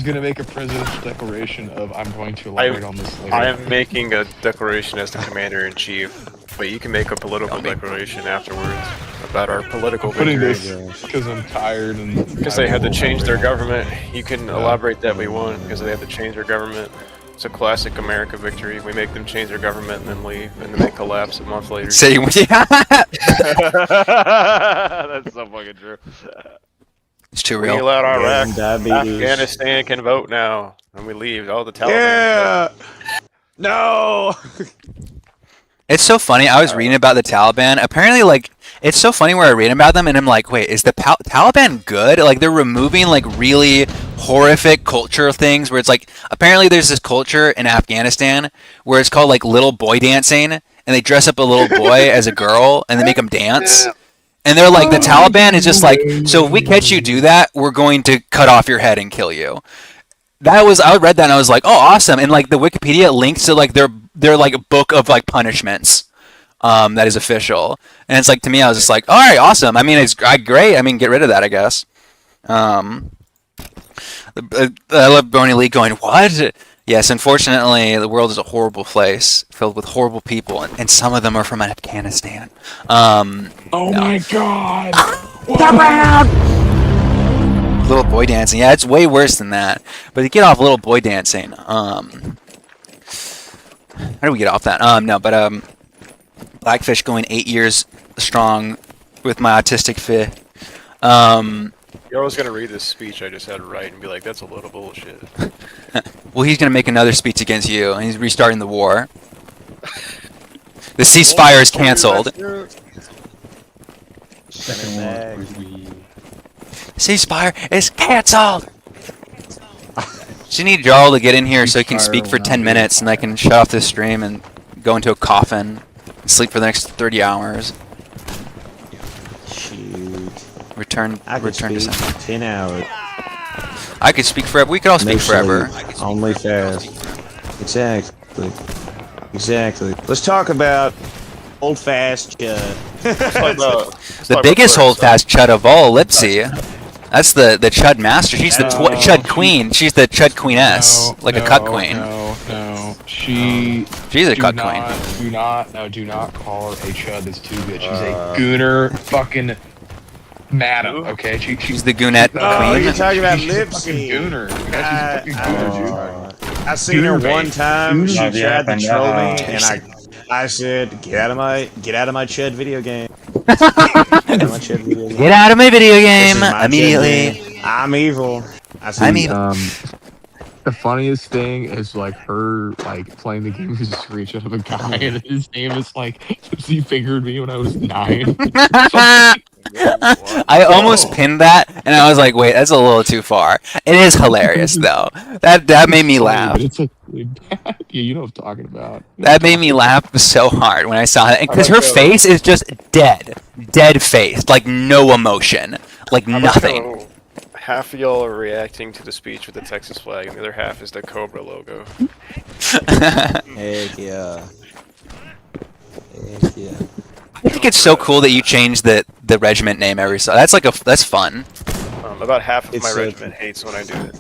gonna make a presidential declaration of I'm going to elaborate on this later. I am making a declaration as the commander-in-chief, but you can make a political declaration afterwards about our political putting victories. this because I'm tired and Because they had to change their government. You can elaborate that we won because they had to change their government. It's a classic America victory. We make them change their government and then leave, and then they collapse a month later. Say, yeah. That's so fucking true. It's too We real. allowed Iraq, Diabetes. Afghanistan can vote now, and we leave. All the Taliban. Yeah. No. It's so funny. I was reading about the Taliban. Apparently, like, it's so funny where I read about them, and I'm like, wait, is the Taliban good? Like, they're removing, like, really horrific cultural things where it's like, apparently there's this culture in Afghanistan where it's called, like, little boy dancing, and they dress up a little boy as a girl, and they make them dance. And they're like, the Taliban is just like, so if we catch you do that, we're going to cut off your head and kill you. I read that and I was like, oh, awesome. And like the Wikipedia links to like their like book of like punishments that is official. And it's like, to me, I was just like, all right, awesome. I mean, it's great. I mean, get rid of that, I guess. I love Boney Lee going, what? Yes, unfortunately, the world is a horrible place filled with horrible people, and some of them are from Afghanistan. my god! Little boy dancing. Yeah, it's way worse than that. But to get off little boy dancing, how do we get off that? Blackfish going 8 years strong with my autistic fit. You're always gonna read this speech I just had to write and be like, that's a load of bullshit. Well, he's gonna make another speech against you, and he's restarting the war. The ceasefire is canceled. Ceasefire is canceled. So you need Jarl to get in here so he can speak for 10 minutes, and I can shut off this stream and go into a coffin and sleep for the next 30 hours. Shoot. Return to speak center. 10 hours. I could speak forever. We could all speak No forever. sleep, only fast. Exactly. Let's talk about Holdfast. The biggest Holdfast chud of all, Lipsy. That's the chud master. She's the chud queen. She's the chud queeness, like a cut queen. No. She's a cut queen. Do not call her a chud that's too good. She's a gooner fucking madam, okay? She's the goonette Oh, you're queen. talking about She's a fucking Lipsy. gooner. Yeah, she's a fucking gooner, dude. I seen her one time. She Yeah, tried to and, troll me, and I said, get out of my Chud video game. Get out of my Chud video game. Get out of my video This game is my Chud immediately. game. I'm evil. I said, I'm evil. The funniest thing is like her like playing the game with a screenshot of a guy and his name is like he fingered me when I was 9. I almost pinned that, and I was like, "Wait, that's a little too far." It is hilarious, though. That made me laugh. But it's like really bad. Yeah, you know what I'm talking about. That made me laugh so hard when I saw it, because her face is just dead face, like no emotion, like nothing. So half of y'all are reacting to the speech with the Texas flag, and the other half is the Cobra logo. heck yeah. Heck yeah. I think it's so cool that you change the regiment name every so. That's fun. About half of It's my so regiment hates when I do it.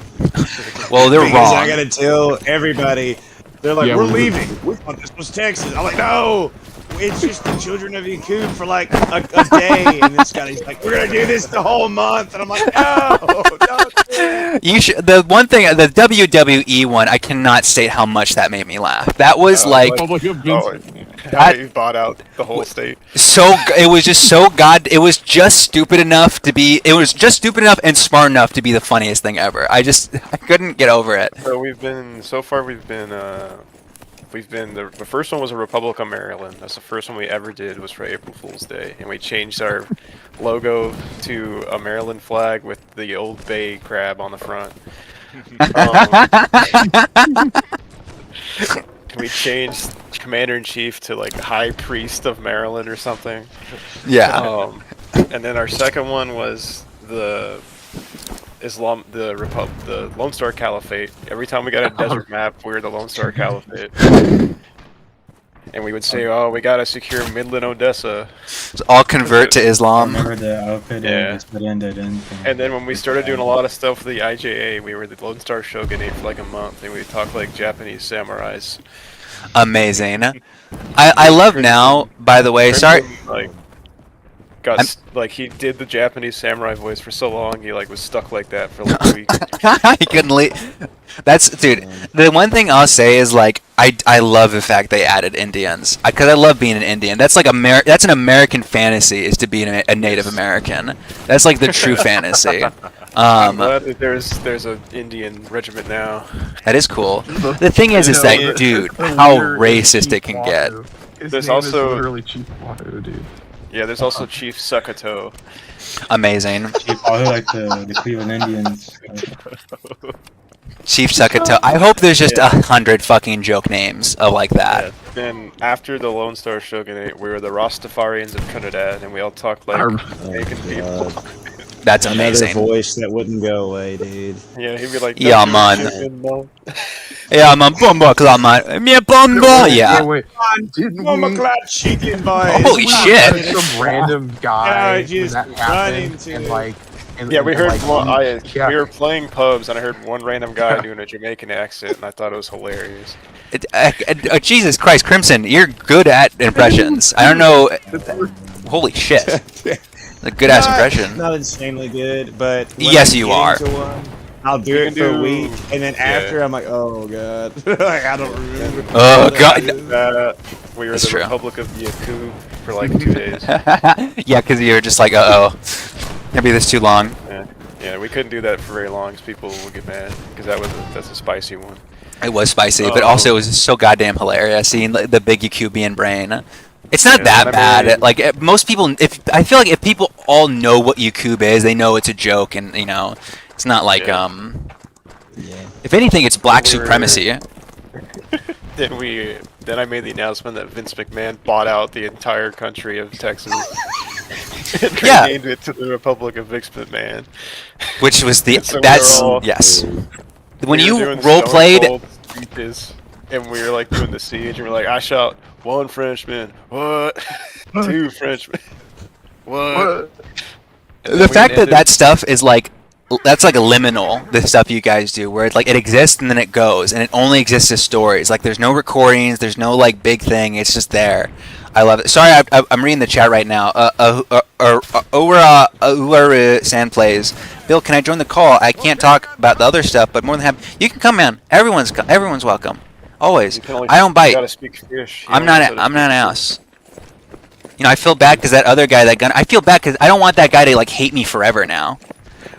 Well, they're Because I wrong. gotta tell everybody, they're like, Yeah, we're we- leaving. We thought this was Texas. I'm like, no, it's just the children of Yakub for like a day. And this guy's like, we're gonna do this the whole month. And I'm like, no, don't do it. You should. The one thing, the WWE one, I cannot state how much that made me laugh. That was like Republic of Vince. I bought out the whole state. it was just so it was just stupid enough to be. It was just stupid enough and smart enough to be the funniest thing ever. I couldn't get over it. So we've been the first one was a Republic of Maryland. That's the first one we ever did, was for April Fool's Day, and we changed our logo to a Maryland flag with the Old Bay crab on the front. We changed Commander-in-Chief to like High Priest of Maryland or something. Yeah. And then our second one was the Lone Star Caliphate. Every time we got a desert map, we were the Lone Star Caliphate. And we would say, "Oh, we gotta secure Midland, Odessa." All convert to I Islam. remember the outfit Yeah. and just ended in. And then when we started doing a lot of stuff for the IJA, we were the Lone Star Shogunate for like a month, and we talked like Japanese samurais. Amazing. I love now. By the way, sorry. Like, like he did the Japanese samurai voice for so long, he like was stuck like that for like a week. He couldn't leave. That's dude. The one thing I'll say is like I love the fact they added Indians because I love being an Indian. That's like that's an American fantasy, is to be a Native American. That's like the true fantasy. I'm glad that there's an Indian regiment now. That is cool. The thing is that dude, how racist it can get. There's also literally Chief Wahoo, dude. Yeah, there's also Chief Sakato. Amazing. I like the Cleveland Indians. Chief Sakato. I hope there's just 100 fucking joke names of like that. Yeah. Then after the Lone Star Shogunate, we were the Rastafarians of Trinidad, and we all talked like Jamaican people. That's Another amazing. voice that wouldn't go away, dude. Yeah, he'd be like, Yeah, man. Yeah, man, bomba, man. Me bomba. Yeah. Wait, didn't Oh my we- god, chicken boys. Holy shit. Some random guy Yeah, just that run happened into and it. like. And, Yeah, we and, heard like, we were playing pubs, and I heard one random guy doing a Jamaican accent, and I thought it was hilarious. Jesus Christ, Crimson, you're good at impressions. I don't know. Holy shit. A good ass impression. Not insanely good, but when Yes, I you get are. into one, I'll do it for a week, and then after I'm like, oh god, like, I don't remember. Oh god. We were That's the true. Republic of Yakub for like 2 days. Yeah, because you're just like, uh-oh. Maybe this too long. Yeah, we couldn't do that for very long, because people would get mad, because that's a spicy one. It was spicy, but also it was so goddamn hilarious seeing the big Yakubian brain. It's not that bad. Like most people, I feel like if people all know what Yakub is, they know it's a joke, and you know, it's not like If anything, it's black supremacy. Then I made the announcement that Vince McMahon bought out the entire country of Texas and Yeah. renamed it to the Republic of Vince McMahon. Which was the So we that's were all- yes. When We were you doing role Stone played, Cold speeches, and we were like doing the siege, and we're like, I shot 1 Frenchman, what? 2 Frenchmen, what? the fact that that stuff is like that's like a liminal, the stuff you guys do, where it exists and then it goes, and it only exists as stories. Like there's no recordings, there's no like big thing. It's just there. I love it. Sorry, I'm reading the chat right now. Sand plays. Bill, can I join the call? I can't talk about the other stuff, but more than happy. You can come, man. Everyone's welcome. Always. You can only, I don't bite. You gotta speak fish. You I'm only not. gotta I'm not an speak fish. ass. You know, I feel bad because that other guy, that gun. I feel bad because I don't want that guy to like hate me forever now.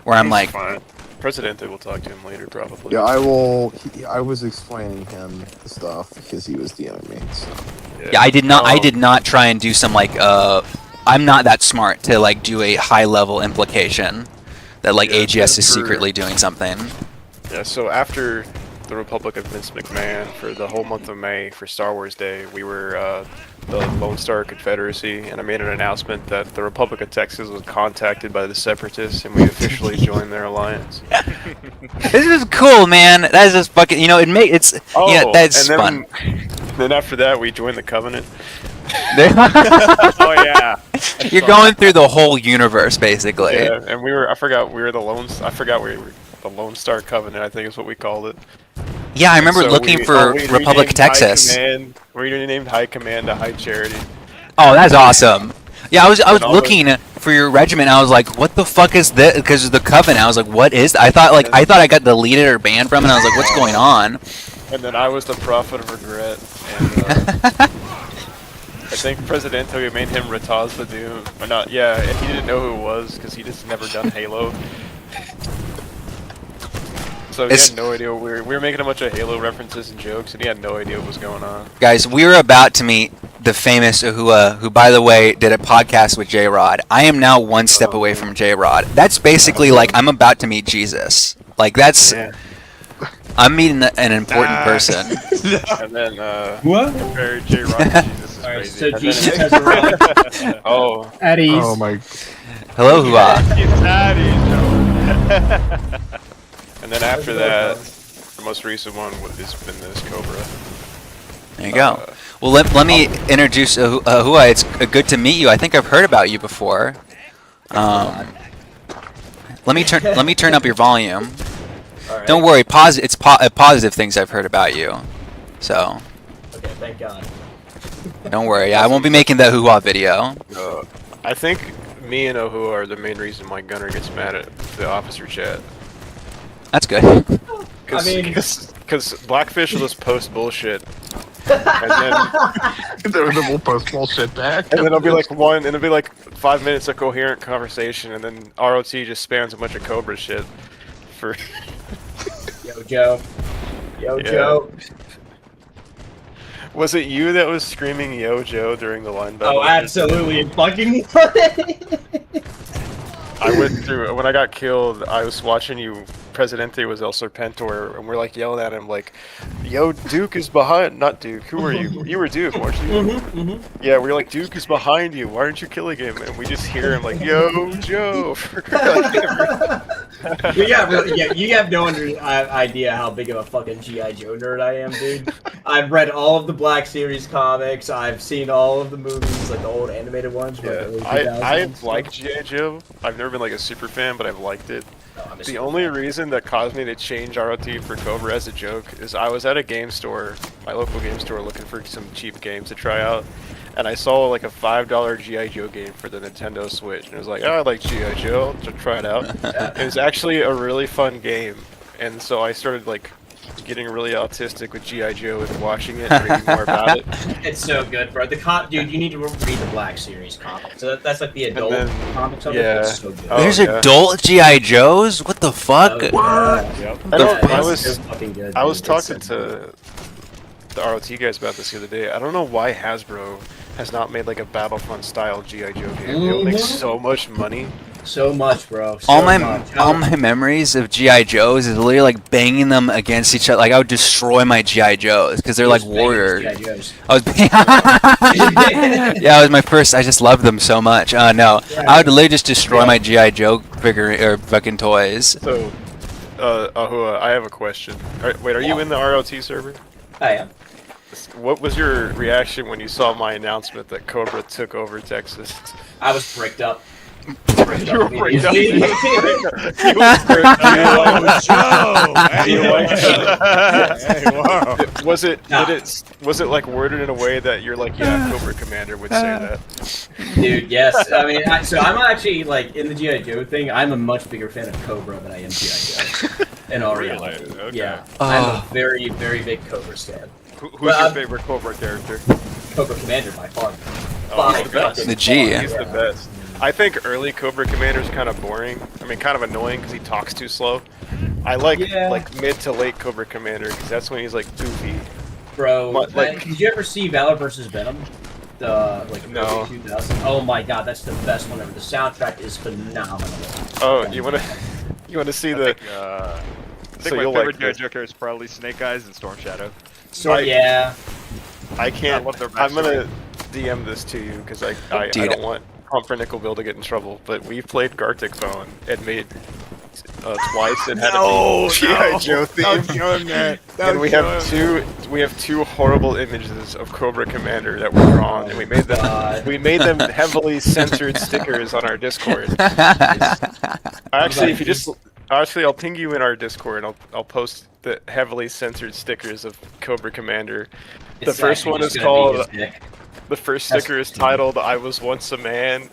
Where I'm He's like, fine. Presidente will talk to him later, probably. Yeah, I will. I was explaining him the stuff because he was DMing me. So. yeah, I did not. I Oh, did not try and do some like. I'm not that smart to like do a high level implication that like Yeah, AGS is for- secretly doing something. Yeah, so after the Republic of Vince McMahon, for the whole month of May, for Star Wars Day, we were the Lone Star Confederacy, and I made an announcement that the Republic of Texas was contacted by the Separatists, and we officially joined their alliance. This is cool, man. That is just fucking. You know, it's. Yeah, that's and fun. then after that, we joined the Covenant. Oh yeah. You're going through the whole universe, basically. Yeah, and we were. I forgot we were the Lone. I forgot we were the Lone Star Covenant. I think is what we called it. Yeah, I remember So looking for we Republic renamed of Texas. High Command, we renamed High Command to High Charity. Oh, that's awesome. Yeah, I was And all looking for your regiment. I was like, what the fuck is this? Because of the Covenant. I was like, what is that? I thought I got deleted or banned from it. And I was like, what's going on? And then I was the Prophet of Regret. And, I think Presidente made him Rataz Badoom. Or not, yeah, and he didn't know who it was because he just never done Halo. So he It's- had no idea what we were making a bunch of Halo references and jokes, and he had no idea what was going on. Guys, we were about to meet the famous Uhua, who, by the way, did a podcast with J-Rod. I am now one step away from J-Rod. That's basically like I'm about to meet Jesus. Like, that's... Yeah. I'm meeting an important person. And then, What? compare J. Rock to Jesus is Alright, crazy. so And then- Jesus has arrived Oh, at ease. Oh my. Hello, Uhua. and then after that, the most recent one has been this Cobra. There you go. Well, let me introduce Uhua. It's good to meet you. I think I've heard about you before. Let me turn up your volume. Alright. Don't worry, it's positive things I've heard about you. So Okay, thank God. don't worry, I won't be making the Uhua video. I think me and Ohu are the main reason why Gunner gets mad at the officer chat. That's good. Because Blackfish will just post bullshit. And then We'll post bullshit back. and then it'll be like 5 minutes of coherent conversation, and then ROT just spams a bunch of Cobra shit. For Yo, Joe. Yo, Yeah. Joe. was it you that was screaming "Yo Joe" during the line battle? Oh, absolutely. It fucking I went through when I got killed. I was watching you. Presidente was El Serpentor, and we're like yelling at him like, "Yo, Duke is behind." Not Duke. Who were you? You were Duke, weren't you? Yeah, we were like, "Duke is behind you. Why aren't you killing him?" And we just hear him like, "Yo, Joe." yeah, you have no idea how big of a fucking G.I. Joe nerd I am, dude. I've read all of the Black Series comics. I've seen all of the movies, like the old animated ones. From, like, the early I 2000s. like G.I. Joe. I've never been like a super fan, but I've liked it. No, I'm a The super only fan. reason that caused me to change ROT for Cobra as a joke is I was at a game store, my local game store, looking for some cheap games to try out, and I saw like a $5 G.I. Joe game for the Nintendo Switch, and it was like, oh, I like G.I. Joe, to try it out. It was actually a really fun game, and so I started like getting really autistic with G.I. Joe and watching it and reading more about it. It's so good, bro. Dude, you need to read the Black Series comics. So that's like the adult then- comics of yeah. it. It's so good. Oh, There's yeah. adult GI Joes. What the fuck? Oh, yeah. Yep. Yeah, I it's was so fucking good, I was dude. It's talking so to the ROT guys about this the other day. I don't know why Hasbro has not made like a Battlefront style G.I. Joe game. It would make so much money. So much, bro. So all my much. all my memories of GI Joes is literally like banging them against each other. Like I would destroy my GI Joes because they're like warriors. I was yeah, it was my first. I just loved them so much. No, I would literally just destroy my GI Joe figure or fucking toys. So, Ahua, I have a question. Wait, are you in the ROT server? I am. What was your reaction when you saw my announcement that Cobra took over Texas? I was bricked up. You were bricked up. Was it like worded in a way that you're like, yeah, Cobra Commander would say that? Dude, yes. I mean, so I'm actually like in the GI Joe thing. I'm a much bigger fan of Cobra than I am GI Joe. In all reality, Okay. yeah, I'm a very, very big Cobra stan. Who's your favorite Cobra character? Cobra Commander by far. Oh, he's the best. The G. He's the best. I think early Cobra Commander is kind of boring. I mean, kind of annoying because he talks too slow. I like mid to late Cobra Commander because that's when he's like goofy. Bro, Like, did you ever see Valor vs. Venom? The No. early 2000s? Oh my god, that's the best one ever. The soundtrack is phenomenal. Oh, you wanna see I the? think So my you'll favorite like this. Joker is probably Snake Eyes and Storm Shadow. So yeah. I can't. I love their I'm backstory. gonna DM this to you because I Dude. don't want Pumpernickelville to get in trouble. But we played Gartic Phone and made twice and had a G.I. Joe theme. And we have two horrible images of Cobra Commander that were drawn, and we made them heavily censored stickers on our Discord. Actually, if you just I'll ping you in our Discord. I'll post the heavily censored stickers of Cobra Commander. The It's first actually one just is gonna be called. his dick. The first sticker is titled "I Was Once a Man."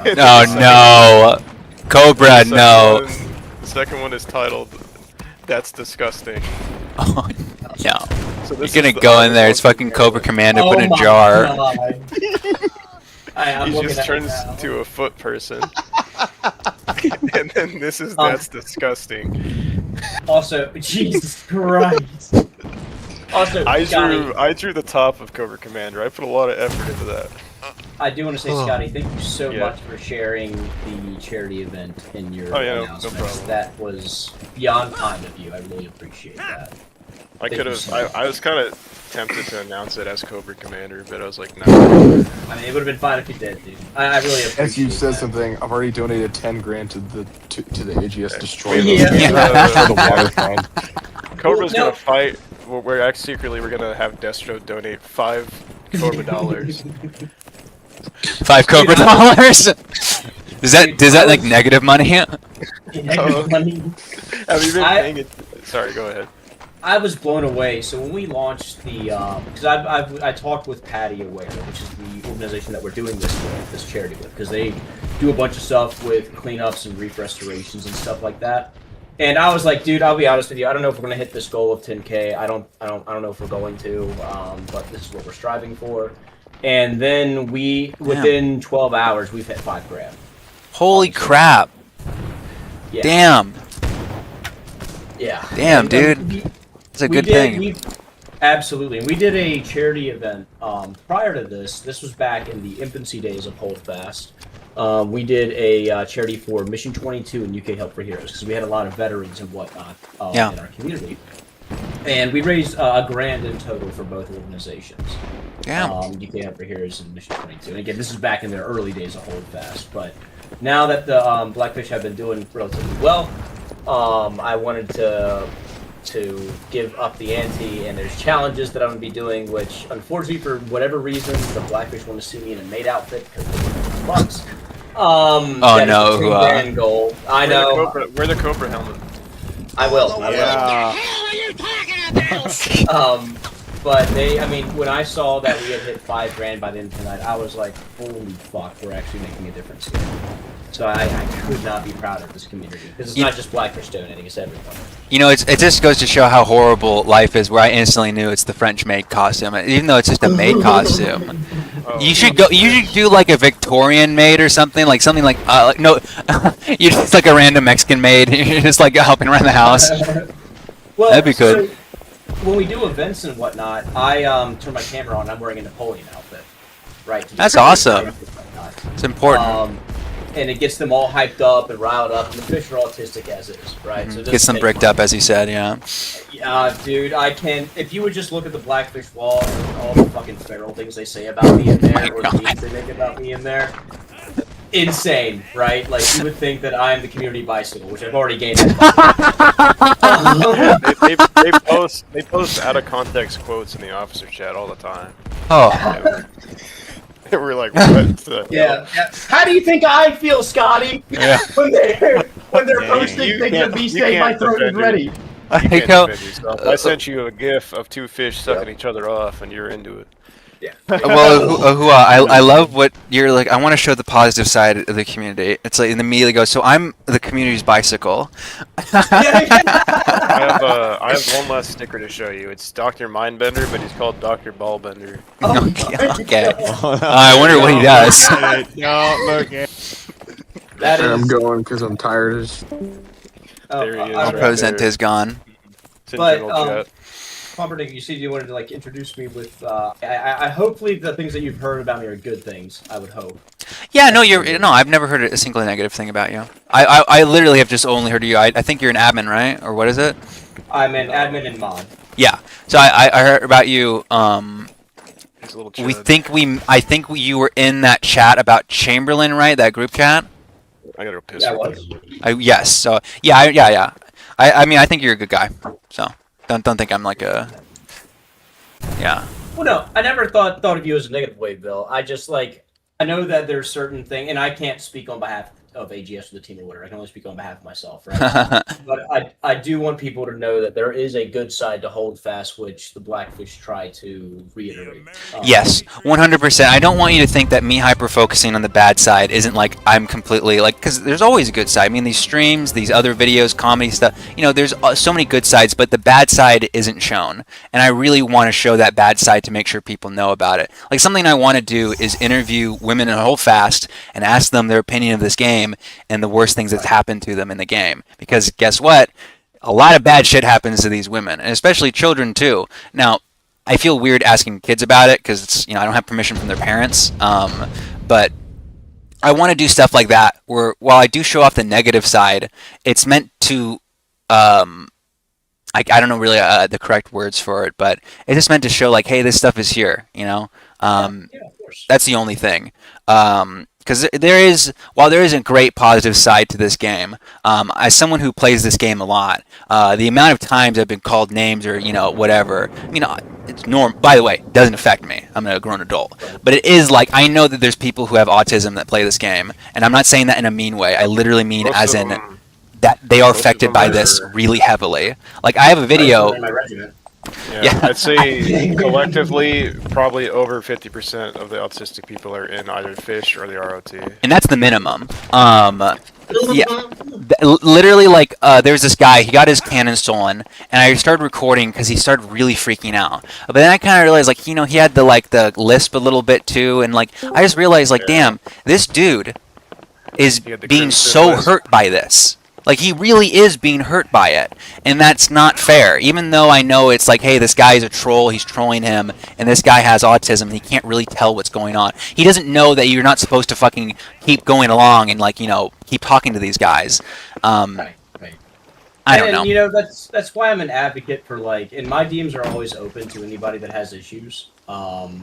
And Oh no, Cobra, no. The second one is titled "That's Disgusting." Oh no. So You're this gonna is the go I in Was there. It's Once a fucking Man. Cobra Commander, Oh put in a my jar. God. I'm He looking just at it turns now. to a foot person. And then this is "That's Disgusting." Also, Jesus Christ. Also, Scotty, I drew the top of Cobra Commander. I put a lot of effort into that. I do want to say, Scotty, thank you so Yeah. much for sharing the charity event in your Oh, yeah, no announcements. problem. That was beyond kind of you. I really appreciate that. I Thank could you have. so much. I was kind of tempted to announce it as Cobra Commander, but I was like, no. I mean, it would have been fine if you did, dude. I really appreciate As you said that. something, I've already donated 10 grand to the AGS Destroyer. Yeah. For the water fund. Cobra's Well, no. gonna fight. We're actually secretly we're gonna have Destro donate $5 Cobra dollars. $5 Cobra dollars. Does that like negative money? Yeah, Oh. money. Have you been I- paying it? Sorry, go ahead. I was blown away. So when we launched the, because I talked with Patty Aware, which is the organization that we're doing this charity with, because they do a bunch of stuff with cleanups and reef restorations and stuff like that. And I was like, dude, I'll be honest with you. I don't know if we're gonna hit this goal of 10K. I don't know if we're going to. But this is what we're striving for. And then within 12 hours, we've hit $5 grand. Holy crap! Yeah. Damn, Yeah. damn, And, dude. It's a we good did- thing. Absolutely. And we did a charity event prior to this. This was back in the infancy days of Holdfast. We did a charity for Mission 22 and UK Help for Heroes because we had a lot of veterans and whatnot Yeah. in our community. And we raised $1 grand in total for both organizations. Damn. UK Help for Heroes and Mission 22. And again, this is back in their early days of Holdfast. But now that the Blackfish have been doing relatively well, I wanted to give up the ante, and there's challenges that I'm going to be doing, which unfortunately for whatever reason the Blackfish want to see me in a maid outfit because they're bucks. Oh, That is no, the who, grand goal. I know. Wear the Cobra helmet. I will. I will. Yeah. But when I saw that we had hit $5 grand by the end of tonight, I was like, holy fuck, we're actually making a difference here. So I could not be proud of this community because it's not just Blackfish donating; it's everyone. You know, it just goes to show how horrible life is. Where I instantly knew it's the French maid costume, even though it's just a maid costume. Oh. You should go. You should do like a Victorian maid or something like no, you're just like a random Mexican maid. You're just like helping around the house. Well, That'd be good. So, when we do events and whatnot, I turn my camera on. I'm wearing a Napoleon outfit, right? That's awesome. It's important. And it gets them all hyped up and riled up. And the fish are autistic as is, right? So it Gets them doesn't bricked take up, as you said. Yeah. Dude, I can. If you would just look at the Blackfish wall and all the fucking feral things they say about me in there, or the memes they make about me in there, insane, right? Like you would think that I'm the community bicycle, which I've already gained. They post out of context quotes in the officer chat all the time. Oh. We're like, what? the Yeah. How do you think I feel, Scotty? Yeah. when they're Dang, posting you things can't- of me you saying my can't throat is defend ready. You I can't go. defend yourself. I sent you a gif of two fish sucking each other off, and you're into it. Yeah. Well, I love what you're like. I want to show the positive side of the community. It's like, and immediately goes, so I'm the community's bicycle. I have one last sticker to show you. It's Dr. Mindbender, but he's called Dr. Ballbender. Okay. Oh, no. I wonder what he does. Don't look at it. That And I'm is. going because I'm tired as There he is. I'll right present there. is gone. It's in But, general chat. Pumpernickel, you said you wanted to like introduce me with. I hopefully the things that you've heard about me are good things. I would hope. Yeah, no, no. I've never heard a single negative thing about you. I literally have just only heard of you. I think you're an admin, right? Or what is it? I'm an admin and mod. Yeah. So I heard about you. He's a little I think you were in that chat about Chamberlain, right? That group chat. I gotta go piss. Yeah, real was. quick. Yes. So yeah, yeah. I mean, I think you're a good guy. So don't think I'm like a. Yeah. Well, no, I never thought of you as a negative way, Bill. I just like I know that there's certain thing, and I can't speak on behalf of AGS or the team or whatever. I can only speak on behalf of myself, right? But I do want people to know that there is a good side to Holdfast, which the Blackfish try to reiterate. Yes, 100%. I don't want you to think that me hyper focusing on the bad side isn't like I'm completely like, because there's always a good side. I mean, these streams, these other videos, comedy stuff, you know, there's so many good sides, but the bad side isn't shown. And I really want to show that bad side to make sure people know about it. Like something I want to do is interview women in Holdfast and ask them their opinion of this game and the worst things that's happened to them in the game. Because guess what? A lot of bad shit happens to these women, and especially children too. Now, I feel weird asking kids about it because it's, you know, I don't have permission from their parents. But I want to do stuff like that where while I do show off the negative side, it's meant to I don't know really the correct words for it, but it's just meant to show like, hey, this stuff is here, you know. Yeah, of course. That's the only thing. Because while there is a great positive side to this game, as someone who plays this game a lot, the amount of times I've been called names or, you know, whatever, I mean, it's normal. By the way, it doesn't affect me. I'm a grown adult. But it is like, I know that there's people who have autism that play this game, and I'm not saying that in a mean way. I literally mean Most as of in them- that they are most of affected them by are- this really heavily. Like, I have a video. In my regiment. Yeah, I'd say collectively, probably over 50% of the autistic people are in either fish or the ROT. And that's the minimum. Yeah, literally, like, there's this guy. He got his cannon stolen, and I started recording because he started really freaking out. But then I kind of realized, like, you know, he had the lisp a little bit too, and like, I just realized, like, damn, this dude is He had the being crimson so lisp. hurt by this. Like, he really is being hurt by it, and that's not fair. Even though I know it's like, hey, this guy is a troll, he's trolling him, and this guy has autism, and he can't really tell what's going on. He doesn't know that you're not supposed to fucking keep going along and, like, you know, keep talking to these guys. Right. I don't know. You know, that's why I'm an advocate for like, and my DMs are always open to anybody that has issues.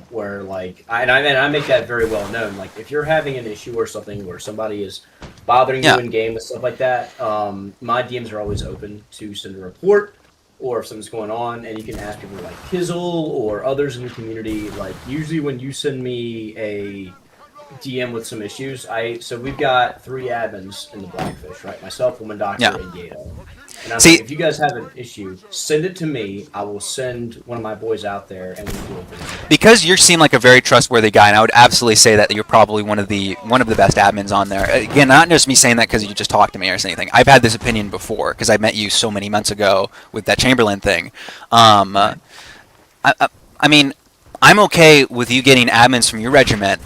Where like, I make that very well known. Like, if you're having an issue or something where somebody is bothering Yeah. you in game and stuff like that, my DMs are always open to send a report or if something's going on, and you can ask people like Kizzle or others in the community. Like, usually when you send me a DM with some issues, so we've got 3 admins in the Blackfish, right? Myself, Woman Doctor, Yeah. and Gato. And I'm See- like, if you guys have an issue, send it to me. I will send one of my boys out there, and we'll do it. Because you seem like a very trustworthy guy, and I would absolutely say that you're probably one of the best admins on there. Again, not just me saying that because you just talked to me or anything. I've had this opinion before because I met you so many months ago with that Chamberlain thing. I mean, I'm okay with you getting admins from your regiment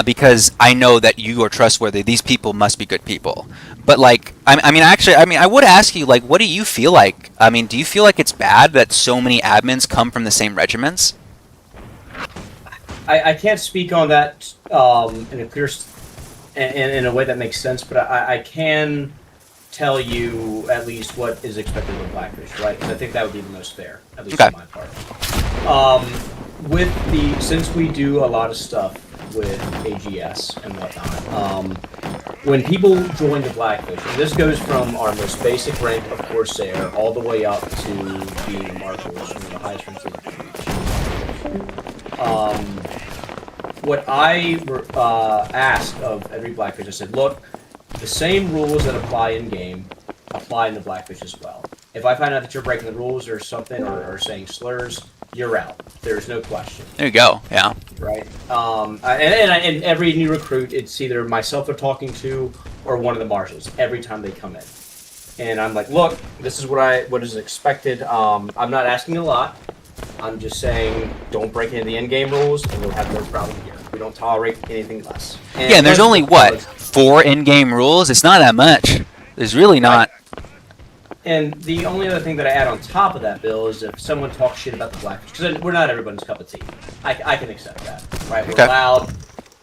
because I know that you are trustworthy. These people must be good people. But like, I would ask you, like, what do you feel like? I mean, do you feel like it's bad that so many admins come from the same regiments? I can't speak on that in a clear, in a way that makes sense, but I can tell you at least what is expected of Blackfish, right? Because I think that would be the most fair, at least Okay. on my part. Since we do a lot of stuff with AGS and whatnot, when people join the Blackfish, and this goes from our most basic rank of Corsair all the way up to being Marshals, one of the highest ranks of the what I asked of every Blackfish, I said, look, the same rules that apply in game apply in the Blackfish as well. If I find out that you're breaking the rules or something or saying slurs, you're out. There's no question. There you go. Yeah. Right. And every new recruit, it's either myself they're talking to or one of the marshals every time they come in. And I'm like, look, this is what is expected. I'm not asking a lot. I'm just saying, don't break any of the in-game rules, and we'll have no problem here. We don't tolerate anything less. Yeah, and there's only what 4 in-game rules. It's not that much. There's really not. And the only other thing that I add on top of that, Bill, is if someone talks shit about the Blackfish, because we're not everybody's cup of tea. I can accept that, right? We're loud,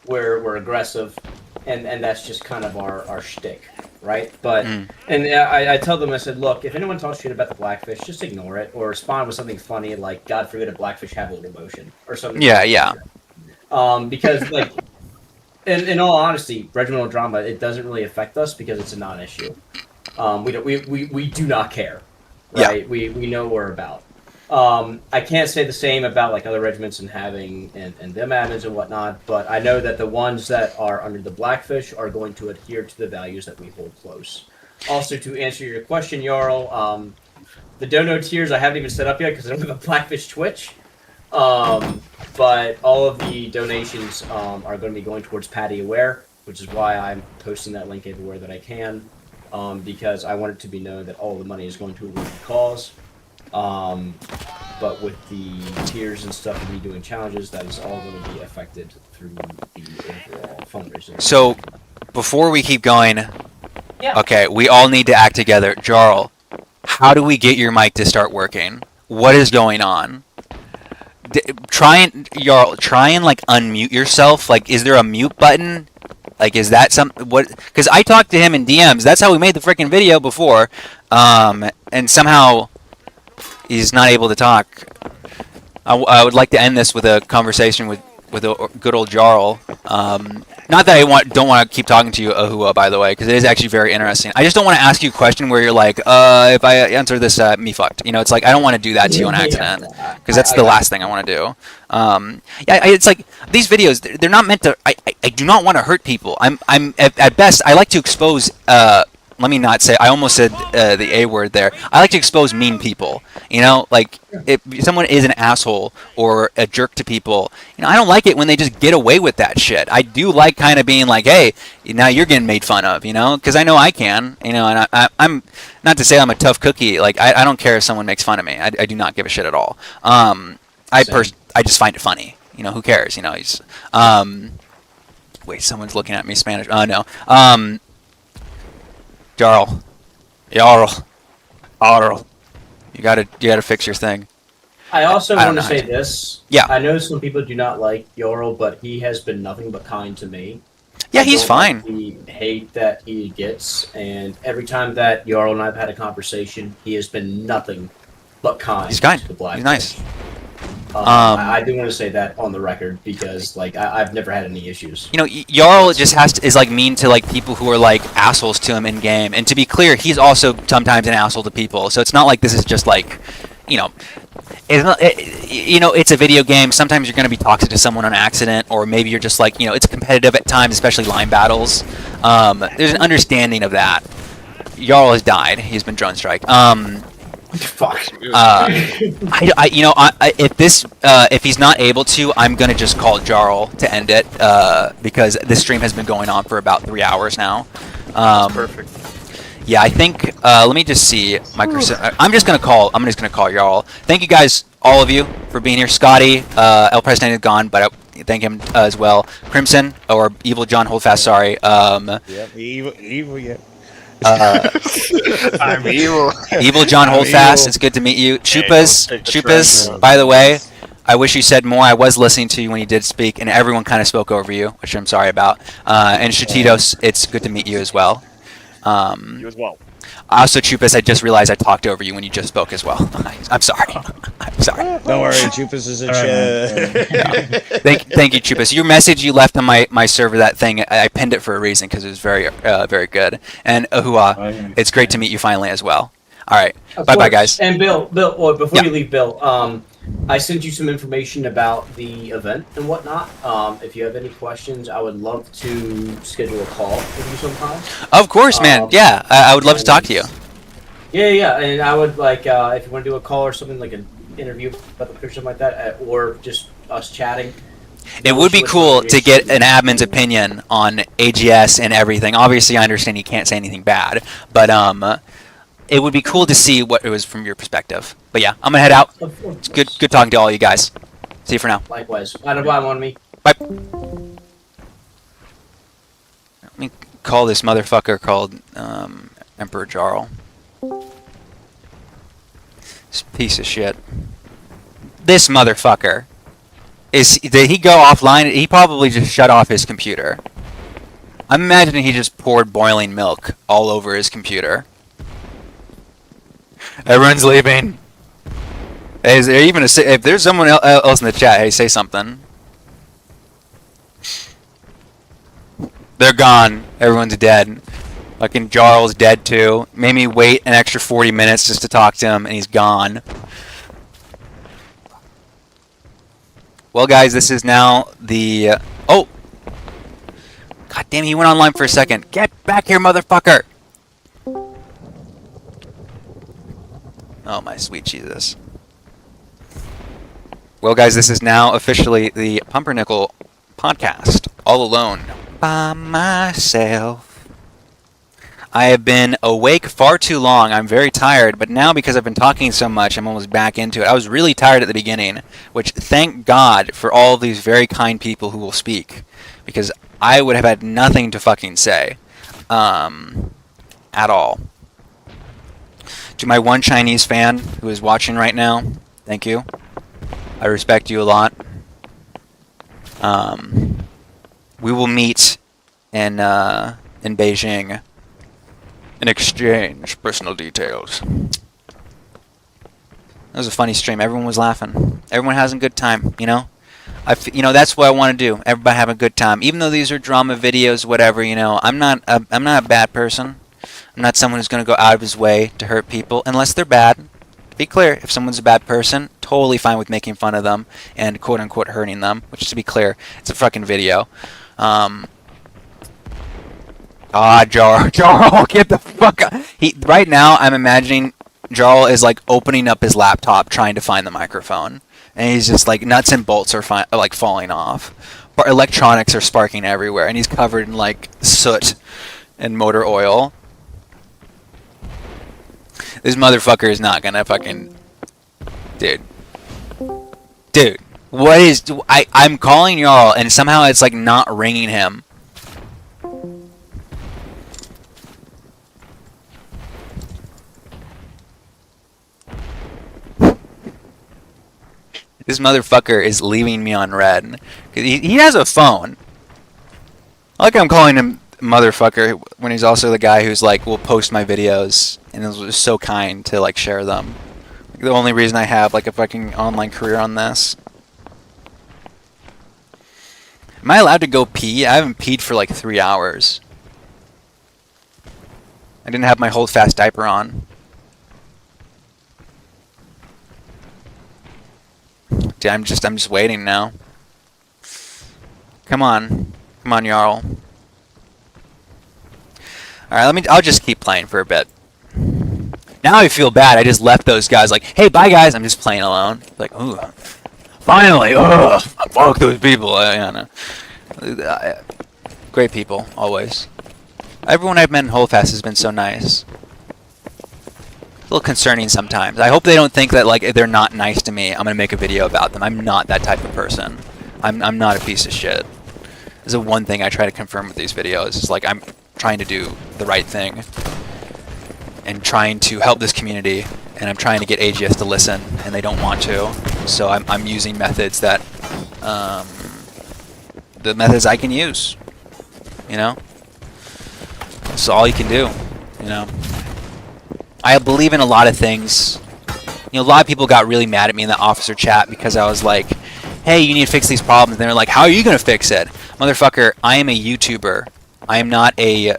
we're aggressive, and that's just kind of our shtick, right? But and I tell them, I said, look, if anyone talks shit about the Blackfish, just ignore it or respond with something funny like, God forbid a Blackfish have a little emotion or something. Yeah, yeah. Because like, in all honesty, regimental drama, it doesn't really affect us because it's a non-issue. We do not care, right? Yeah. We know what we're about. I can't say the same about like other regiments and having and them admins and whatnot, but I know that the ones that are under the Blackfish are going to adhere to the values that we hold close. Also, to answer your question, Jarl, the dono tiers I haven't even set up yet because I don't have a Blackfish Twitch. But all of the donations are going to be going towards Patty Aware, which is why I'm posting that link everywhere that I can. Because I want it to be known that all the money is going to a worthy cause. But with the tiers and stuff and me doing challenges, that is all going to be affected through the overall fundraising. So, before we keep going, okay, we all need to act together. Jarl, how do we get your mic to start working? What is going on? Try and like unmute yourself. Like, is there a mute button? Like, is that what? Because I talked to him in DMs. That's how we made the freaking video before. And somehow he's not able to talk. I would like to end this with a conversation with a good old Jarl. Not that I don't want to keep talking to you, Ahua, by the way, because it is actually very interesting. I just don't want to ask you a question where you're like, if I answer this, me fucked. You know, it's like I don't want to do that to you on accident, because that's the last thing I want to do. It's like these videos, they're not meant to. I do not want to hurt people. I'm at best, I like to expose. Let me not say. I almost said the A word there. I like to expose mean people. You know, like if someone is an asshole or a jerk to people, you know, I don't like it when they just get away with that shit. I do like kind of being like, hey, now you're getting made fun of, you know, because I know I can, you know, and I'm not to say I'm a tough cookie. Like I don't care if someone makes fun of me. I do not give a shit at all. I just find it funny. You know, who cares? You know, he's wait, someone's looking at me Spanish. Oh no. Jarl. You gotta fix your thing. I also want to say this. Yeah. I know some people do not like Jarl, but he has been nothing but kind to me. Yeah, he's fine. The hate that he gets, and every time that Jarl and I've had a conversation, he has been nothing but kind. He's kind. To the Black He's nice. I do want to say that on the record because, like, I've never had any issues. You know, Jarl just is like mean to like people who are like assholes to him in game, and to be clear, he's also sometimes an asshole to people. So it's not like this is just like, you know, it's a video game. Sometimes you're going to be toxic to someone on accident, or maybe you're just like, you know, it's competitive at times, especially line battles. There's an understanding of that. Jarl has died. He's been drone strike. Fuck. If he's not able to, I'm gonna just call Jarl to end it because this stream has been going on for about 3 hours now. That's perfect. Yeah, I think. Let me just see. I'm just gonna call Jarl. Thank you guys, all of you, for being here. Scotty, El Presidente is gone, but I thank him as well. Crimson or Evil John Holdfast. Sorry. Yep. Evil. Yeah. I'm evil. Evil John Holdfast, it's good to meet you. Chupas, by the way, I wish you said more. I was listening to you when you did speak, and everyone kind of spoke over you, which I'm sorry about. And Shatitos, it's good to meet you as well. You as well. Also, Chupas, I just realized I talked over you when you just spoke as well. I'm sorry. I'm sorry. Don't worry, Chupas is a chat. Thank you, Chupas. Your message you left on my server, that thing, I pinned it for a reason because it was very, very good. And Ahua, it's great to meet you finally as well. All right. Bye-bye, guys. And Bill, before you leave, Bill, I sent you some information about the event and whatnot. If you have any questions, I would love to schedule a call with you sometime. Of course, man. Yeah, I would love to talk to you. Yeah, and I would like if you want to do a call or something like an interview about the picture, something like that, or just us chatting. It would be cool to get an admin's opinion on AGS and everything. Obviously, I understand you can't say anything bad, but it would be cool to see what it was from your perspective. But yeah, I'm gonna head out. It's good talking to all you guys. See you for now. Likewise. I don't mind on me. Bye. Let me call this motherfucker called Emperor Jarl. This piece of shit. This motherfucker. Did he go offline? He probably just shut off his computer. I'm imagining he just poured boiling milk all over his computer. Everyone's leaving. Hey, is there even if there's someone else in the chat, hey, say something. They're gone. Everyone's dead. Fucking Jarl's dead too. Made me wait an extra 40 minutes just to talk to him, and he's gone. Well, guys, this is now the... oh! God damn, he went online for a second. Get back here, motherfucker! Oh, my sweet Jesus. Well, guys, this is now officially the Pumpernickel podcast. All alone. By myself. I have been awake far too long. I'm very tired, but now because I've been talking so much, I'm almost back into it. I was really tired at the beginning, which thank God for all of these very kind people who will speak, because I would have had nothing to fucking say at all. To my one Chinese fan who is watching right now, thank you. I respect you a lot. We will meet in Beijing and exchange personal details. That was a funny stream. Everyone was laughing. Everyone has a good time, you know? You know, that's what I want to do. Everybody have a good time. Even though these are drama videos, whatever, you know, I'm not a bad person. I'm not someone who's going to go out of his way to hurt people unless they're bad. To be clear, if someone's a bad person, totally fine with making fun of them and quote-unquote hurting them, which, to be clear, it's a fucking video. Jarl, get the fuck out. Right now, I'm imagining Jarl is like opening up his laptop trying to find the microphone. And he's just like, nuts and bolts are like falling off. But electronics are sparking everywhere. And he's covered in like soot and motor oil. This motherfucker is not gonna fucking... Dude. What is... I'm calling Jarl and somehow it's like not ringing him. This motherfucker is leaving me on red. He has a phone. I like I'm calling him motherfucker when he's also the guy who's like, will post my videos and is so kind to like share them. Like, the only reason I have like a fucking online career on this. Am I allowed to go pee? I haven't peed for like 3 hours. I didn't have my Holdfast diaper on. Dude, I'm just waiting now. Come on, Jarl. Alright, I'll just keep playing for a bit. Now I feel bad, I just left those guys like, hey, bye guys, I'm just playing alone. Like, ooh, finally, ugh, fuck those people. Great people, always. Everyone I've met in Holdfast has been so nice. A little concerning sometimes. I hope they don't think that like if they're not nice to me, I'm gonna make a video about them. I'm not that type of person. I'm not a piece of shit. This is the one thing I try to confirm with these videos. It's like I'm trying to do the right thing and trying to help this community, and I'm trying to get AGS to listen, and they don't want to. So I'm using methods that the methods I can use. You know, that's all you can do. You know. I believe in a lot of things. You know, a lot of people got really mad at me in the officer chat because I was like, hey, you need to fix these problems. And they're like, how are you going to fix it? Motherfucker, I am a YouTuber. I am not a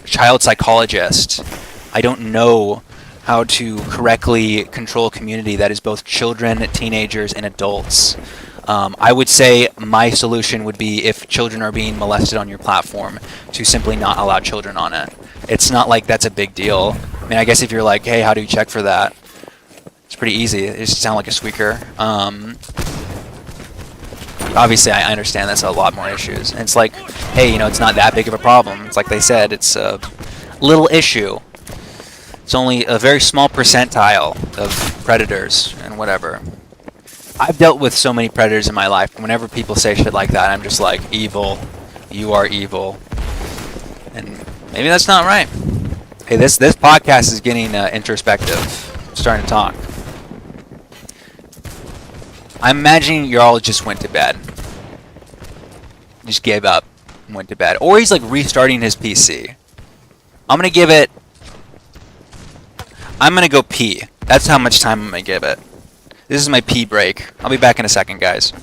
child psychologist. I don't know how to correctly control a community that is both children, teenagers, and adults. I would say my solution would be if children are being molested on your platform to simply not allow children on it. It's not like that's a big deal. I mean, I guess if you're like, hey, how do you check for that? It's pretty easy. It just sounds like a squeaker. Obviously, I understand that's a lot more issues. And it's like, hey, you know, it's not that big of a problem. It's like they said, it's a little issue. It's only a very small percentile of predators and whatever. I've dealt with so many predators in my life. Whenever people say shit like that, I'm just like, evil. You are evil. And maybe that's not right. Hey, this podcast is getting introspective. I'm starting to talk. I'm imagining Jarl just went to bed. Just gave up and went to bed. Or he's like restarting his PC. I'm gonna give it... I'm gonna go pee. That's how much time I'm gonna give it. This is my pee break. I'll be back in a second, guys.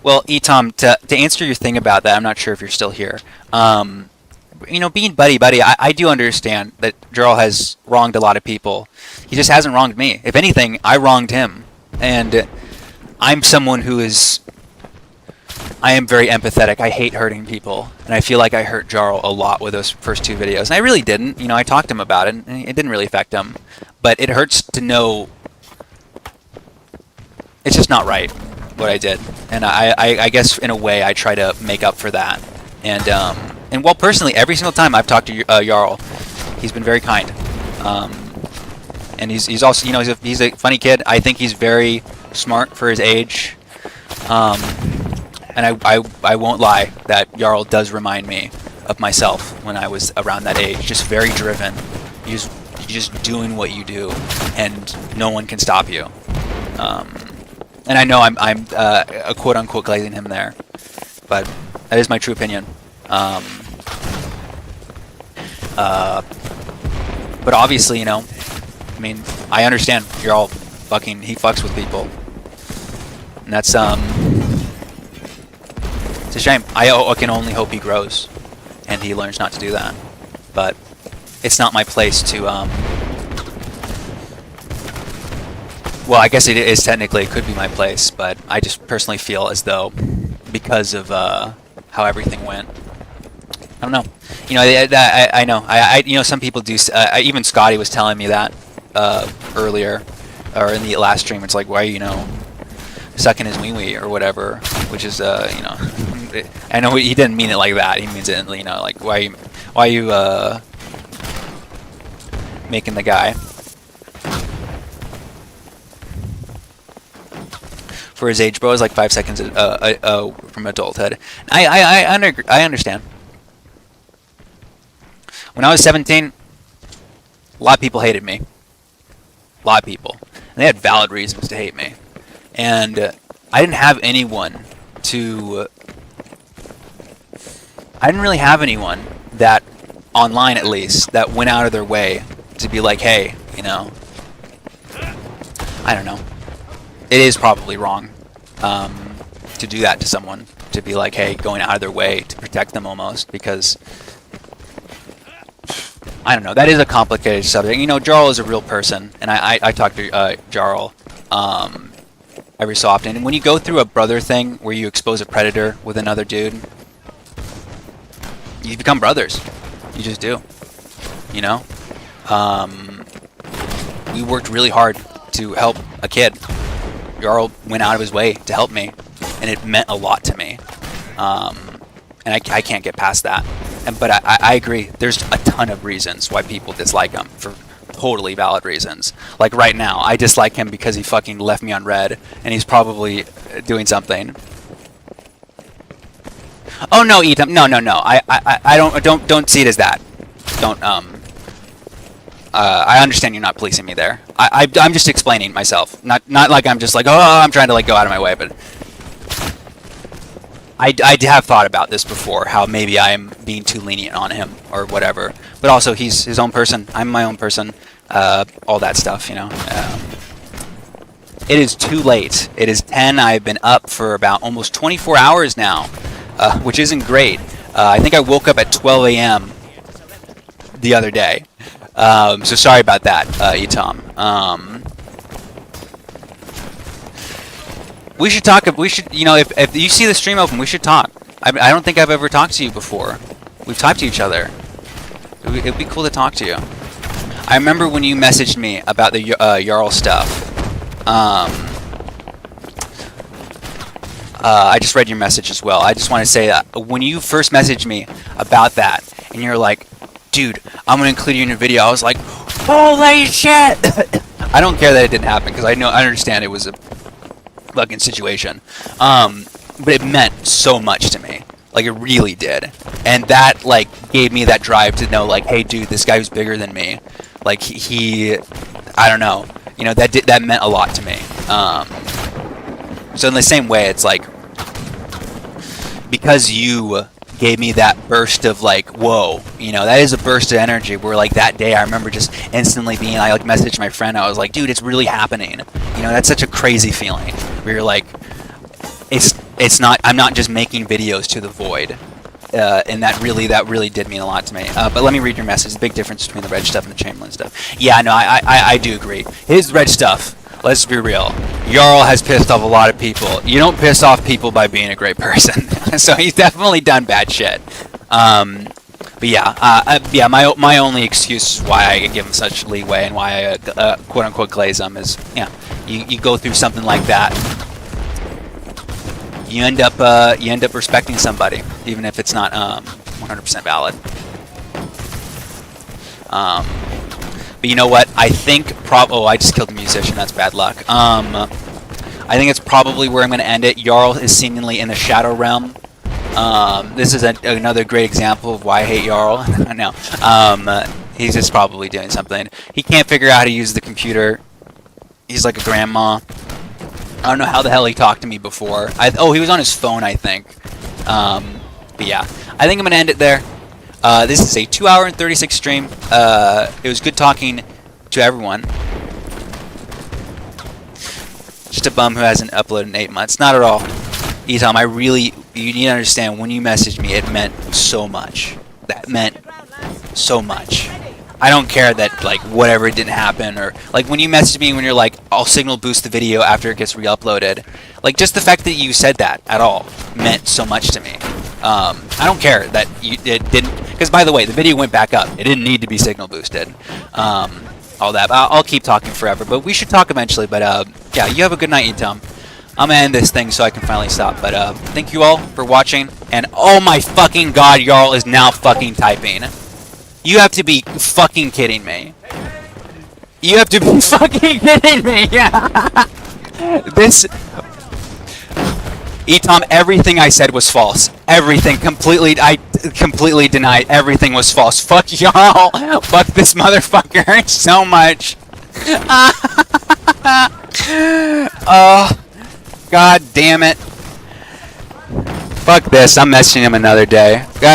Well, Etom, to answer your thing about that, I'm not sure if you're still here. You know, being buddy-buddy, I do understand that Jarl has wronged a lot of people. He just hasn't wronged me. If anything, I wronged him. And I'm someone who is... I am very empathetic. I hate hurting people. And I feel like I hurt Jarl a lot with those first 2 videos. And I really didn't. You know, I talked to him about it, and it didn't really affect him. But it hurts to know... It's just not right, what I did. And I guess, in a way, I try to make up for that. And well, personally, every single time I've talked to Jarl, he's been very kind. And he's also, you know, he's a funny kid. I think he's very smart for his age. And I won't lie, that Jarl does remind me of myself when I was around that age. Just very driven. You're just doing what you do, and no one can stop you. And I know I'm a quote-unquote glazing him there, but that is my true opinion. But obviously, you know, I mean, I understand you're all fucking, he fucks with people. And that's, it's a shame. I can only hope he grows and he learns not to do that. But it's not my place to, well, I guess it is technically, it could be my place, but I just personally feel as though, because of how everything went, I don't know. You know, I know. You know, some people do. Even Scotty was telling me that earlier, or in the last stream. It's like, why are you know, sucking his wee wee or whatever, which is, you know, I know he didn't mean it like that. He means it, you know, like why are you making the guy. For his age, bro, is like 5 seconds from adulthood. I understand. When I was 17, a lot of people hated me. A lot of people. And they had valid reasons to hate me. And I didn't have anyone to... I didn't really have anyone that, online at least, that went out of their way to be like, hey, you know... I don't know. It is probably wrong to do that to someone. To be like, hey, going out of their way to protect them almost, because... I don't know. That is a complicated subject. You know, Jarl is a real person, and I talk to Jarl every so often. And when you go through a brother thing where you expose a predator with another dude, You become brothers. You just do. You know? We worked really hard to help a kid. Jarl went out of his way to help me, and it meant a lot to me. And I can't get past that. But I agree. There's a ton of reasons why people dislike him, for totally valid reasons. Like right now, I dislike him because he fucking left me on red, and he's probably doing something. Oh no, Etam, no. I don't see it as that. Don't I understand you're not policing me there. I'm just explaining myself. Not like I'm just like, oh, I'm trying to like go out of my way, but I have thought about this before, how maybe I'm being too lenient on him or whatever. But also, he's his own person. I'm my own person. All that stuff, you know. It is too late. It is 10. I've been up for about almost 24 hours now, which isn't great. I think I woke up at 12 a.m. the other day. So sorry about that, Etam. We should talk. We should, you know, if you see the stream open, we should talk. I don't think I've ever talked to you before. We've typed to each other. It'd be cool to talk to you. I remember when you messaged me about the Jarl stuff. I just read your message as well. I just want to say that when you first messaged me about that, and you're like, dude, I'm going to include you in your video, I was like, holy shit! I don't care that it didn't happen, because I understand it was a fucking situation. But it meant so much to me. Like, it really did. And that, like, gave me that drive to know, like, hey, dude, this guy who's bigger than me. Like, he I don't know. You know, that meant a lot to me. So in the same way, it's like, because you gave me that burst of like, whoa, you know, that is a burst of energy where like that day I remember just instantly being, I like messaged my friend, I was like, dude, it's really happening. You know, that's such a crazy feeling where you're like, it's not, I'm not just making videos to the void. And that really did mean a lot to me. But let me read your message. The big difference between the red stuff and the Chamberlain stuff. Yeah, no, I do agree. His red stuff, let's be real, Jarl has pissed off a lot of people. You don't piss off people by being a great person. So he's definitely done bad shit. But yeah, my only excuse why I give him such leeway and why I quote unquote glaze him is, yeah, you go through something like that, you end up respecting somebody, even if it's not 100% valid. But you know what? I think oh, I just killed a musician. That's bad luck. I think it's probably where I'm going to end it. Jarl is seemingly in the Shadow Realm. This is another great example of why I hate Jarl. No, he's just probably doing something. He can't figure out how to use the computer. He's like a grandma. I don't know how the hell he talked to me before. Oh, he was on his phone, I think. But yeah, I think I'm going to end it there. This is a 2-hour and 36 stream. It was good talking to everyone. Just a bum who hasn't uploaded in 8 months. Not at all. Etam, you need to understand, when you messaged me, it meant so much. That meant so much. I don't care that, like, whatever didn't happen, or, like, when you message me when you're like, I'll signal boost the video after it gets re-uploaded, like, just the fact that you said that at all meant so much to me. I don't care that it didn't, because, by the way, the video went back up. It didn't need to be signal boosted. All that. I'll keep talking forever, but we should talk eventually, but, yeah, you have a good night, Etam. I'm gonna end this thing so I can finally stop, but, thank you all for watching, and oh my fucking god, Jarl is now fucking typing. You have to be fucking kidding me. You have to be fucking kidding me. This... Etam, everything I said was false. Everything. I completely denied everything was false. Fuck y'all. Fuck this motherfucker so much. Oh, god damn it. Fuck this. I'm messaging him another day. Guys.